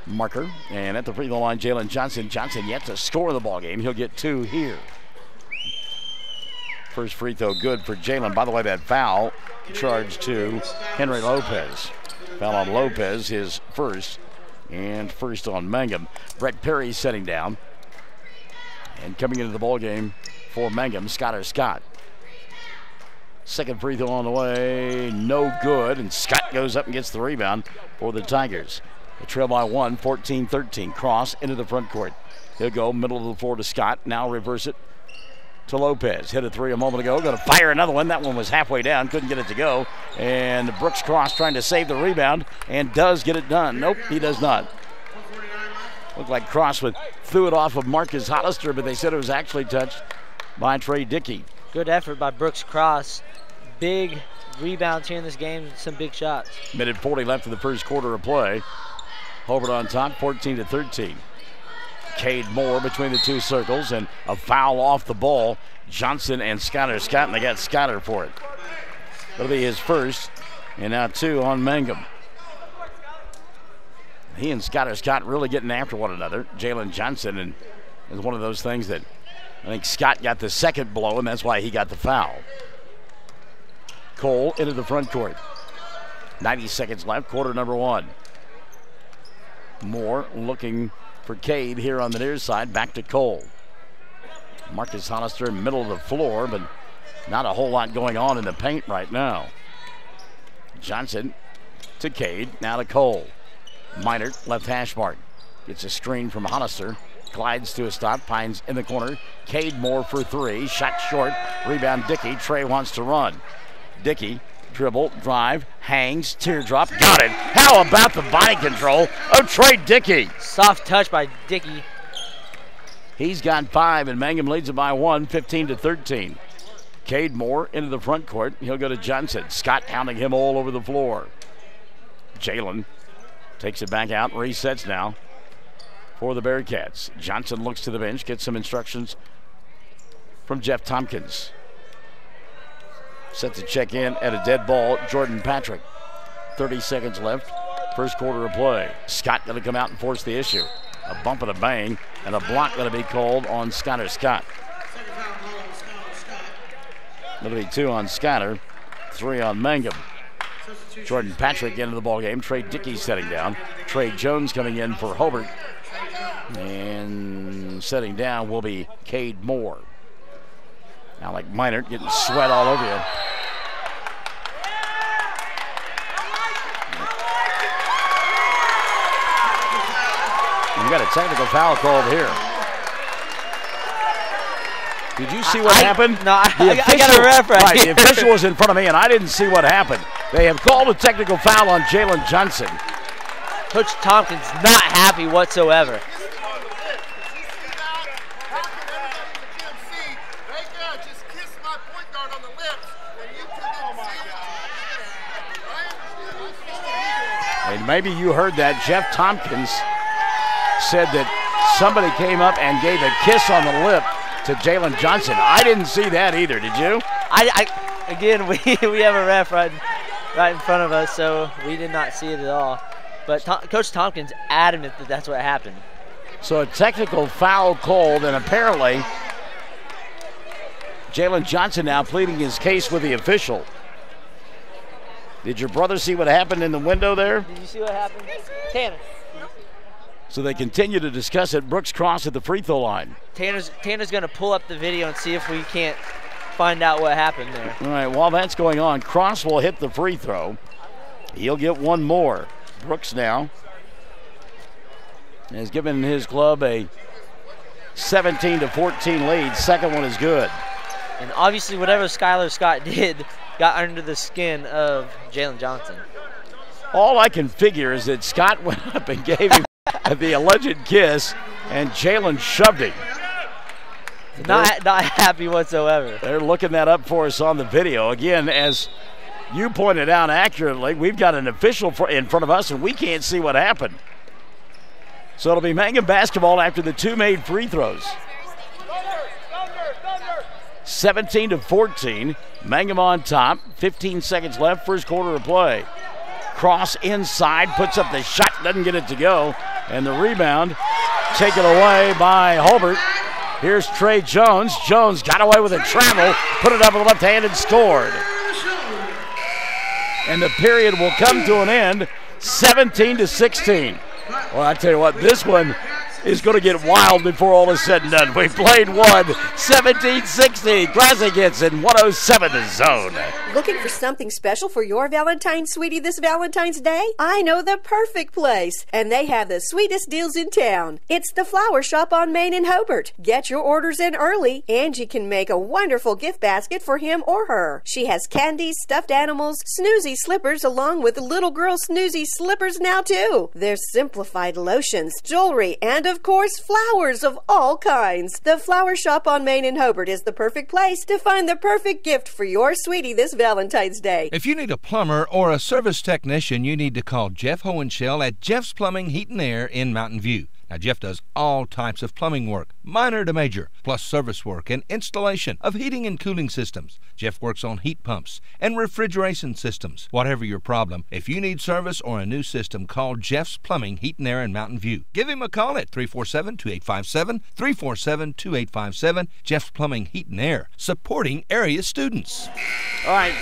marker. And at the free throw line, Jalen Johnson. Johnson yet to score the ball game. He'll get 2 here. First free throw good for Jalen. By the way, that foul charged to Henry Lopez. Foul on Lopez, his first, and first on Mangum. Brett Perry setting down. And coming into the ball game for Mangum, Scott. Second free throw on the way, no good, and Scott goes up and gets the rebound for the Tigers. They trail by 1, 14-13. Cross into the front court. He'll go middle of the floor to Scott. Now reverse it to Lopez. Hit a 3 a moment ago. Going to fire another one. That one was halfway down. Couldn't get it to go. And Brooks Cross trying to save the rebound and does get it done. Nope, he does not. Looked like Cross threw it off of Marcus Hollister, but they said it was actually touched by Trey Dickey. Good effort by Brooks Cross. Big rebounds here in this game. Some big shots. Minute 40 left in the first quarter of play. Hobart on top, 14-13. Cade Moore between the two circles, and a foul off the ball. Johnson and Scott, and they got Scotter for it. That'll be his first, and now 2 on Mangum. He and Scott really getting after one another. Jalen Johnson, and it's one of those things that I think Scott got the second blow, and that's why he got the foul. Cole into the front court. 90 seconds left, quarter number 1. Moore looking for Cade here on the near side. Back to Cole. Marcus Hollister in the middle of the floor, but not a whole lot going on in the paint right now. Johnson to Cade, now to Cole. Minert, left hash mark. Gets a screen from Hollister. Glides to a stop, Pines in the corner. Cade Moore for 3, shot short. Rebound Dickey, Trey wants to run. Dickey, dribble, drive, hangs, teardrop, got it. How about the body control of Trey Dickey? Soft touch by Dickey. He's got 5, and Mangum leads it by 1, 15-13. Cade Moore into the front court. He'll go to Johnson. Scott hounding him all over the floor. Jalen takes it back out, resets now for the Bearcats. Johnson looks to the bench, gets some instructions from Jeff Tompkins. Set to check in at a dead ball, Jordan Patrick. 30 seconds left, first quarter of play. Scott going to come out and force the issue. A bump and a bang, and a block going to be called on Scott. That'll be 2 on Scotter, 3 on Mangum. Jordan Patrick into the ball game. Trey Dickey setting down. Trey Jones coming in for Hobart. And setting down will be Cade Moore. Now like Minert getting sweat all over you. We got a technical foul called here. Did you see what happened? No, I got a ref right here. here. The official was in front of me, and I didn't see what happened. They have called a technical foul on Jalen Johnson. Coach Tompkins not happy whatsoever. And maybe you heard that. Jeff Tompkins said that somebody came up and gave a kiss on the lip to Jalen Johnson. I didn't see that either. Did you? Again, we have a ref right in front of us, so we did not see it at all. But Coach Tompkins adamant that that's what happened. So a technical foul called, and apparently Jalen Johnson now pleading his case with the official. Did your brother see what happened in the window there? Did you see what happened? Tanner. So they continue to discuss it. Brooks Cross at the free throw line. Tanner's going to pull up the video and see if we can't find out what happened there. All right, while that's going on, Cross will hit the free throw. He'll get one more. Brooks now has given his club a 17-14 lead. Second one is good. And obviously whatever Skylar Scott did got under the skin of Jalen Johnson. All I can figure is that Scott went up and gave him the alleged kiss, and Jalen shoved him. Not happy whatsoever. They're looking that up for us on the video. Again, as you pointed out accurately, we've got an official in front of us, and we can't see what happened. So it'll be Mangum basketball after the two made free throws. 17-14, Mangum on top. 15 seconds left, first quarter of play. Cross inside, puts up the shot, doesn't get it to go, and the rebound taken away by Hobart. Here's Trey Jones. Jones got away with a travel, put it up with the left hand and scored. And the period will come to an end, 17-16. Well, I tell you what, this one is going to get wild before all is said and done. We played one, 17-16. Classic hits in 107 the zone. Looking for something special for your Valentine's sweetie this Valentine's Day? I know the perfect place, and they have the sweetest deals in town. It's the Flower Shop on Main in Hobart. Get your orders in early. Angie can make a wonderful gift basket for him or her. She has candies, stuffed animals, snoozy slippers, along with little girl snoozy slippers now too. There's simplified lotions, jewelry, and of course, flowers of all kinds. The Flower Shop on Main in Hobart is the perfect place to find the perfect gift for your sweetie this Valentine's Day. If you need a plumber or a service technician, you need to call Jeff Hohenschel at Jeff's Plumbing, Heat and Air in Mountain View. Now, Jeff does all types of plumbing work, minor to major, plus service work and installation of heating and cooling systems. Jeff works on heat pumps and refrigeration systems. Whatever your problem, if you need service or a new system, call Jeff's Plumbing, Heat and Air in Mountain View. Give him a call at 347-2857, 347-2857. Jeff's Plumbing, Heat and Air, supporting area students. All right,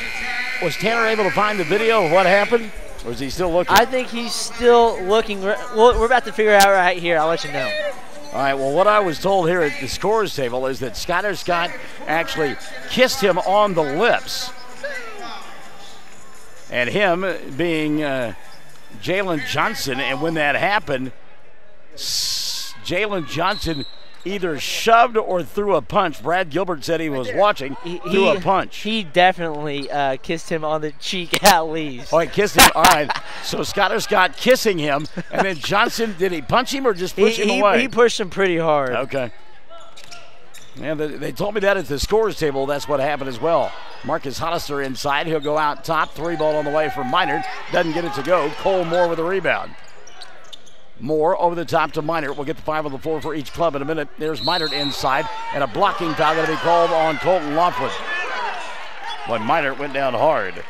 was Tanner able to find the video of what happened? Or is he still looking? I think he's still looking. Well, we're about to figure it out right here. I'll let you know. All right, well, what I was told here at the scores table is that Skylar Scott actually kissed him on the lips. And him being Jalen Johnson, and when that happened, Jalen Johnson either shoved or threw a punch. Brad Gilbert said he was watching, threw a punch. He definitely kissed him on the cheek at least. Oh, he kissed him. All right. So Skylar Scott kissing him, and then Johnson, did he punch him or just push him away? He pushed him pretty hard. Okay. Yeah, they told me that at the scores table. That's what happened as well. Marcus Hollister inside. He'll go out top. 3 ball on the way from Minard. Doesn't get it to go. Cole Moore with a rebound. Moore over the top to Minard. We'll get the 5 on the floor for each club in a minute. There's Minard inside, and a blocking foul going to be called on Colton Laughlin. But Minard went down hard.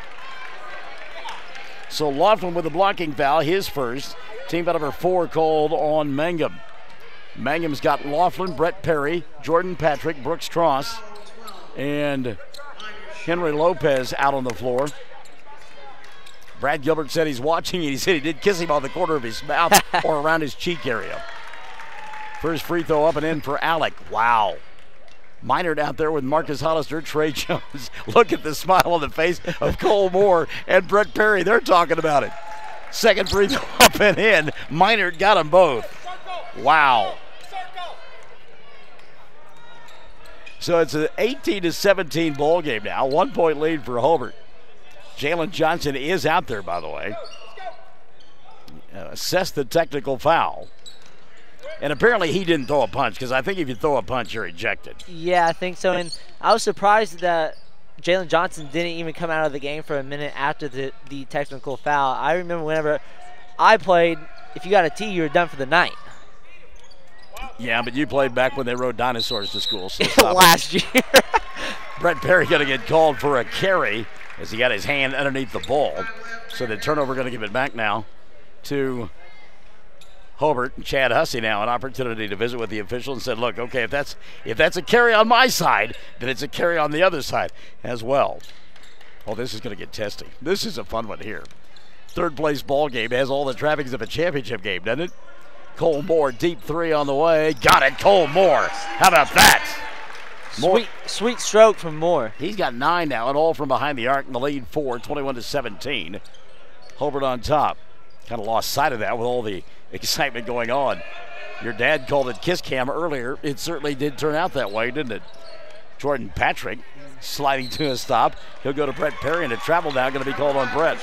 So Laughlin with the blocking foul, his first. Team foul number 4 called on Mangum. Mangum's got Laughlin, Brett Perry, Jordan Patrick, Brooks Cross, and Henry Lopez out on the floor. Brad Gilbert said he's watching, and he said he did kiss him on the corner of his mouth or around his cheek area. First free throw up and in for Alec. Wow. Minard out there with Marcus Hollister, Trey Jones. Look at the smile on the face of Cole Moore and Brett Perry. They're talking about it. Second free throw up and in. Minard got them both. Wow. So it's an 18-17 ball game now. 1 point lead for Hobart. Jalen Johnson is out there, by the way. Assessed the technical foul. And apparently he didn't throw a punch, because I think if you throw a punch, you're ejected. Yeah, I think so. And I was surprised that Jalen Johnson didn't even come out of the game for a minute after the technical foul. I remember whenever I played, if you got a T, you were done for the night. Yeah, but you played back when they rode dinosaurs to school. So last year. Brett Perry going to get called for a carry as he got his hand underneath the ball. So the turnover going to give it back now to Hobart. And Chad Hussey now an opportunity to visit with the official and said, look, okay, if that's a carry on my side, then it's a carry on the other side as well. Oh, this is going to get testy. This is a fun one here. Third place ball game has all the trappings of a championship game, doesn't it? Cole Moore, deep three on the way. Got it, Cole Moore. How about that? Sweet stroke from Moore. He's got 9 now, and all from behind the arc in the lead 4, 21-17. Hobart on top. Kind of lost sight of that with all the excitement going on. Your dad called it kiss cam earlier. It certainly did turn out that way, didn't it? Jordan Patrick sliding to a stop. He'll go to Brett Perry, and a travel now going to be called on Brett.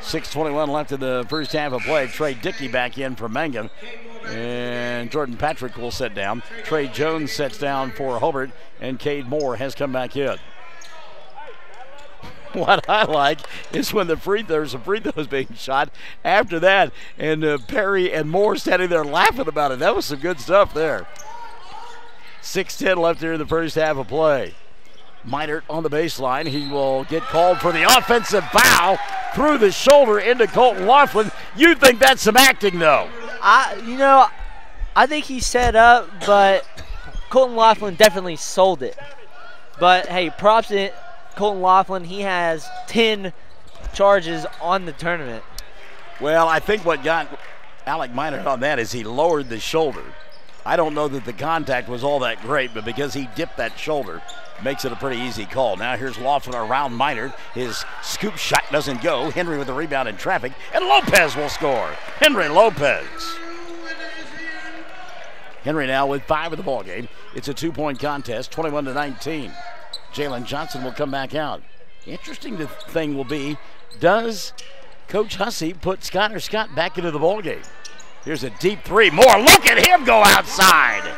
6:21 left in the first half of play. Trey Dickey back in for Mangum. And Jordan Patrick will sit down. Trey Jones sits down for Hobart. And Cade Moore has come back in. What I like is when there's some free throws being shot after that. And Perry and Moore standing there laughing about it. That was some good stuff there. 6:10 left here in the first half of play. Minert on the baseline. He will get called for the offensive foul through the shoulder into Colton Laughlin. You think that's some acting, though? I think he set up, but Colton Laughlin definitely sold it. But, hey, props to Colton Laughlin. He has 10 charges on the tournament. Well, I think what got Alec Minert on that is he lowered the shoulder. I don't know that the contact was all that great, but because he dipped that shoulder, makes it a pretty easy call. Now here's Laughlin around Minert. His scoop shot doesn't go. Henry with the rebound in traffic, and Lopez will score. Henry Lopez. Henry now with 5 of the ball game. It's a 2-point contest, 21-19. Jalen Johnson will come back out. Interesting thing will be, does Coach Hussey put Scott back into the ball game? Here's a deep three. Moore, look at him go outside.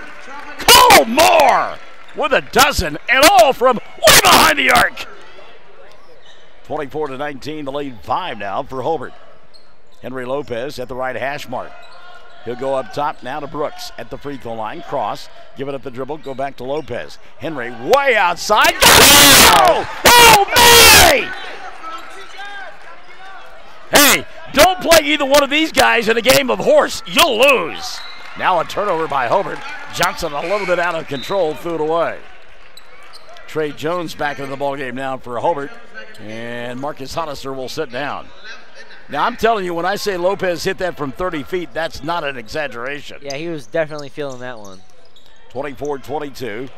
Cole Moore with a dozen, and all from way behind the arc. 24-19, the lead 5 now for Hobart. Henry Lopez at the right hash mark. He'll go up top now to Brooks at the free throw line. Cross, give it up the dribble, go back to Lopez. Henry way outside. Oh, man! Hey, don't play either one of these guys in a game of horse. You'll lose. Now a turnover by Hobart. Johnson a little bit out of control, threw it away. Trey Jones back into the ballgame now for Hobart. And Marcus Hollister will sit down. Now, I'm telling you, when I say Lopez hit that from 30 feet, that's not an exaggeration. Yeah, he was definitely feeling that one. 24-22.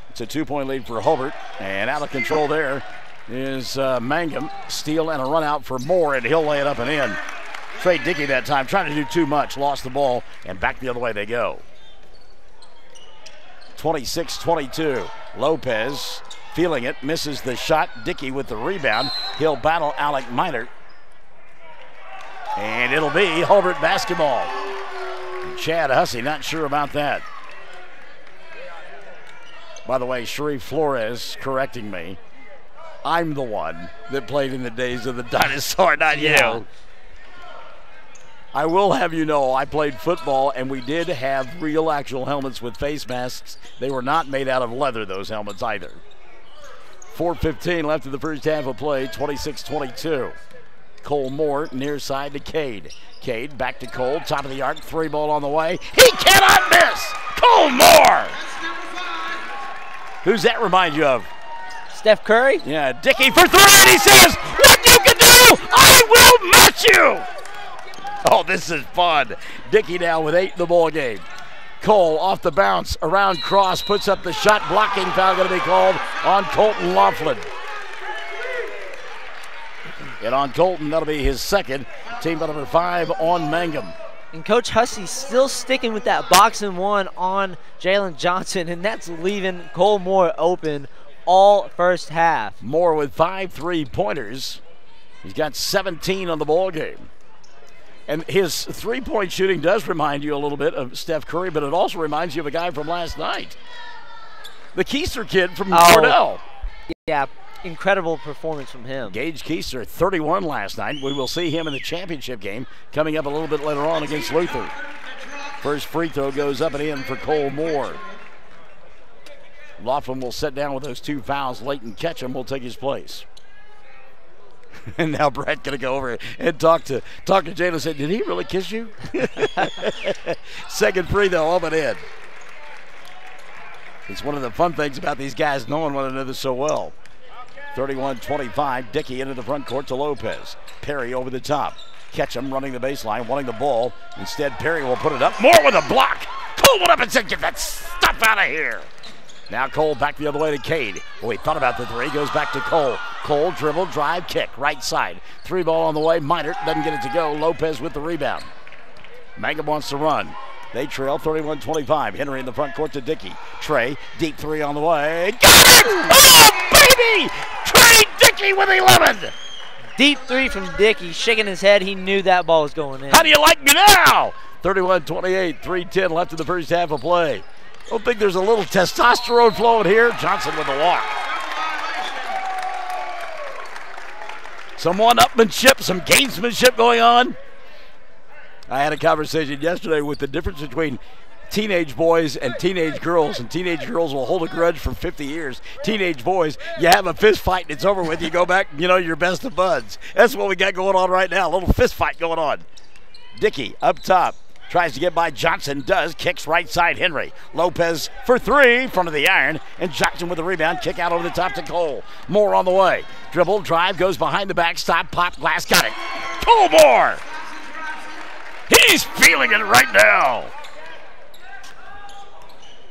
It's a 2-point lead for Hobart. And out of control there is Mangum. Steal and a run out for Moore, and he'll lay it up and in. Trey Dickey that time trying to do too much, lost the ball, and back the other way they go. 26-22. Lopez feeling it, misses the shot. Dickey with the rebound. He'll battle Alec Minert. And it'll be Hobart basketball. And Chad Hussey not sure about that. By the way, Sharif Flores correcting me. I'm the one that played in the days of the dinosaur, not you. I will have you know, I played football, and we did have real actual helmets with face masks. They were not made out of leather, those helmets either. 4:15 left in the first half of play, 26-22. Cole Moore near side to Cade. Cade back to Cole, top of the arc, 3 ball on the way. He cannot miss! Cole Moore! Who's that remind you of? Steph Curry? Yeah, Dickey for 3, and he says, what you can do, I will match you! Oh, this is fun. Dickey now with 8 in the ball game. Cole off the bounce, around cross, puts up the shot, blocking foul going to be called on Colton Laughlin. And on Colton, that'll be his second. Team number 5 on Mangum. And Coach Hussey still sticking with that box and one on Jalen Johnson, and that's leaving Cole Moore open all first half. Moore with 5 3-pointers. He's got 17 on the ball game. And his three-point shooting does remind you a little bit of Steph Curry, but it also reminds you of a guy from last night. The Keister kid from Cordell. Yeah, incredible performance from him. Gage Keister, 31 last night. We will see him in the championship game coming up a little bit later on against Luther. First free throw goes up and in for Cole Moore. Laughlin will sit down with those 2 fouls. Leighton Ketchum will take his place. And now Brett going to go over and talk to Jalen and say, did he really kiss you? Second free throw up and in. It's one of the fun things about these guys knowing one another so well. 31-25, Dickey into the front court to Lopez. Perry over the top. Ketchum running the baseline, wanting the ball. Instead, Perry will put it up. Moore with a block. Cole went up and said, get that stuff out of here. Now Cole back the other way to Cade. Oh, he thought about the three. Goes back to Cole. Cole dribble, drive, kick. Right side. 3 ball on the way. Minor doesn't get it to go. Lopez with the rebound. Mangum wants to run. They trail 31-25. Henry in the front court to Dickey. Trey, deep 3 on the way. Got it! Oh, baby! Trey Dickey with 11. Deep 3 from Dickey, shaking his head. He knew that ball was going in. How do you like me now? 31-28, 3:10 left in the first half of play. Don't think there's a little testosterone flowing here. Johnson with the walk. Some one-upmanship, some gamesmanship going on. I had a conversation yesterday with the difference between teenage boys and teenage girls, and teenage girls will hold a grudge for 50 years. Teenage boys, you have a fist fight and it's over with. You go back, you know, you're best of buds. That's what we got going on right now, a little fist fight going on. Dickey up top, tries to get by Johnson, does, kicks right side Henry. Lopez for 3, front of the iron, and Johnson with the rebound, kick out over the top to Cole. Moore on the way, dribble, drive, goes behind the backstop, pop, glass, got it. Cole Moore! He's feeling it right now.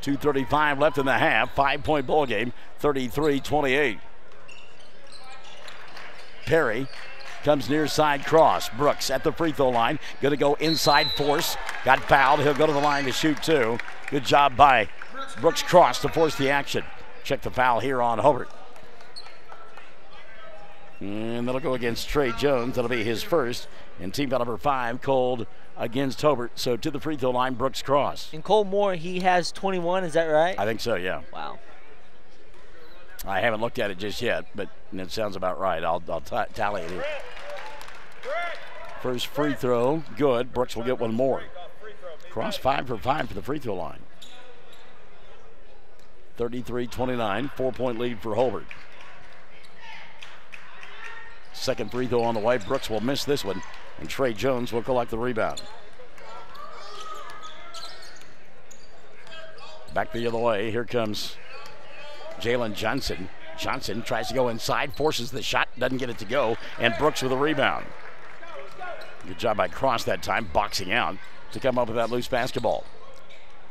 2:35 left in the half. 5-point ball game. 33-28. Perry comes near side cross. Brooks at the free throw line. Going to go inside force. Got fouled. He'll go to the line to shoot 2. Good job by Brooks Cross to force the action. Check the foul here on Hobart. And that'll go against Trey Jones. That'll be his first. And team foul number 5 called against Hobart. So to the free throw line, Brooks Cross. And Cole Moore, he has 21, is that right? I think so, yeah. Wow. I haven't looked at it just yet, but it sounds about right. I'll tally it here. First free throw, good. Brooks will get one more. Cross 5 for 5 for the free throw line. 33-29, 4-point lead for Hobart. Second free throw on the way. Brooks will miss this one, and Trey Jones will collect the rebound. Back the other way. Here comes Jalen Johnson. Johnson tries to go inside, forces the shot, doesn't get it to go, and Brooks with a rebound. Good job by Cross that time, boxing out to come up with that loose basketball.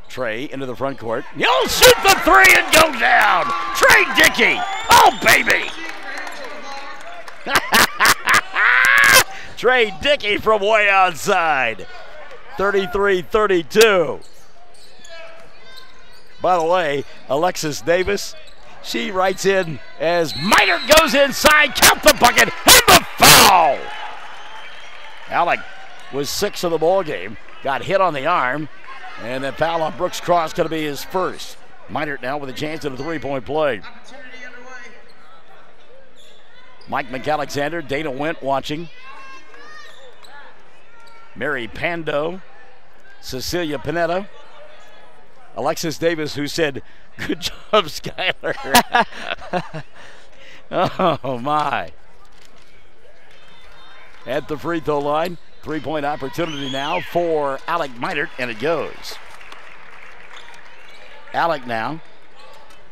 Trey into the front court. He'll shoot the 3 and go down. Trey Dickey. Oh, baby. Trey Dickey from way outside. 33-32. By the way, Alexis Davis, she writes in as Minor goes inside, count the bucket, and the foul. Alec was 6 of the ball game, got hit on the arm, and that foul on Brooks Cross going to be his first. Minor now with a chance at a 3-point play. Mike McAlexander, Dana Went watching. Mary Pando, Cecilia Panetta, Alexis Davis, who said, good job, Skyler. Oh, my. At the free throw line, 3-point opportunity now for Alec Minert, and it goes. Alec now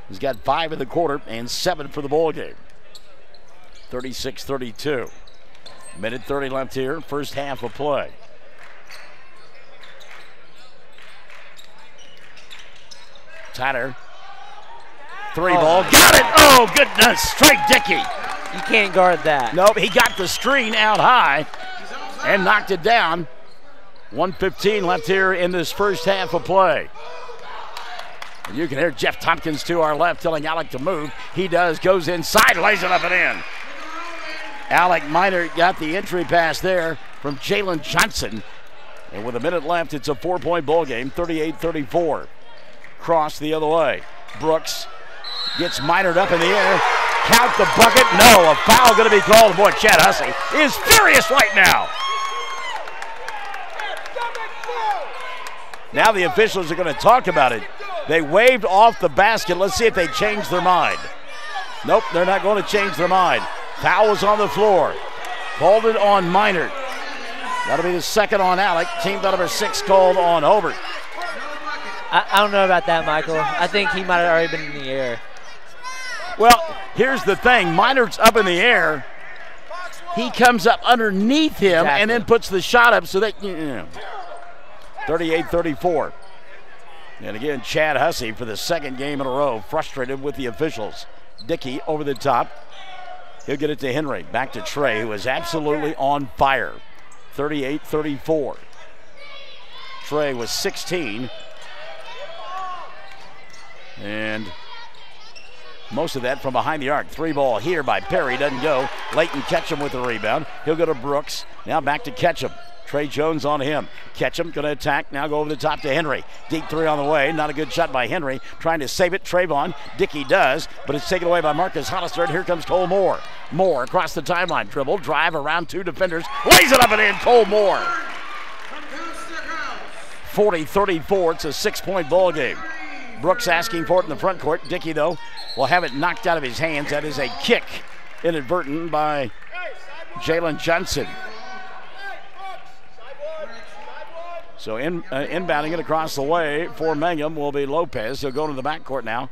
has got 5 in the quarter and 7 for the ball game. 36-32. Minute 30 left here, first half of play. Tyler, 3 ball, got it! Oh, goodness, Trey Dickey. You can't guard that. Nope, he got the screen out high and knocked it down. 1:15 left here in this first half of play. And you can hear Jeff Tompkins to our left telling Alec to move. He does, goes inside, lays it up and in. Alec Miner got the entry pass there from Jalen Johnson. And with a minute left, it's a 4-point ball game, 38-34. Cross the other way. Brooks gets mitered up in the air. Count the bucket. No, a foul going to be called. Boy, Chad Hussey is furious right now. Now the officials are going to talk about it. They waved off the basket. Let's see if they change their mind. Nope, they're not going to change their mind. Foul was on the floor. Called it on Minard. That'll be the second on Alec. Team number 6 called on Hobart. I don't know about that, Michael. I think he might have already been in the air. Well, here's the thing. Minard's up in the air. He comes up underneath him and then puts the shot up so that, 38-34. And again, Chad Hussey for the second game in a row, frustrated with the officials. Dickey over the top. He'll get it to Henry. Back to Trey, who is absolutely on fire. 38-34. Trey was 16. And most of that from behind the arc. 3 ball here by Perry. Doesn't go. Layton Ketchum with the rebound. He'll go to Brooks. Now back to Ketchum. Trey Jones on him. Ketchum going to attack. Now go over the top to Henry. Deep 3 on the way. Not a good shot by Henry. Trying to save it. Trayvon. Dickey does, but it's taken away by Marcus Hollister. And here comes Cole Moore. Moore across the timeline. Dribble. Drive around 2 defenders. Lays it up and in. Cole Moore. 40-34. It's a 6-point ball game. Brooks asking for it in the front court. Dickey, though, will have it knocked out of his hands. That is a kick, inadvertent, by Jalen Johnson. So inbounding it across the way for Mangum will be Lopez. He'll go to the backcourt now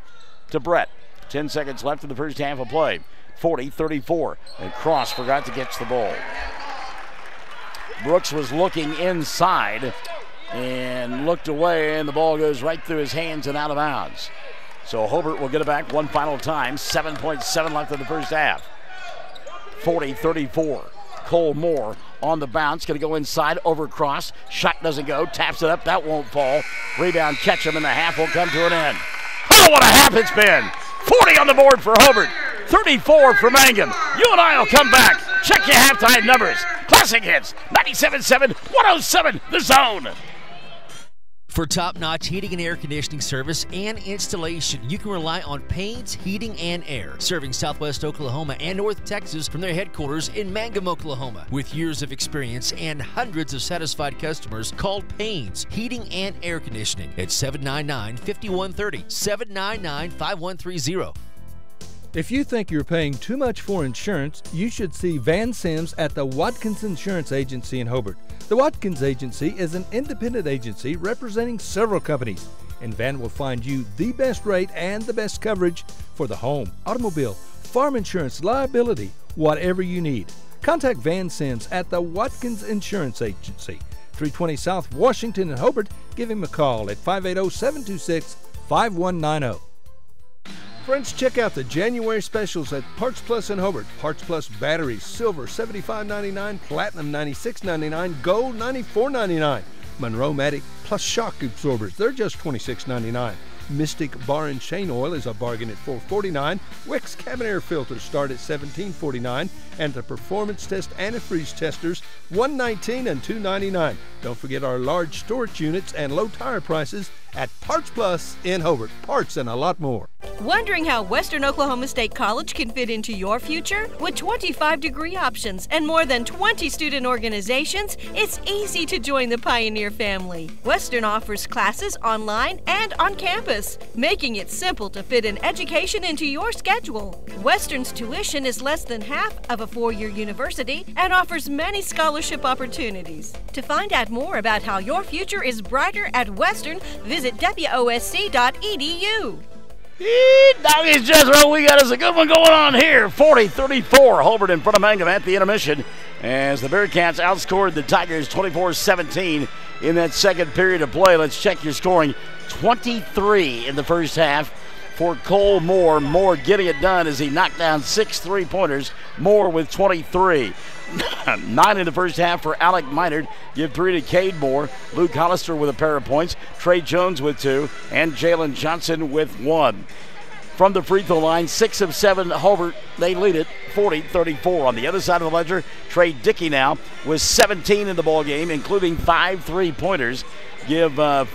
to Brett. 10 seconds left in the first half of play. 40-34. And Cross forgot to catch the ball. Brooks was looking inside and looked away, and the ball goes right through his hands and out of bounds. So Hobart will get it back one final time. 7.7 left in the first half. 40-34. Cole Moore on the bounce, going to go inside, over Cross. Shot doesn't go, taps it up, that won't fall. Rebound, Ketchum, and the half will come to an end. Oh, what a half it's been! 40 on the board for Hobart, 34 for Mangum. You and I will come back. Check your halftime numbers. Classic Hits, 97.7, 107, The Zone. For top-notch heating and air conditioning service and installation, you can rely on Payne's Heating and Air, serving Southwest Oklahoma and North Texas from their headquarters in Mangum, Oklahoma. With years of experience and hundreds of satisfied customers, call Payne's Heating and Air Conditioning at 799-5130, 799-5130. If you think you're paying too much for insurance, you should see Van Sims at the Watkins Insurance Agency in Hobart. The Watkins Agency is an independent agency representing several companies, and Van will find you the best rate and the best coverage for the home, automobile, farm insurance, liability, whatever you need. Contact Van Sims at the Watkins Insurance Agency, 320 South Washington in Hobart. Give him a call at 580-726-5190. Friends, check out the January specials at Parts Plus in Hobart. Parts Plus batteries, silver $75.99, platinum $96.99, gold $94.99. Monroe-Matic Plus shock absorbers, they're just $26.99. Mystic Bar and Chain Oil is a bargain at $4.49. Wix cabin air filters start at $17.49, and the performance test antifreeze testers $119 and $2.99. Don't forget our large storage units and low tire prices at Parts Plus in Hobart. Parts and a lot more. Wondering how Western Oklahoma State College can fit into your future? With 25 degree options and more than 20 student organizations, it's easy to join the Pioneer family. Western offers classes online and on campus, making it simple to fit an education into your schedule. Western's tuition is less than half of a four-year university and offers many scholarship opportunities. To find out more about how your future is brighter at Western, visit WOSC.edu. Doggies Jethro, we got us a good one going on here. 40-34, Hobart in front of Mangum at the intermission as the Bearcats outscored the Tigers 24-17 in that second period of play. Let's check your scoring. 23 in the first half for Cole Moore. Moore getting it done as he knocked down 6 3-pointers. Moore with 23. 9 in the first half for Alec Minard. Give 3 to Cade Moore. Luke Hollister with a pair of points. Trey Jones with 2. And Jalen Johnson with 1. From the free throw line, 6 of 7, Hobart. They lead it 40-34. On the other side of the ledger, Trey Dickey now with 17 in the ball game, including 5 3-pointers. Give 8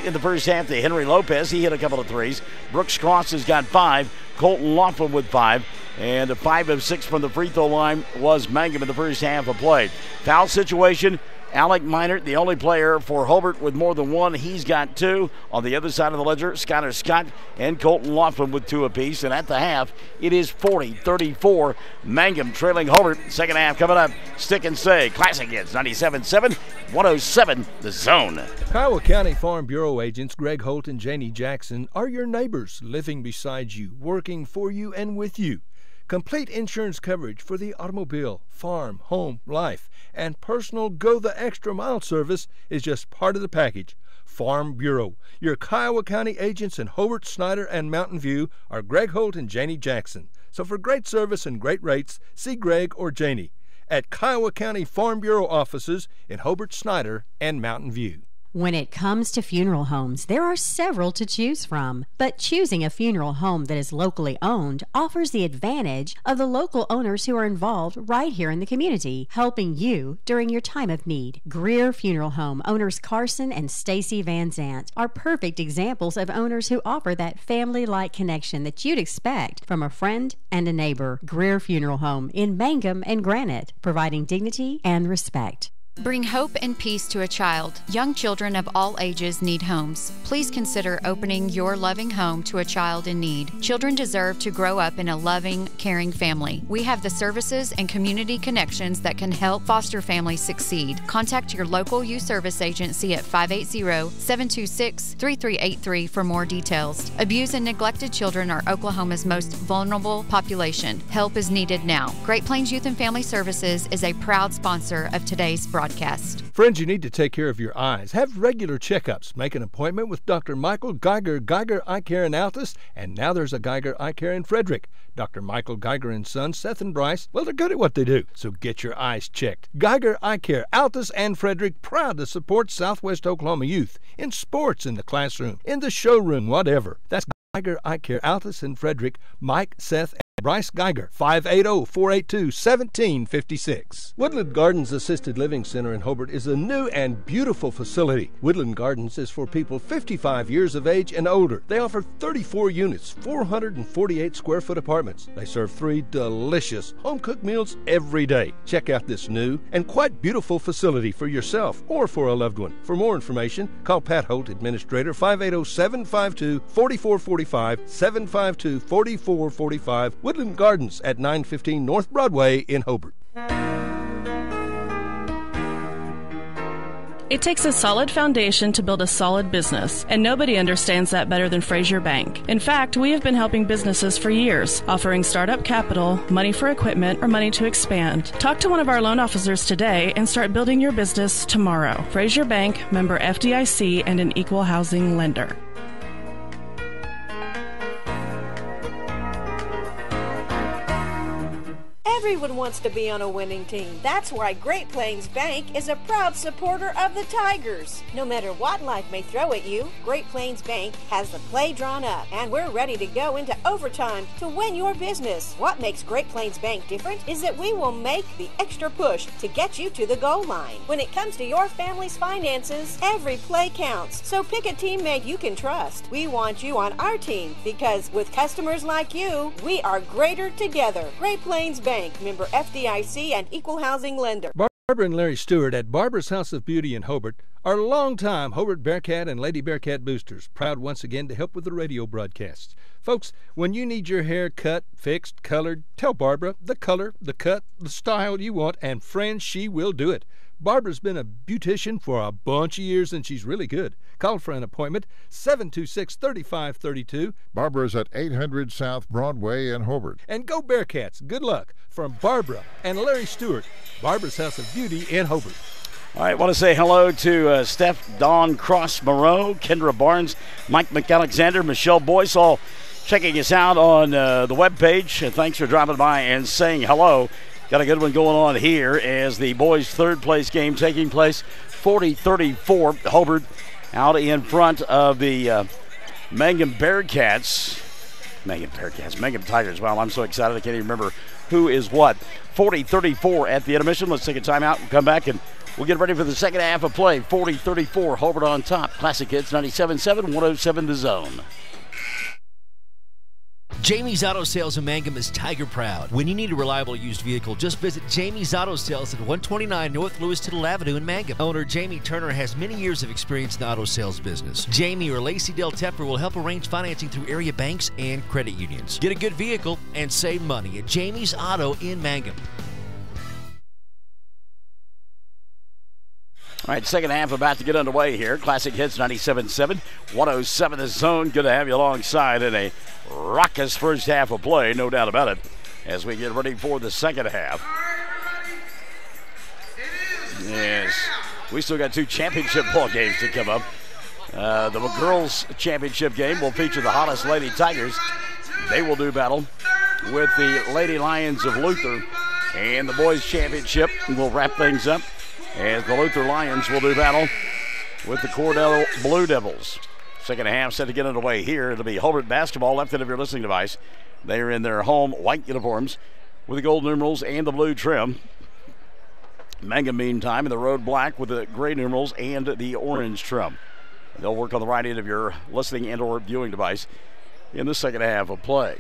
in the first half to Henry Lopez. He hit a couple of threes. Brooks Cross has got 5. Colton Laughlin with 5. And a 5 of 6 from the free throw line was Mangum in the first half of play. Foul situation. Alec Minard, the only player for Hobart with more than 1. He's got 2. On the other side of the ledger, Skylar Scott and Colton Laughlin with 2 apiece. And at the half, it is 40-34. Mangum trailing Hobart. Second half coming up. Stick and Say. Classic Hits 97.7, 107 The Zone. Kiowa County Farm Bureau agents Greg Holt and Janie Jackson are your neighbors, living beside you, working for you and with you. Complete insurance coverage for the automobile, farm, home, life, and personal go-the-extra-mile service is just part of the package. Farm Bureau. Your Kiowa County agents in Hobart, Snyder, and Mountain View are Greg Holt and Janie Jackson. So for great service and great rates, see Greg or Janie at Kiowa County Farm Bureau offices in Hobart, Snyder, and Mountain View. When it comes to funeral homes, there are several to choose from, but choosing a funeral home that is locally owned offers the advantage of the local owners who are involved right here in the community, helping you during your time of need. Greer Funeral Home owners Carson and Stacy Van Zant are perfect examples of owners who offer that family-like connection that you'd expect from a friend and a neighbor. Greer Funeral Home in Mangum and Granite, providing dignity and respect. Bring hope and peace to a child. Young children of all ages need homes. Please consider opening your loving home to a child in need. Children deserve to grow up in a loving, caring family. We have the services and community connections that can help foster families succeed. Contact your local youth service agency at 580-726-3383 for more details. Abused and neglected children are Oklahoma's most vulnerable population. Help is needed now. Great Plains Youth and Family Services is a proud sponsor of today's broadcast. Friends, you need to take care of your eyes. Have regular checkups. Make an appointment with Dr. Michael Geiger, Geiger Eye Care in Altus, and now there's a Geiger Eye Care in Frederick. Dr. Michael Geiger and Sons, Seth and Bryce, well, they're good at what they do, so get your eyes checked. Geiger Eye Care, Altus and Frederick, proud to support Southwest Oklahoma youth in sports, in the classroom, in the showroom, whatever. That's Geiger Eye Care, Altus and Frederick, Mike, Seth, and Bryce Geiger, 580-482-1756. Woodland Gardens Assisted Living Center in Hobart is a new and beautiful facility. Woodland Gardens is for people 55 years of age and older. They offer 34 units, 448 square foot apartments. They serve 3 delicious home-cooked meals every day. Check out this new and quite beautiful facility for yourself or for a loved one. For more information, call Pat Holt, Administrator, 580-752-4445, 752-4445, Woodland Gardens at 915 North Broadway in Hobart. It takes a solid foundation to build a solid business, and nobody understands that better than Frazier Bank. In fact, we have been helping businesses for years, offering startup capital, money for equipment, or money to expand. Talk to one of our loan officers today and start building your business tomorrow. Frazier Bank, member FDIC, and an equal housing lender. Everyone wants to be on a winning team. That's why Great Plains Bank is a proud supporter of the Tigers. No matter what life may throw at you, Great Plains Bank has the play drawn up, and we're ready to go into overtime to win your business. What makes Great Plains Bank different is that we will make the extra push to get you to the goal line. When it comes to your family's finances, every play counts. So pick a teammate you can trust. We want you on our team because with customers like you, we are greater together. Great Plains Bank, member FDIC and equal housing lender. Barbara and Larry Stewart at Barbara's House of Beauty in Hobart are longtime Hobart Bearcat and Lady Bearcat boosters, proud once again to help with the radio broadcasts. Folks, when you need your hair cut, fixed, colored, tell Barbara the color, the cut, the style you want, and friends, she will do it. Barbara's been a beautician for a bunch of years, and she's really good. Call for an appointment, 726-3532. Barbara's at 800 South Broadway in Hobart. And go Bearcats. Good luck from Barbara and Larry Stewart, Barbara's House of Beauty in Hobart. All right, I want to say hello to Steph Dawn Cross-Moreau, Kendra Barnes, Mike McAlexander, Michelle Boyce, all checking us out on the webpage. Thanks for dropping by and saying hello. Got a good one going on here as the boys' third-place game taking place. 40-34, Hobart out in front of the Mangum Bearcats. Mangum Tigers. Wow, I'm so excited I can't even remember who is what. 40-34 at the intermission. Let's take a timeout and come back, and we'll get ready for the second half of play. 40-34, Hobart on top. Classic Hits 97.7, 107 The Zone. Jamie's Auto Sales in Mangum is Tiger proud. When you need a reliable used vehicle, just visit Jamie's Auto Sales at 129 North Louis Tittle Avenue in Mangum. Owner Jamie Turner has many years of experience in the auto sales business. Jamie or Lacey Del Tepper will help arrange financing through area banks and credit unions. Get a good vehicle and save money at Jamie's Auto in Mangum. All right, second half about to get underway here. Classic Hits 97.7, 107 The Zone. Good to have you alongside in a raucous first half of play, no doubt about it, as we get ready for the second half. Yes, we still got 2 championship ball games to come up. The girls' championship game will feature the Hollis Lady Tigers. They will do battle with the Lady Lions of Luther. And the boys' championship will wrap things up as the Luther Lions will do battle with the Cordell Blue Devils. Second half set to get underway here. It'll be Hobart basketball, left end of your listening device. They are in their home white uniforms with the gold numerals and the blue trim. Mangum, meantime, in the road black with the gray numerals and the orange trim. They'll work on the right end of your listening and or viewing device in the second half of play.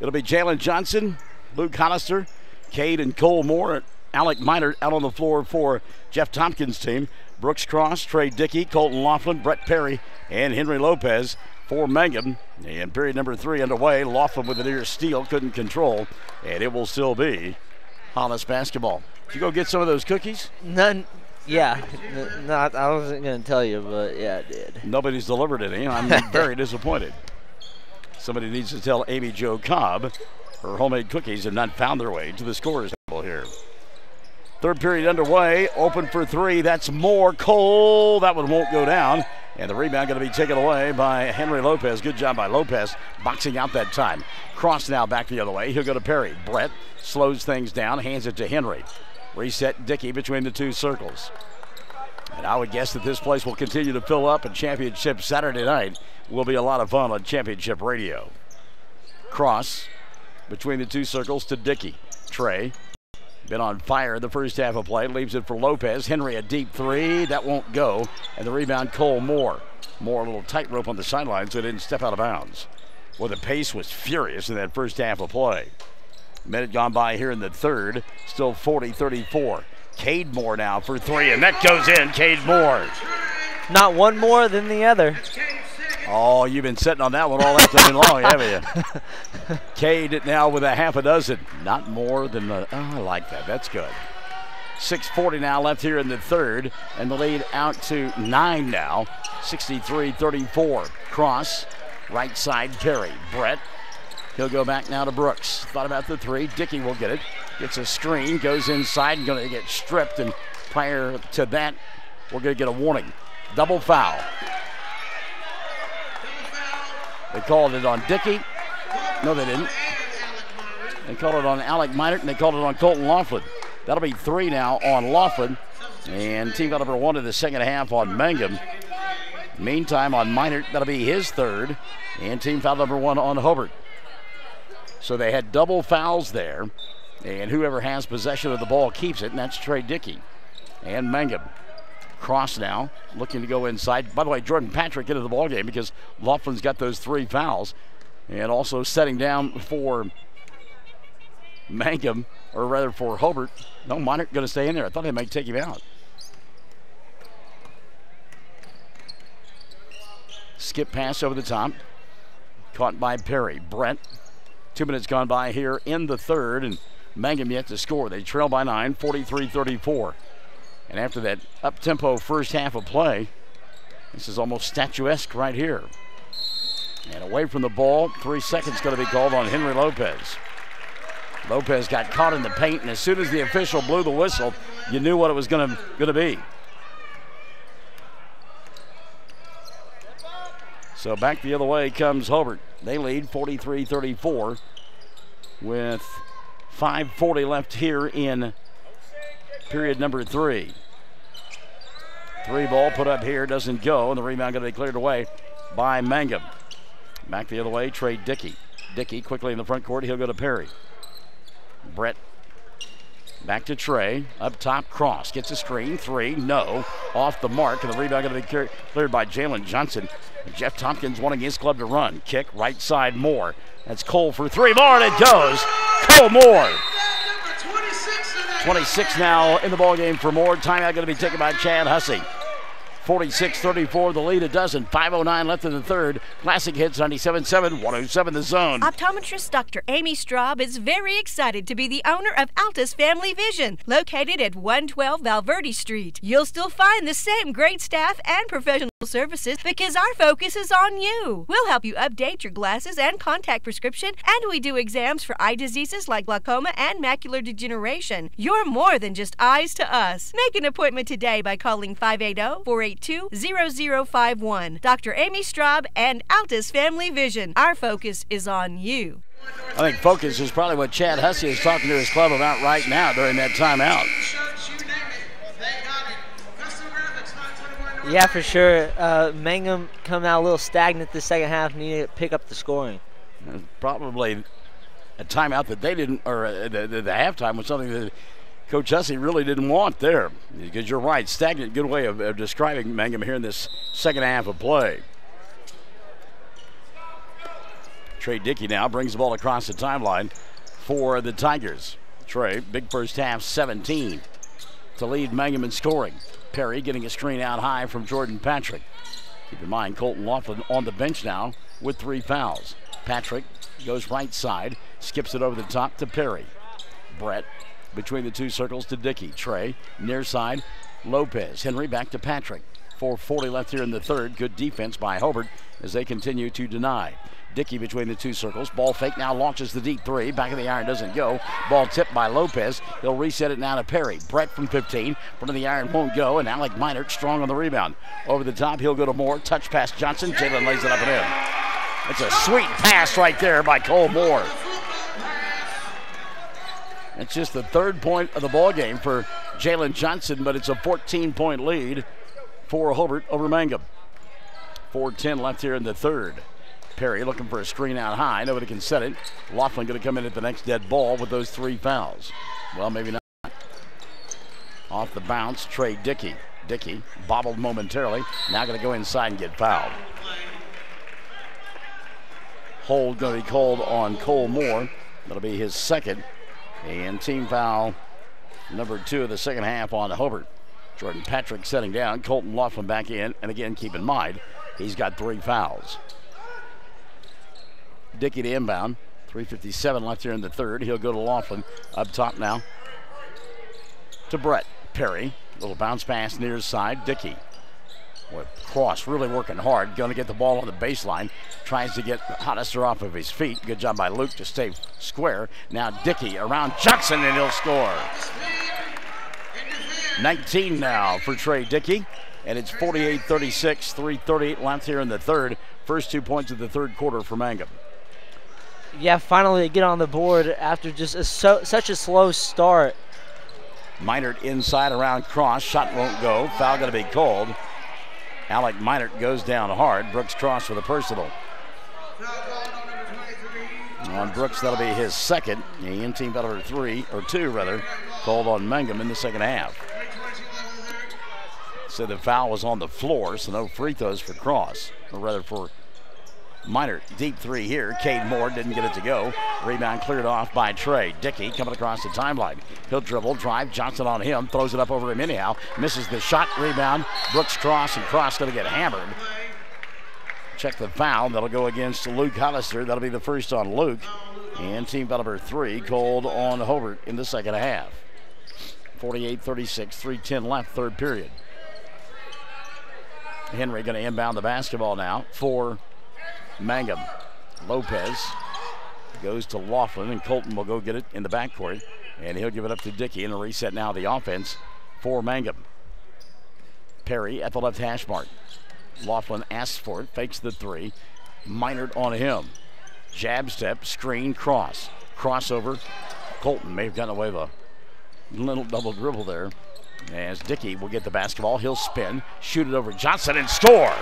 It'll be Jalen Johnson, Luke Hollister, Cade and Cole Moore, Alec Minert out on the floor for Jeff Tompkins' team. Brooks Cross, Trey Dickey, Colton Laughlin, Brett Perry, and Henry Lopez for Mangum. And period number 3 underway. Laughlin with a near steal, couldn't control, and it will still be Hollis basketball. Did you go get some of those cookies? None. Yeah. I wasn't going to tell you, but yeah, I did. Nobody's delivered any. I'm very disappointed. Somebody needs to tell Amy Jo Cobb her homemade cookies have not found their way to the scorer's table here. Third period underway. Open for 3. That's Moore. Cole. That one won't go down. And the rebound going to be taken away by Henry Lopez. Good job by Lopez boxing out that time. Cross now back the other way. He'll go to Perry. Brett slows things down. Hands it to Henry. Reset Dickey between the 2 circles. And I would guess that this place will continue to fill up, and championship Saturday night will be a lot of fun on championship radio. Cross between the 2 circles to Dickey. Trey, been on fire the first half of play, leaves it for Lopez. Henry a deep 3, that won't go. And the rebound, Cole Moore. Moore a little tightrope on the sideline so it didn't step out of bounds. Well, the pace was furious in that first half of play. Minute gone by here in the third, still 40-34. Cade Moore now for 3, and that goes in. Cade Moore. Not one more than the other. Oh, you've been sitting on that one all afternoon long, haven't you? Cade now with a half a dozen. Not more than the, I like that. That's good. 6:40 now left here in the third, and the lead out to 9 now. 63-34. Cross, right side Perry. Brett, he'll go back now to Brooks. Thought about the 3. Dickey will get it. Gets a screen, goes inside, and going to get stripped. And prior to that, we're going to get a warning. Double foul. They called it on Dickey. No, they didn't. They called it on Alec Minert, and they called it on Colton Laughlin. That'll be 3 now on Laughlin. And team foul number 1 in the second half on Mangum. Meantime, on Minert, that'll be his 3rd. And team foul number 1 on Hobart. So they had double fouls there. And whoever has possession of the ball keeps it, and that's Trey Dickey. And Mangum. Cross now, looking to go inside. By the way, Jordan Patrick into the ballgame because Laughlin's got those 3 fouls. And also setting down for Mangum, or rather for Hobart. No, Minert going to stay in there. I thought they might take him out. Skip pass over the top. Caught by Perry. Brett. 2 minutes gone by here in the third, and Mangum yet to score. They trail by 9, 43-34. And after that up-tempo first half of play, this is almost statuesque right here. And away from the ball, 3 seconds going to be called on Henry Lopez. Lopez got caught in the paint, and as soon as the official blew the whistle, you knew what it was going to be. So back the other way comes Hobart. They lead 43-34 with 5:40 left here in period number 3. 3 ball put up here, doesn't go, and the rebound going to be cleared away by Mangum. Back the other way, Trey Dickey. Dickey quickly in the front court, he'll go to Perry. Brett back to Trey, up top, cross, gets a screen, 3, no, off the mark, and the rebound going to be cleared by Jalen Johnson. Jeff Tompkins wanting his club to run. Kick, right side, Moore. That's Cole for 3 more, and it goes. Cole Moore. 26 now in the ballgame for Moore. Timeout going to be taken by Chad Hussey. 46-34, the lead a dozen. 5:09 left in the third. Classic Hits 97.7, 107 The Zone. Optometrist Dr. Amy Straub is very excited to be the owner of Altus Family Vision, located at 112 Valverde Street. You'll still find the same great staff and professional services because our focus is on you. We'll help you update your glasses and contact prescription, and we do exams for eye diseases like glaucoma and macular degeneration. You're more than just eyes to us. Make an appointment today by calling 580-482-0051. Dr. Amy Straub and Altus Family Vision. Our focus is on you. I think focus is probably what Chad Hussey is talking to his club about right now during that timeout. Yeah, for sure. Mangum come out a little stagnant the second half, needed to pick up the scoring. Probably a timeout that they didn't, or the halftime was something that Coach Hussey really didn't want there. Because you're right, stagnant, good way of describing Mangum here in this second half of play. Trey Dickey now brings the ball across the timeline for the Tigers. Trey, big first half, 17 to lead Mangum in scoring. Perry getting a screen out high from Jordan Patrick. Keep in mind, Colton Laughlin on the bench now with 3 fouls. Patrick goes right side, skips it over the top to Perry. Brett between the 2 circles to Dickey. Trey, near side, Lopez. Henry back to Patrick. 4:40 left here in the third. Good defense by Hobart as they continue to deny. Dickey between the 2 circles. Ball fake now, launches the deep 3. Back of the iron, doesn't go. Ball tipped by Lopez. He'll reset it now to Perry. Brett from 15. Front of the iron won't go, and Alec Minert strong on the rebound. Over the top, he'll go to Moore. Touch pass Johnson. Jalen lays it up and in. It's a sweet pass right there by Cole Moore. It's just the 3rd point of the ball game for Jalen Johnson, but it's a 14-point lead for Hobart over Mangum. 4:10 left here in the third. Perry looking for a screen out high. Nobody can set it. Laughlin going to come in at the next dead ball with those 3 fouls. Well, maybe not. Off the bounce, Trey Dickey. Dickey bobbled momentarily. Now going to go inside and get fouled. Hold going to be called on Cole Moore. That'll be his second. And team foul number 2 of the second half on Hobart. Jordan Patrick setting down. Colton Laughlin back in. And again, keep in mind, he's got 3 fouls. Dickey to inbound. 3:57 left here in the third. He'll go to Laughlin up top now to Brett. Perry, little bounce pass near his side. Dickey. Boy, Cross really working hard. Going to get the ball on the baseline. Tries to get Hollister off of his feet. Good job by Luke to stay square. Now Dickey around Johnson and he'll score. 19 now for Trey Dickey. And it's 48-36, 3:38 left here in the third. First 2 points of the third quarter for Mangum. Yeah, finally they get on the board after just such a slow start. Minert inside around Cross. Shot won't go. Foul going to be called. Alec Minert goes down hard. Brooks Cross for the personal. On Brooks, that'll be his second. And team foul number 2 called on Mangum in the second half. So the foul was on the floor, so no free throws for Cross, or rather for Minert. Deep 3 here. Cade Moore didn't get it to go. Rebound cleared off by Trey. Dickey coming across the timeline. He'll dribble, drive. Johnson on him. Throws it up over him anyhow. Misses the shot. Rebound. Brooks Cross, and Cross going to get hammered. Check the foul. That'll go against Luke Hollister. That'll be the first on Luke. And team foul number 3 called on Hobart in the second half. 48-36, 3:10 left, third period. Henry going to inbound the basketball now for Mangum. Lopez goes to Laughlin, and Colton will go get it in the backcourt, and he'll give it up to Dickey, and a reset now the offense for Mangum. Perry at the left hash mark. Laughlin asks for it, fakes the three. Minard on him. Jab step, screen, cross. Crossover. Colton may have gotten away with a little double dribble there. As Dickey will get the basketball, he'll spin, shoot it over Johnson, and score.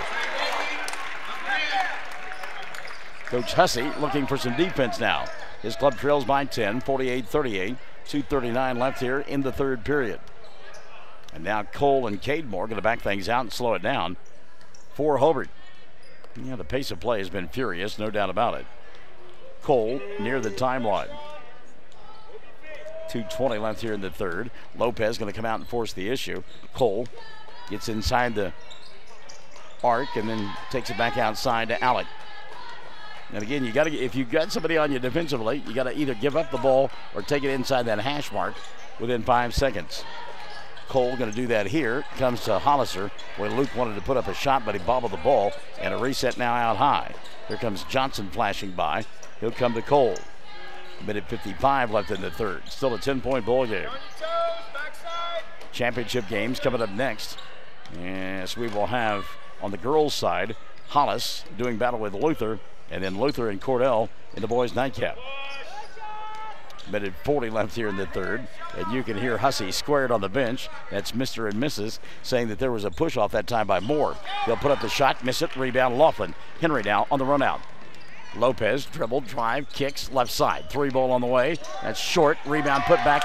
Coach Hussey looking for some defense now. His club trails by 10, 48-38. 2:39 left here in the third period. And now Cole and Cademore going to back things out and slow it down for Hobart. Yeah, the pace of play has been furious, no doubt about it. Cole near the timeline. 2:20 left here in the third. Lopez going to come out and force the issue. Cole gets inside the arc and then takes it back outside to Alec. And again, you got to, if you've got somebody on you defensively, you got to either give up the ball or take it inside that hash mark within 5 seconds. Cole going to do that here. Comes to Hollister, where Luke wanted to put up a shot, but he bobbled the ball, and a reset now out high. Here comes Johnson flashing by. He'll come to Cole. Minute 55 left in the third. Still a 10-point ball game. Championship games coming up next. Yes, we will have on the girls' side Hollis doing battle with Luther, and then Luther and Cordell in the boys' nightcap. Minute 40 left here in the third, and you can hear Hussey squared on the bench. That's Mr. and Mrs. saying that there was a push off that time by Moore. They'll put up the shot, miss it, rebound Laughlin. Henry now on the run out. Lopez dribble, drive, kicks left side. 3 ball on the way. That's short. Rebound put back.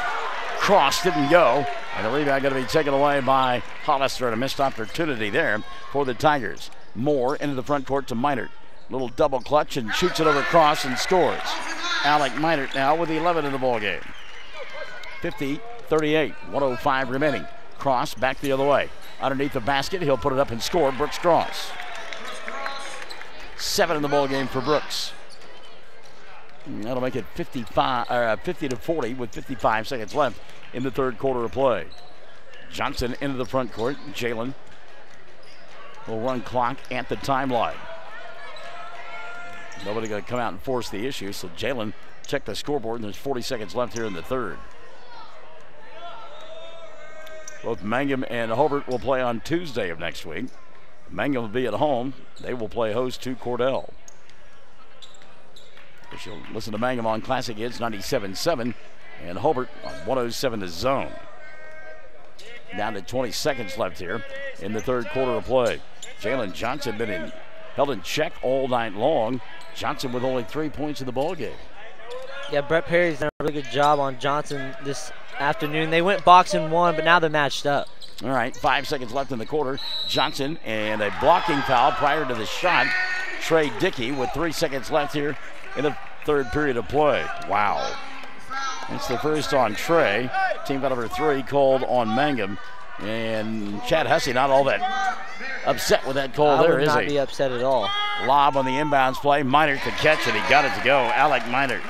Cross didn't go. And the rebound going to be taken away by Hollister, and a missed opportunity there for the Tigers. Moore into the front court to Minard. Little double clutch and shoots it over cross and scores. Alec Minard now with 11 in the ball game. 50-38, 1:05 remaining. Cross back the other way. Underneath the basket, he'll put it up and score. Brooks Cross. 7 in the ball game for Brooks. That'll make it 50-40 with 55 seconds left in the third quarter of play. Johnson into the front court. Jalen will run clock at the timeline. Nobody going to come out and force the issue, so Jalen check the scoreboard, and there's 40 seconds left here in the third. Both Mangum and Hobart will play on Tuesday of next week. Mangum will be at home. They will play host to Cordell. You'll listen to Mangum on Classic Hits 97.7 and Hobart on 107 The Zone. Down to 20 seconds left here in the third quarter of play. Jalen Johnson been held in check all night long. Johnson with only 3 points in the ball game. Yeah, Brett Perry's done a really good job on Johnson this afternoon. They went boxing one, but now they're matched up. All right, 5 seconds left in the quarter. Johnson and a blocking foul prior to the shot. Trey Dickey with 3 seconds left here in the third period of play. Wow. It's the first on Trey. Team foul number 3 called on Mangum. And Chad Hussey not all that upset with that call there, is he? I would not be upset at all. Lob on the inbounds play. Minard to catch it. He got it to go. Alec Minard.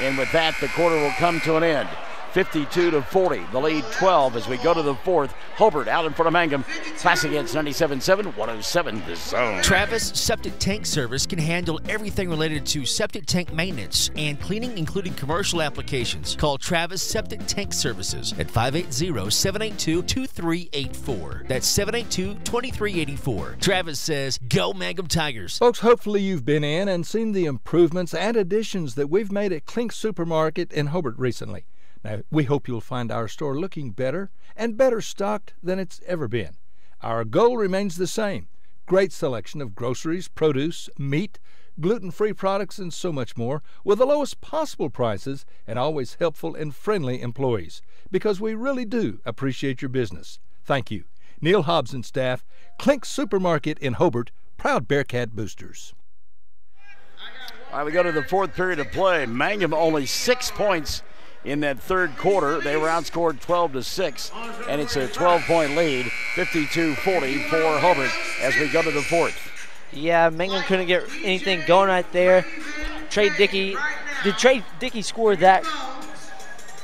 And with that, the quarter will come to an end. 52-40. The lead 12 as we go to the fourth. Hobart out in front of Mangum. Classic Hits 97.7, 107 The Zone. Travis Septic Tank Service can handle everything related to septic tank maintenance and cleaning, including commercial applications. Call Travis Septic Tank Services at 580-782-2384. That's 782-2384. Travis says, go Mangum Tigers. Folks, hopefully you've been in and seen the improvements and additions that we've made at Klink Supermarket in Hobart recently. Now, we hope you'll find our store looking better and better stocked than it's ever been. Our goal remains the same: great selection of groceries, produce, meat, gluten-free products, and so much more, with the lowest possible prices and always helpful and friendly employees, because we really do appreciate your business. Thank you. Neil Hobbs and staff, Klink Supermarket in Hobart, proud Bearcat boosters. All right, we go to the fourth period of play. Mangum only 6 points in that third quarter. They were outscored 12-6, and it's a 12-point lead, 52-40 for Hobart as we go to the fourth. Yeah, Mangum couldn't get anything going right there. Trey Dickey, did Trey Dickey score that?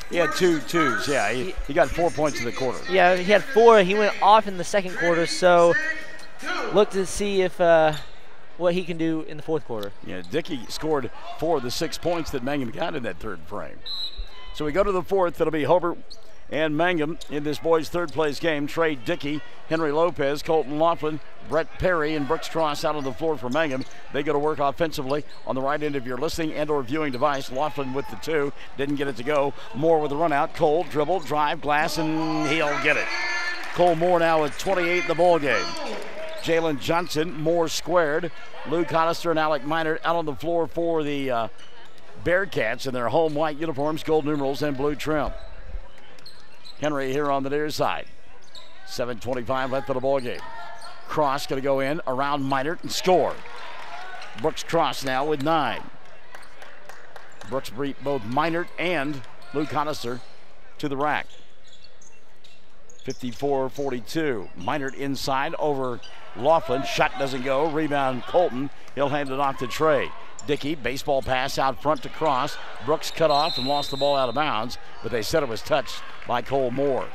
He had 2 twos, yeah. He got 4 points in the quarter. Yeah, he had 4. He went off in the second quarter, so look to see if what he can do in the fourth quarter. Yeah, Dickey scored 4 of the 6 points that Mangum got in that third frame. So we go to the fourth. It'll be Hobart and Mangum in this boys' third place game. Trey Dickey, Henry Lopez, Colton Laughlin, Brett Perry, and Brooks Cross out on the floor for Mangum. They go to work offensively on the right end of your listening and or viewing device. Laughlin with the 2, didn't get it to go. Moore with the run out. Cole, dribble, drive, glass, and he'll get it. Cole Moore now with 28 in the ball game. Jalen Johnson, Moore squared. Luke Hollister and Alec Minert out on the floor for the Bearcats in their home white uniforms, gold numerals, and blue trim. Henry here on the near side. 7:25 left of the ball game. Cross going to go in around Minert and score. Brooks Cross now with 9. Brooks beat both Minert and Luke Hollister to the rack. 54-42. Minert inside over Laughlin. Shot doesn't go. Rebound Colton. He'll hand it off to Trey. Dickey, baseball pass out front to Cross. Brooks cut off and lost the ball out of bounds, but they said it was touched by Cole Moore.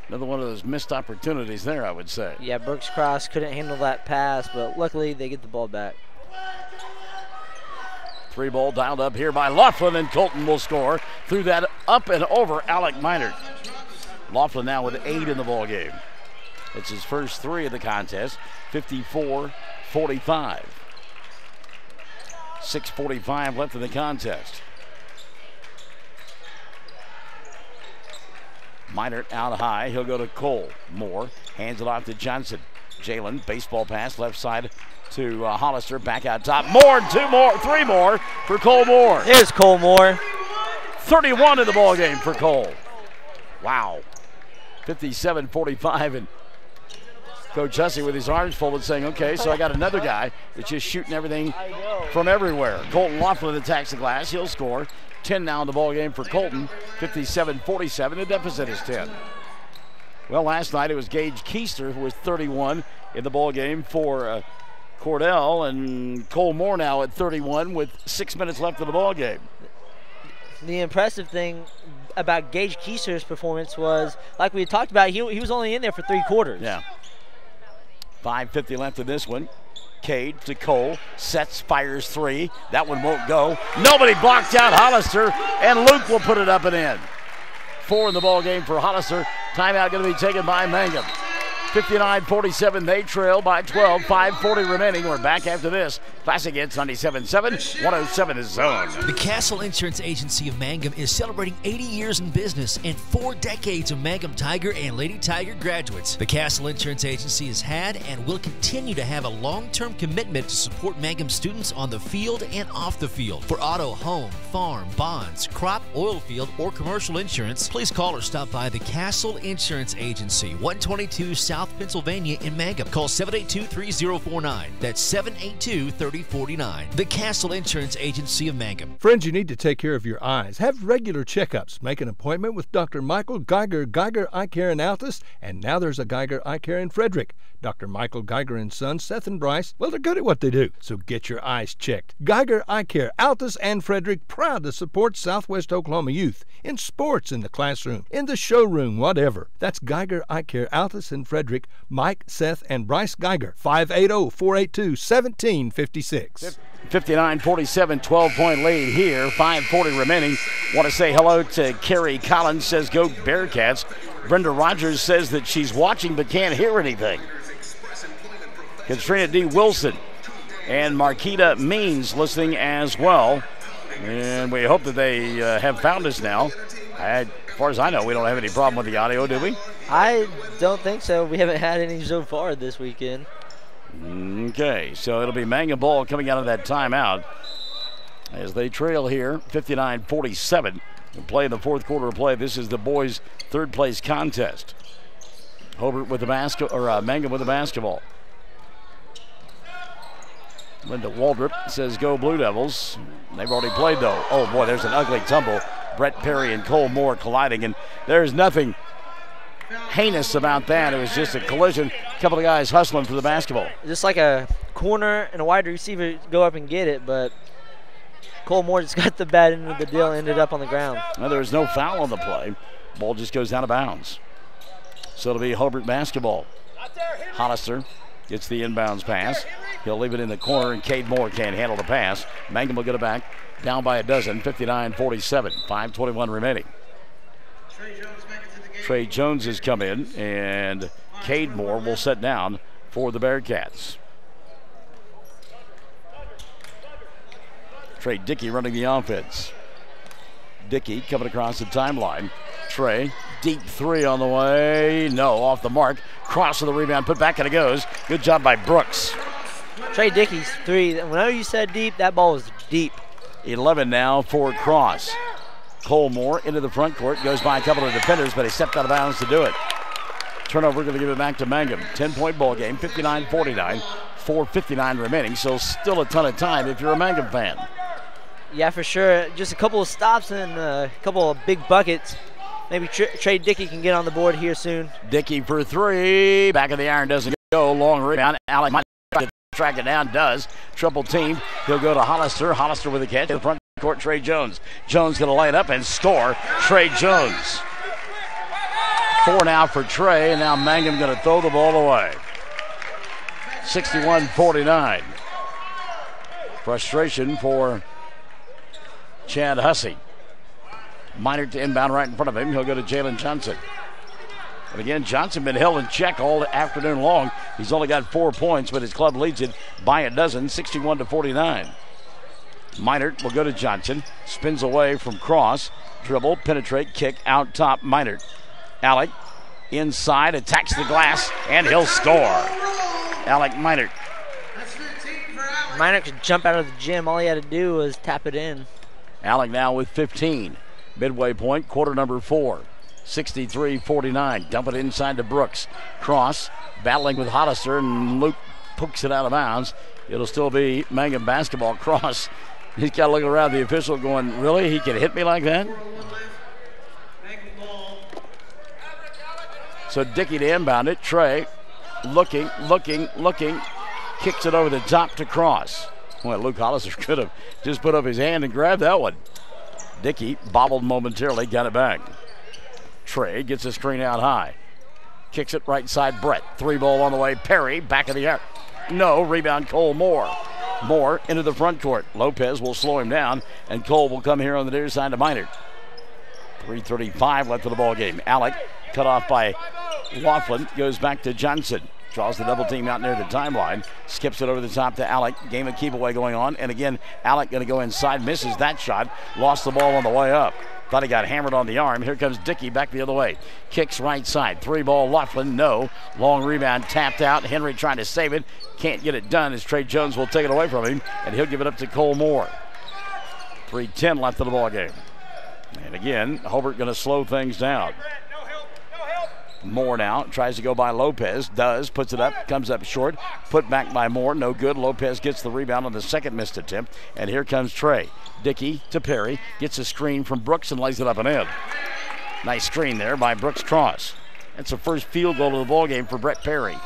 Another one of those missed opportunities there, I would say. Yeah, Brooks Cross couldn't handle that pass, but luckily they get the ball back. 3 ball dialed up here by Laughlin, and Colton will score. Threw that up and over Alec Minert. Laughlin now with 8 in the ball game. It's his first 3 of the contest. 54-45. 6:45 left in the contest. Minert out high. He'll go to Cole. Moore hands it off to Johnson. Jalen, baseball pass left side to Hollister. Back out top. Moore, 2 more, 3 more for Cole Moore. Here's Cole Moore. 31 in the ball game for Cole. Wow. 57-45, and Coach Hussey with his arms folded saying, okay, so I got another guy that's just shooting everything from everywhere. Colton Laughlin attacks the glass. He'll score. 10 now in the ball game for Colton. 57-47. The deficit is 10. Well, last night it was Gage Keister who was 31 in the ball game for Cordell, and Cole Moore now at 31 with 6 minutes left of the ball game. The impressive thing about Gage Keister's performance was, like we talked about, he was only in there for 3 quarters. Yeah. 5:50 left in this one. Cade to Cole, sets, fires 3. That one won't go. Nobody blocked out Hollister, and Luke will put it up and in. 4 in the ball game for Hollister. Timeout going to be taken by Mangum. 59-47, they trail by 12. 5:40 remaining. We're back after this. Classic hits 97.7, 107 is zone. The Castle Insurance Agency of Mangum is celebrating 80 years in business and 4 decades of Mangum Tiger and Lady Tiger graduates. The Castle Insurance Agency has had and will continue to have a long-term commitment to support Mangum students on the field and off the field. For auto, home, farm, bonds, crop, oil field, or commercial insurance, please call or stop by the Castle Insurance Agency, 122 South Pennsylvania in Mangum. Call 782-3049. That's 782-3049. The Castle Insurance Agency of Mangum. Friends, you need to take care of your eyes. Have regular checkups. Make an appointment with Dr. Michael Geiger, Geiger Eye Care in Altus, and now there's a Geiger Eye Care in Frederick. Dr. Michael Geiger and Sons, Seth and Bryce, well, they're good at what they do, so get your eyes checked. Geiger Eye Care, Altus and Frederick, proud to support Southwest Oklahoma youth in sports, in the classroom, in the showroom, whatever. That's Geiger Eye Care, Altus and Frederick. Mike, Seth, and Bryce Geiger, 580-482-1756. 59-47, 12-point lead here. 5:40 remaining. Want to say hello to Carrie Collins, says go Bearcats. Brenda Rogers says that she's watching but can't hear anything. Katrina D. Wilson and Marquita Means listening as well. And we hope that they have found us now. As far as I know, we don't have any problem with the audio, do we? I don't think so. We haven't had any so far this weekend. Okay, so it'll be Mangum ball coming out of that timeout as they trail here, 59-47. We'll play in the fourth quarter of play. This is the boys' third place contest. Hobart with the Mangum with the basketball. Linda Waldrop says go Blue Devils. They've already played though. Oh boy, there's an ugly tumble. Brett Perry and Cole Moore colliding, and there's nothing heinous about that. It was just a collision. A couple of guys hustling for the basketball. Just like a corner and a wide receiver go up and get it, but Cole Moore just got the bad end of the deal, ended up on the ground. Well, there was no foul on the play. Ball just goes out of bounds. So it'll be Hobart basketball. Hollister gets the inbounds pass. He'll leave it in the corner, and Cade Moore can't handle the pass. Mangum will get it back. Down by a dozen, 59-47. 5:21 remaining. Trey Jones has come in, and Cade Moore will sit down for the Bearcats. Trey Dickey running the offense. Dickey coming across the timeline. Trey, deep three on the way. No, off the mark. Cross of the rebound, put back, and it goes. Good job by Brooks. Trey Dickey's three. Whenever you said deep, that ball was deep. 11 now for Cross. Cole Moore into the front court. Goes by a couple of defenders, but he stepped out of bounds to do it. Turnover, going to give it back to Mangum. 10-point ball game, 59-49. 4:59 remaining, so still a ton of time if you're a Mangum fan. Yeah, for sure. Just a couple of stops and a couple of big buckets. Maybe Trey Dickey can get on the board here soon. Dickey for three. Back of the iron doesn't go. Long rebound. Alec might track it down. Does. Triple team. He'll go to Hollister. Hollister with a catch. In the front court, Trey Jones. Jones going to lay it up and score. Trey Jones. 4 now for Trey, and now Mangum going to throw the ball away. 61-49. Frustration for Chad Hussey. Minor to inbound right in front of him. He'll go to Jalen Johnson. And again, Johnson been held in check all afternoon long. He's only got 4 points, but his club leads it by a dozen, 61-49. Minert will go to Johnson. Spins away from Cross. Dribble, penetrate, kick, out top, Minert. Alec inside, attacks the glass, and he'll score. Alec Minert. Minert could jump out of the gym. All he had to do was tap it in. Alec now with 15. Midway point, quarter number 4. 63-49. Dump it inside to Brooks. Cross battling with Hollister, and Luke pokes it out of bounds. It'll still be Mangum basketball. Cross, he's got to look around the official going, really? He can hit me like that? So Dickey to inbound it. Trey looking. Kicks it over the top to Cross. Well, Luke Hollister could have just put up his hand and grabbed that one. Dickey bobbled momentarily, got it back. Trey gets a screen out high. Kicks it right side, Brett. 3 ball on the way. Perry, back of the arc. No, rebound Cole Moore. Moore into the front court. Lopez will slow him down, and Cole will come here on the near side to Minert. 3:35 left of the ball game. Alec cut off by Laughlin. Goes back to Johnson. Draws the double team out near the timeline. Skips it over the top to Alec. Game of keep away going on. And again, Alec going to go inside. Misses that shot. Lost the ball on the way up. Thought he got hammered on the arm. Here comes Dickey back the other way. Kicks right side. 3 ball Laughlin. No. Long rebound tapped out. Henry trying to save it. Can't get it done as Trey Jones will take it away from him. And he'll give it up to Cole Moore. 3:10 left of the ball game. And again, Hobart going to slow things down. Moore now tries to go by Lopez. Does. Puts it up. Comes up short. Put back by Moore. No good. Lopez gets the rebound on the second missed attempt. And here comes Trey. Dickey to Perry. Gets a screen from Brooks and lays it up and in. Nice screen there by Brooks Cross. That's the first field goal of the ball game for Brett Perry.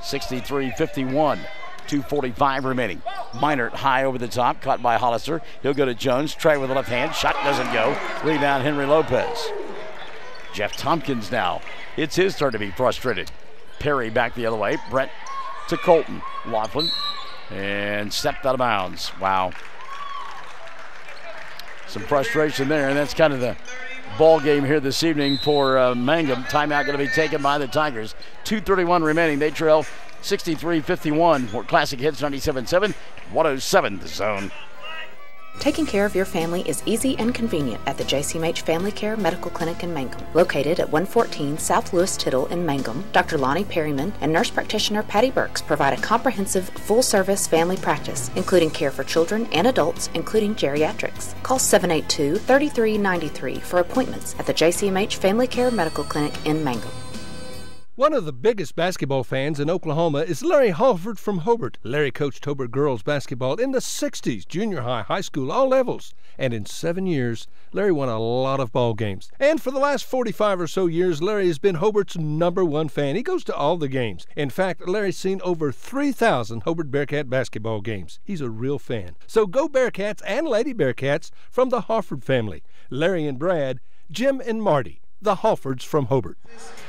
63-51. 2:45 remaining. Minert high over the top. Caught by Hollister. He'll go to Jones. Trey with the left hand. Shot doesn't go. Rebound Henry Lopez. Jeff Tompkins now. It's his turn to be frustrated. Perry back the other way. Brett to Colton. Laughlin. And stepped out of bounds. Wow. Some frustration there, and that's kind of the ball game here this evening for Mangum. Timeout going to be taken by the Tigers. 2:31 remaining. They trail 63-51. For Classic Hits 97.7, 107 The Zone. Taking care of your family is easy and convenient at the JCMH Family Care Medical Clinic in Mangum. Located at 114 South Lewis Tittle in Mangum, Dr. Lonnie Perryman and nurse practitioner Patty Burks provide a comprehensive, full-service family practice, including care for children and adults, including geriatrics. Call 782-3393 for appointments at the JCMH Family Care Medical Clinic in Mangum. One of the biggest basketball fans in Oklahoma is Larry Halford from Hobart. Larry coached Hobart girls basketball in the 60s, junior high, high school, all levels. And in 7 years, Larry won a lot of ball games. And for the last 45 or so years, Larry has been Hobart's #1 fan. He goes to all the games. In fact, Larry's seen over 3,000 Hobart Bearcat basketball games. He's a real fan. So go Bearcats and Lady Bearcats from the Halford family. Larry and Brad, Jim and Marty, the Halfords from Hobart.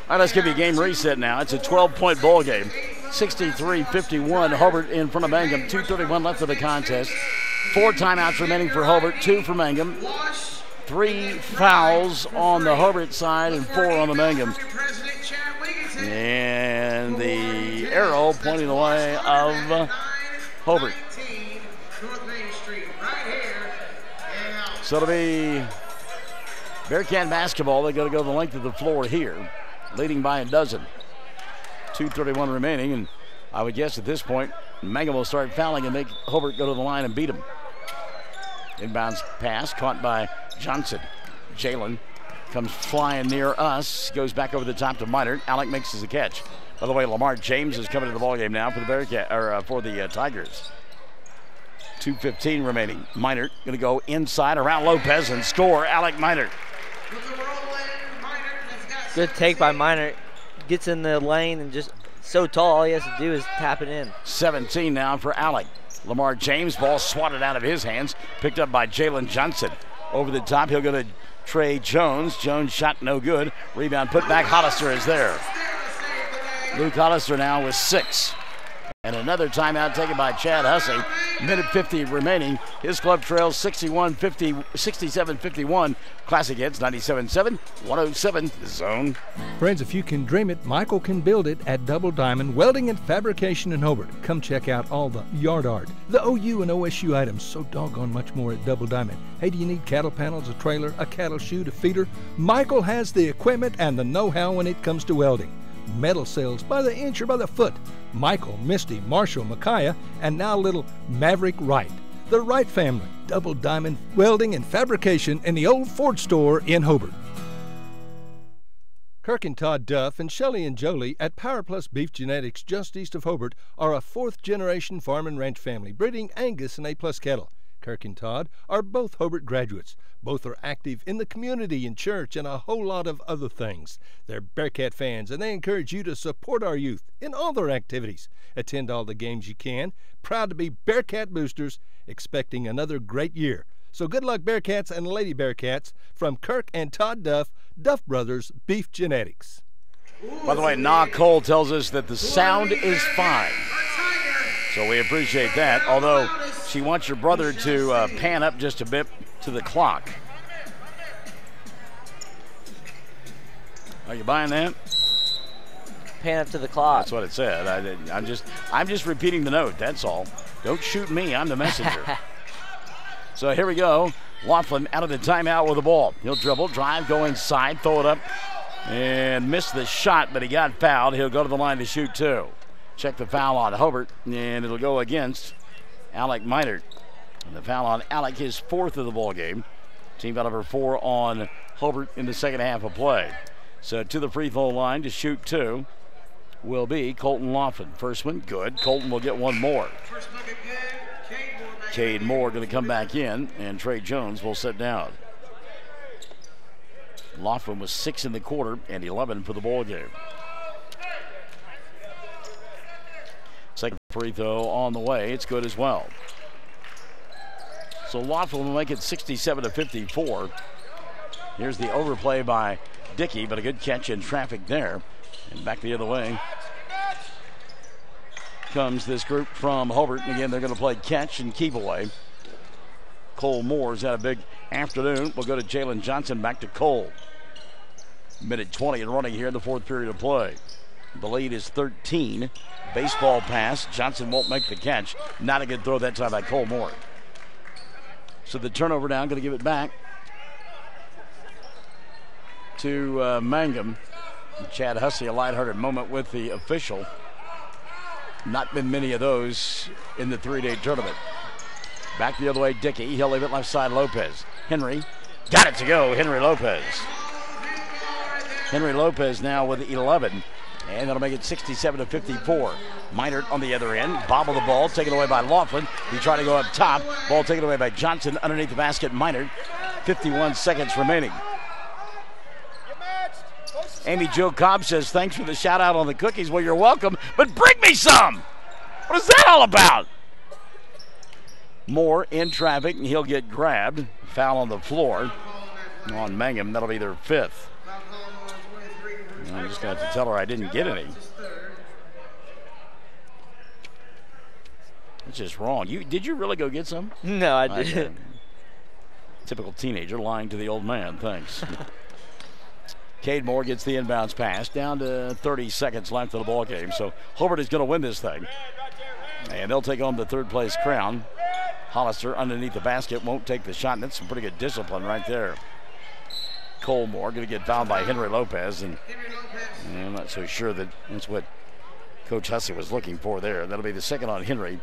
All right, let's give you a game reset now. It's a 12-point ball game. 63-51. Hobart in front of Mangum. 2:31 left of the contest. 4 timeouts remaining for Hobart, 2 for Mangum. 3 fouls on the Hobart side and 4 on the Mangum. And the arrow pointing the way of Hobart. So it'll be Bearcat basketball. They're going to go the length of the floor here, leading by a dozen. 2:31 remaining, and I would guess at this point, Mangum will start fouling and make Hobart go to the line and beat him. Inbounds pass caught by Johnson. Jalen comes flying near us, goes back over the top to Minert. Alec makes the catch. By the way, Lamar James is coming to the ballgame now for the Bearcat or for the Tigers. 2:15 remaining. Minert going to go inside around Lopez and score. Alec Minert. Good take by Minert. Gets in the lane and just so tall, all he has to do is tap it in. 17 now for Alec. Lamar James, ball swatted out of his hands, picked up by Jalen Johnson. Over the top, he'll go to Trey Jones. Jones shot no good. Rebound put back. Hollister is there. Luke Hollister now with 6. And another timeout taken by Chad Hussey. Minute 50 remaining. His club trails 67-51. Classic hits 97.7, 107 The Zone. Friends, if you can dream it, Michael can build it at Double Diamond Welding and Fabrication in Hobart. Come check out all the yard art, the OU and OSU items, so doggone much more at Double Diamond. Hey, do you need cattle panels, a trailer, a cattle chute, a feeder? Michael has the equipment and the know-how when it comes to welding. Metal sales by the inch or by the foot. Michael, Misty, Marshall, Micaiah, and now little Maverick Wright. The Wright family, Double Diamond Welding and Fabrication in the old Ford store in Hobart. Kirk and Todd Duff and Shelley and Jolie at Power Plus Beef Genetics just east of Hobart are a 4th-generation farm and ranch family breeding Angus and A-plus cattle. Kirk and Todd are both Hobart graduates. Both are active in the community and church and a whole lot of other things. They're Bearcat fans, and they encourage you to support our youth in all their activities. Attend all the games you can. Proud to be Bearcat boosters, expecting another great year. So good luck, Bearcats and Lady Bearcats, from Kirk and Todd Duff, Duff Brothers Beef Genetics. By the way, Na Cole tells us that the sound is fine. So we appreciate that, although she wants your brother to pan up just a bit to the clock. Are you buying that? Pan up to the clock. That's what it said. I'm just repeating the note, that's all. Don't shoot me, I'm the messenger. So here we go. Laughlin out of the timeout with the ball. He'll dribble, drive, go inside, throw it up, and miss the shot, but he got fouled. He'll go to the line to shoot 2. Check the foul on Hobart, and it'll go against Alec Minert. And the foul on Alec, his 4th of the ball game. Team foul number 4 on Hobart in the second half of play. So to the free throw line to shoot 2 will be Colton Laughlin. First one, good. Colton will get one more. Cade Moore going to come back in, and Trey Jones will sit down. Laughlin was 6 in the quarter and 11 for the ball game. Second free throw on the way. It's good as well. So Laughlin will make it 67-54. Here's the overplay by Dickey, but a good catch in traffic there. And back the other way comes this group from Hobart. And again, they're going to play catch and keep away. Cole Moore's had a big afternoon. We'll go to Jalen Johnson, back to Cole. Minute 20 and running here in the 4th period of play. The lead is 13. Baseball pass. Johnson won't make the catch. Not a good throw that time by Cole Moore. So the turnover now, going to give it back to Mangum. Chad Hussey, a lighthearted moment with the official. Not been many of those in the 3-day tournament. Back the other way, Dickey. He'll leave it left side, Lopez. Henry got it to go. Henry Lopez. Henry Lopez now with 11. And that'll make it 67-54. Minert on the other end. Bobble the ball, taken away by Laughlin. He tried to go up top. Ball taken away by Johnson underneath the basket. Minert. 51 seconds remaining. Amy Jo Cobb says, thanks for the shout out on the cookies. Well, you're welcome, but bring me some. What is that all about? Moore in traffic, and he'll get grabbed. Foul on the floor on Mangum. That'll be their 5th. I'm just going to have to tell her I didn't get any. It's just wrong. Did you really go get some? No, I didn't. Typical teenager lying to the old man. Thanks. Cade Moore gets the inbounds pass. Down to 30 seconds left of the ball game. So Hobart is going to win this thing. And they'll take home the third place crown. Hollister underneath the basket won't take the shot. And that's some pretty good discipline right there. Cole Moore going to get fouled by Henry Lopez. And I'm not so sure that that's what Coach Hussey was looking for there. That'll be the second on Henry.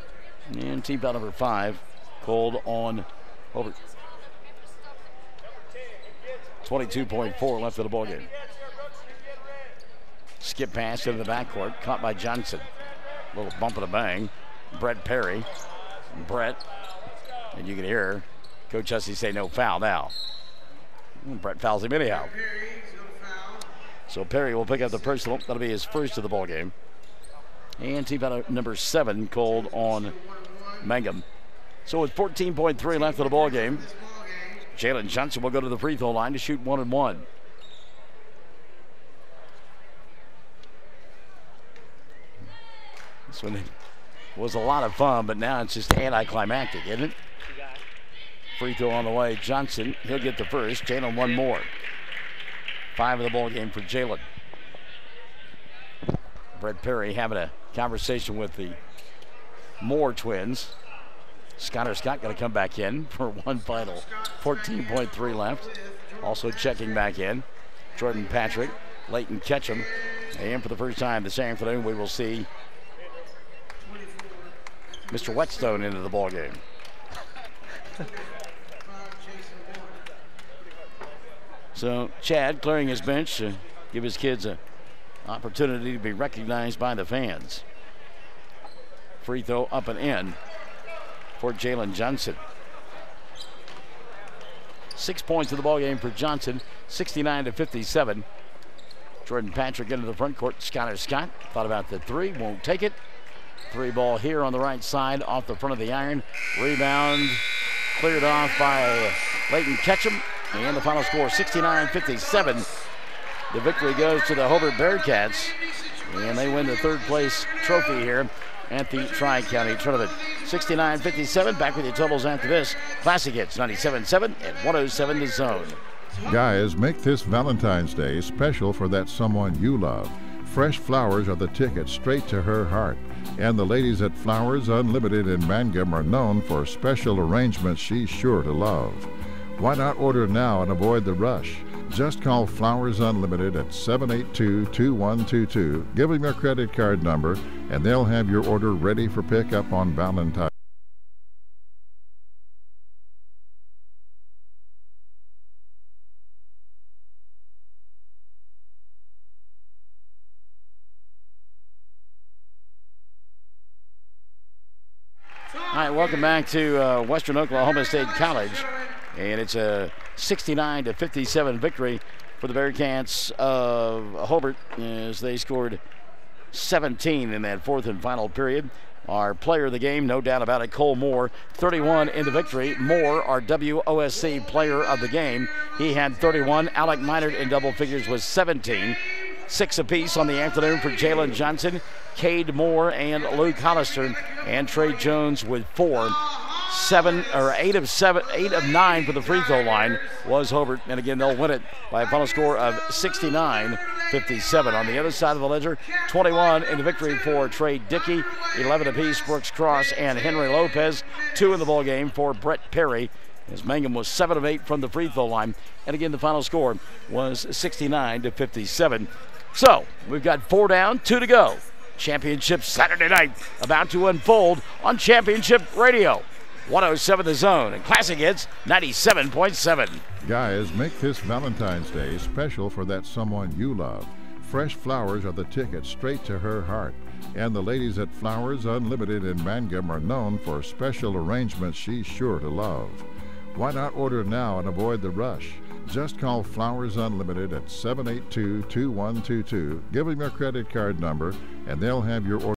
And team foul number 5 called on Hobart. 22.4 left of the ball game. Skip pass into the backcourt, caught by Johnson. A little bump and a bang. Brett Perry. Brett, and you can hear Coach Hussey say no foul now. Brett fouls him anyhow. So Perry will pick up the personal. That'll be his first of the ball game. And team foul number 7 called on Mangum. So with 14.3 left of the ball game, Jalen Johnson will go to the free throw line to shoot 1 and 1. This one was a lot of fun, but now it's just anticlimactic, isn't it? Free throw on the way. Johnson, he'll get the first. Jalen one more. 5 of the ball game for Jalen. Brett Perry having a conversation with the Moore twins. Scott going to come back in for one final. 14.3 left. Also checking back in. Jordan Patrick, Leighton Ketchum. And for the first time this afternoon, we will see Mr. Whetstone into the ball game. So Chad clearing his bench to give his kids an opportunity to be recognized by the fans. Free throw up and in for Jalen Johnson. 6 points in the ball game for Johnson, 69-57. Jordan Patrick into the front court. Scott thought about the three, won't take it. 3 ball here on the right side, off the front of the iron. Rebound cleared off by Leighton Ketchum. And the final score, 69-57. The victory goes to the Hobart Bearcats. And they win the third place trophy here at the Tri-County Tournament. 69-57. Back with your totals after this. Classic Hits 97.7 and 107 The Zone. Guys, make this Valentine's Day special for that someone you love. Fresh flowers are the ticket straight to her heart. And the ladies at Flowers Unlimited in Mangum are known for special arrangements she's sure to love. Why not order now and avoid the rush? Just call Flowers Unlimited at 782-2122. Give them your credit card number, and they'll have your order ready for pickup on Valentine's. All right, welcome back to Western Oklahoma State College. And it's a 69-57 victory for the Bearcats of Hobart as they scored 17 in that fourth and final period. Our player of the game, no doubt about it, Cole Moore, 31 in the victory. Moore, our WOSC player of the game, he had 31. Alec Minard in double figures was 17. 6 apiece on the afternoon for Jalen Johnson, Cade Moore, and Luke Hollister, and Trey Jones with 4. 8 of 9 for the free throw line was Hobart, and again they'll win it by a final score of 69-57. On the other side of the ledger, 21 in the victory for Trey Dickey, 11 apiece Brooks Cross and Henry Lopez, 2 in the ball game for Brett Perry, as Mangum was 7 of 8 from the free throw line, and again the final score was 69-57. So we've got 4 down, 2 to go. Championship Saturday night about to unfold on Championship Radio. 107 The Zone and Classic Hits 97.7. Guys, make this Valentine's Day special for that someone you love. Fresh flowers are the ticket straight to her heart. And the ladies at Flowers Unlimited in Mangum are known for special arrangements she's sure to love. Why not order now and avoid the rush? Just call Flowers Unlimited at 782-2122. Give them your credit card number, and they'll have your order